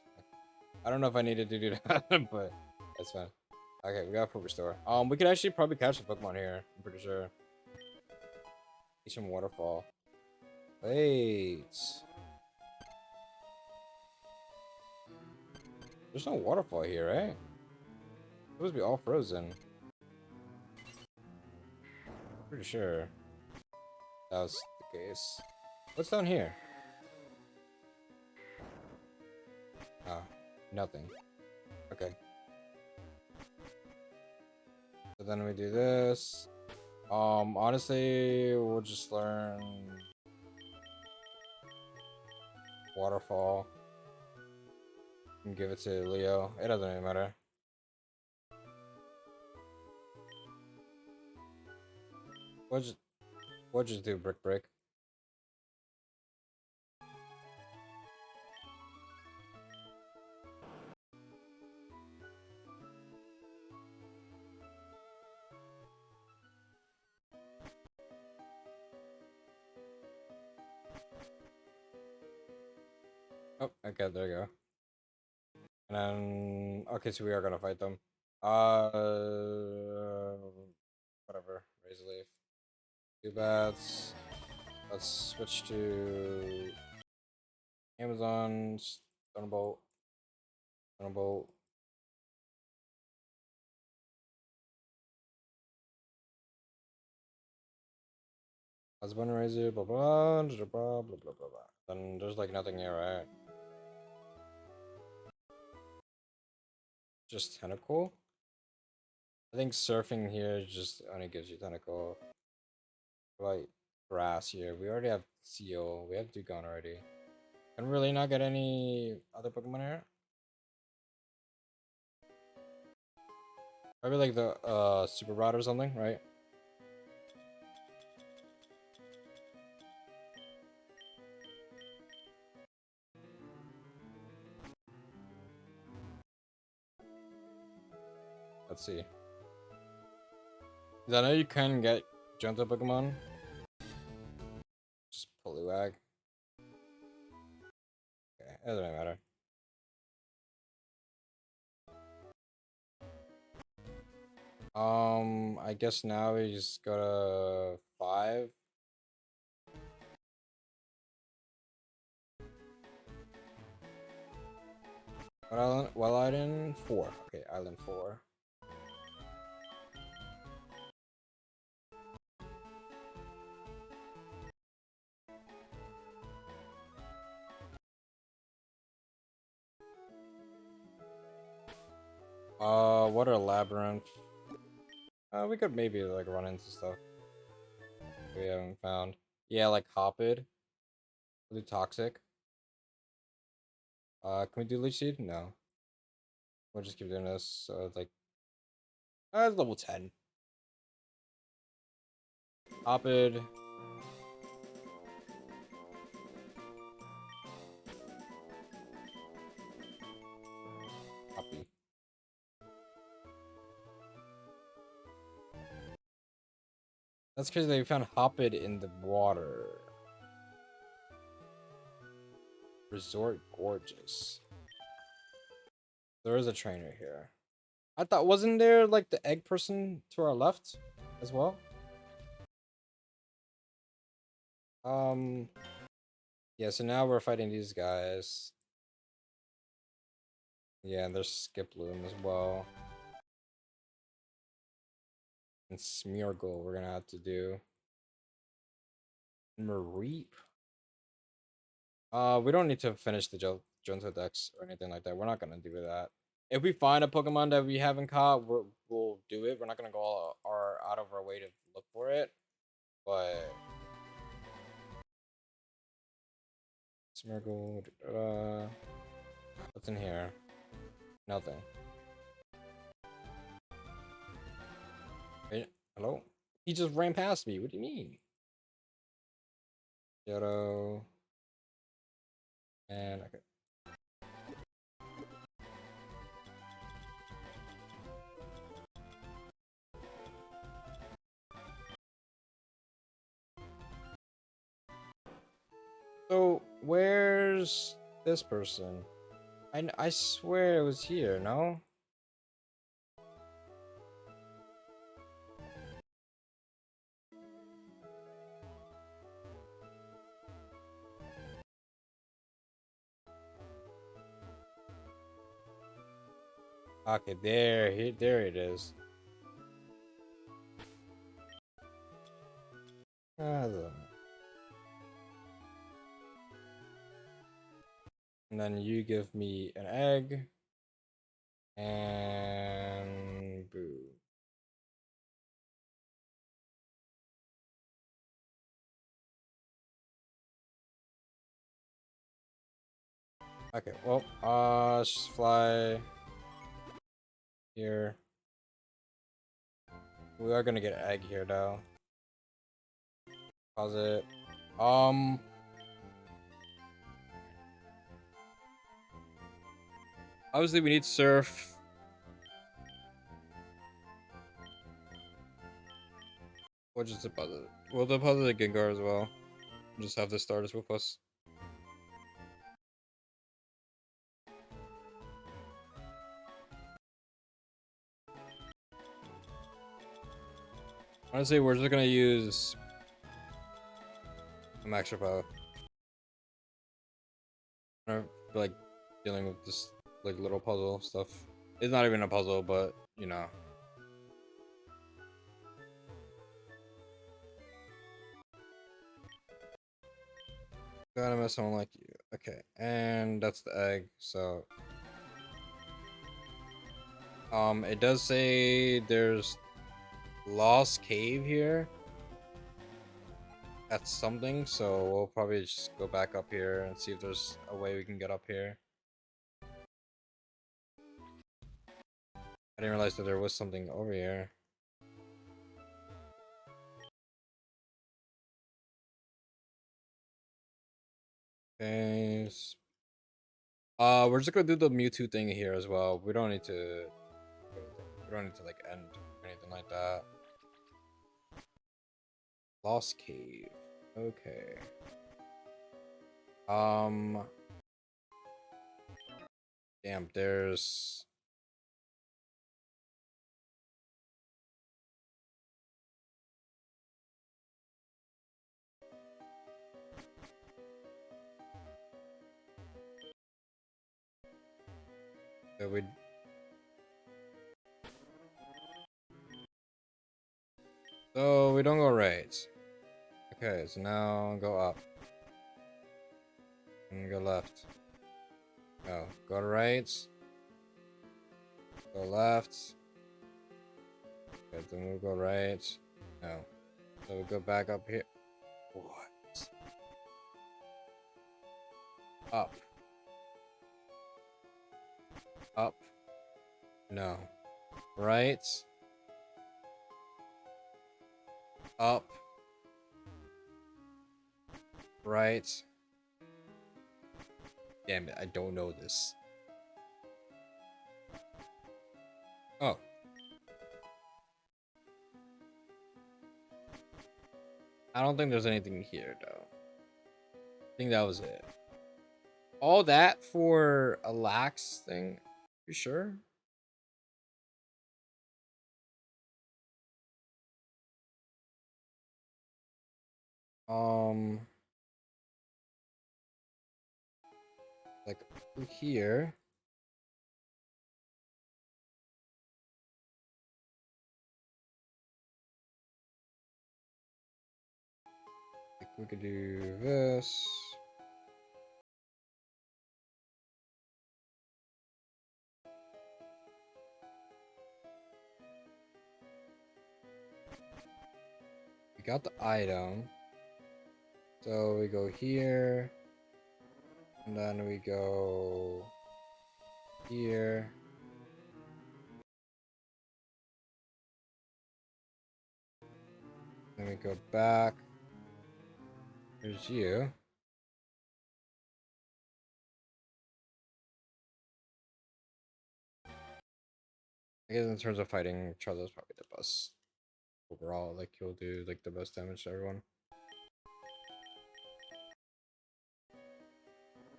I don't know if I needed to do that, but that's fine. Okay, we got Poke Store. We could actually probably catch a Pokemon here. I'm pretty sure. Some waterfall. Wait. There's no waterfall here, right? It's supposed to be all frozen. Pretty sure that was the case. What's down here? Ah, nothing. Okay. So then we do this. Honestly, we'll just learn waterfall and give it to Leo. It doesn't even matter. We'll just do brick. Oh, okay, there you go. And then, okay, so we are gonna fight them. Whatever. Raise a leaf. Two bats. Let's switch to Amazon. Thunderbolt. Thunderbolt. Husband Razor. Blah blah blah blah blah blah blah. Then there's like nothing here, right? Just tentacle. I think surfing here just only gives you tentacle. Like grass here. We already have Seal. We have Dugong already. Can we really not get any other Pokemon here? Probably like the Super Rod or something, right? Let's see. 'Cause I know you can get Johto Pokemon. Just Poliwag. Okay, it doesn't matter. I guess now we just go to 5. What island? Well, Island 4. Okay, Island 4. What a labyrinth. We could maybe like run into stuff we haven't found. Yeah, like Hoppid. Really toxic. Can we do Leech Seed? No. We'll just keep doing this. So it's like, level 10. Hoppid. Hoppy. That's because they found Hoppid in the water. Resort Gorgeous. There is a trainer here. I thought, wasn't there like the egg person to our left as well? Yeah, so now we're fighting these guys. Yeah, and there's Skiploom as well. And Smeargle we're gonna have to do. Mareep. We don't need to finish the Johto Dex or anything like that. We're not gonna do that. If we find a Pokemon that we haven't caught, we'll do it. We're not gonna go out of our way to look for it. But Smeargle, what's in here? Nothing. Wait, hello? He just ran past me. What do you mean? Johto. And okay. So where's this person? I swear it was here, no? Okay, there it is. And then you give me an egg. And boo. Okay, well, just fly here. We are gonna get an egg here though. Pause it. Obviously we need Surf. We'll just deposit it. We'll deposit the Gengar as well. Just have the starters with us. Honestly, we're just gonna use some extra power. I don't feel like dealing with this like little puzzle stuff. It's not even a puzzle, but you know. Gotta miss someone like you. Okay, and that's the egg. So, it does say there's Lost Cave here. That's something. So we'll probably just go back up here and see if there's a way we can get up here. I didn't realize that there was something over here. Okay. We're just gonna do the Mewtwo thing here as well. We don't need to. We don't need to like end or anything like that. Lost Cave. Okay. Damn. There's. So we don't go right. Okay, so now go up. And go left. No, go right. Go left. Okay, then we'll go right. No. So we go back up here. What? Up. Up. No. Right. Up. Right. Damn it, I don't know this. Oh. I don't think there's anything here, though. I think that was it. All that for a lax thing? You sure? Like here. Like we could do this. We got the item. So we go here. And then we go here. Then we go back. There's you. I guess in terms of fighting, Charizard's probably the best overall. Like he'll do like the best damage to everyone.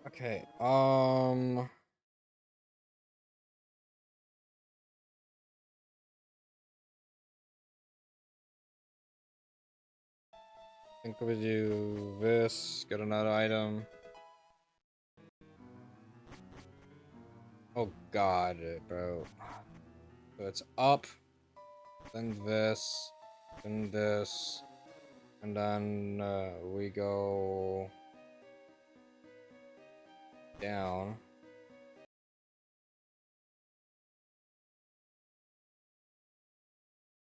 Okay. I think we do this. Get another item. Oh god, bro. So it's up, then this, and then we go down.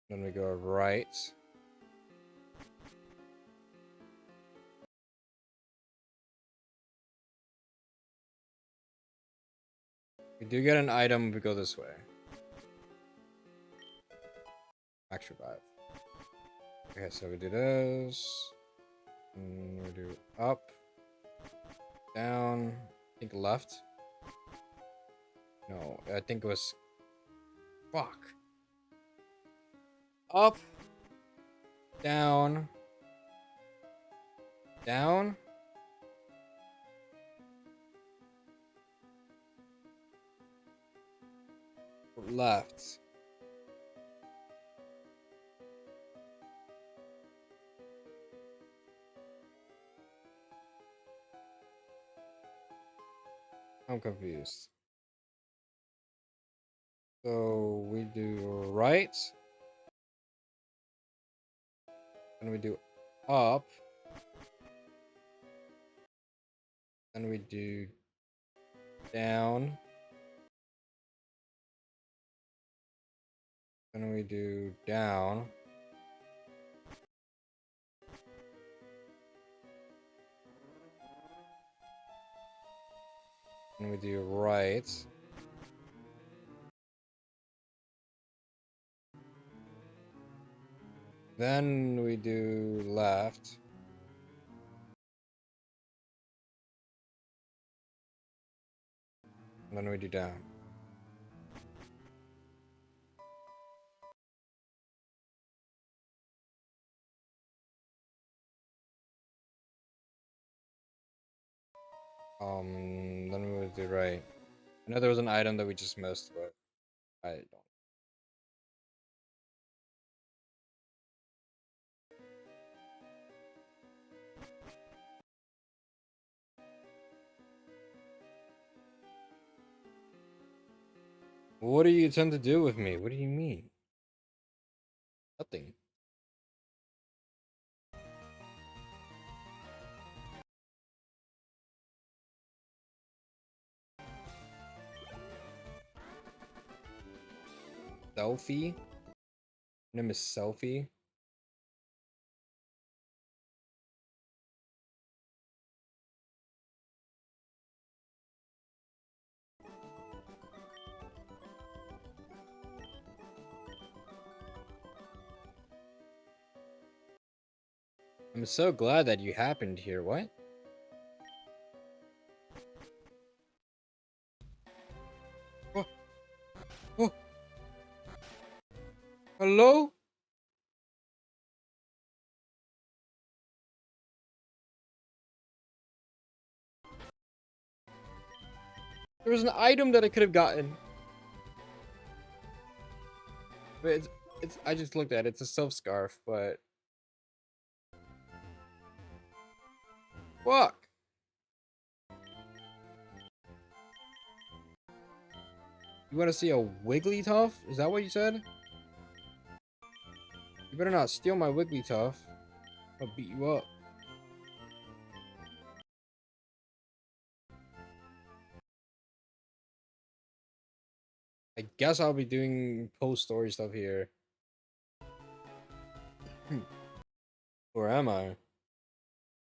Then we go right. We do get an item, we go this way. Max revive. Okay, so we do this. And we do up, down, I think left. No, I think it was... Fuck. Up, down, down. Left. I'm confused. So we do right. And we do up. Then we do down. Then we do down. And we do right. Then we do left. And then we do down. Then we would do right. I know there was an item that we just missed, but I don't. What do you intend to do with me? What do you mean? Nothing. Selfie? Your name is Selfie? I'm so glad that you happened here. What? Oh, oh, hello? There was an item that I could have gotten. But I just looked at it. It's a self scarf, but fuck. You want to see a Wigglytuff? Is that what you said? You better not steal my Wigglytuff. I'll beat you up. I guess I'll be doing post story stuff here. Or am I?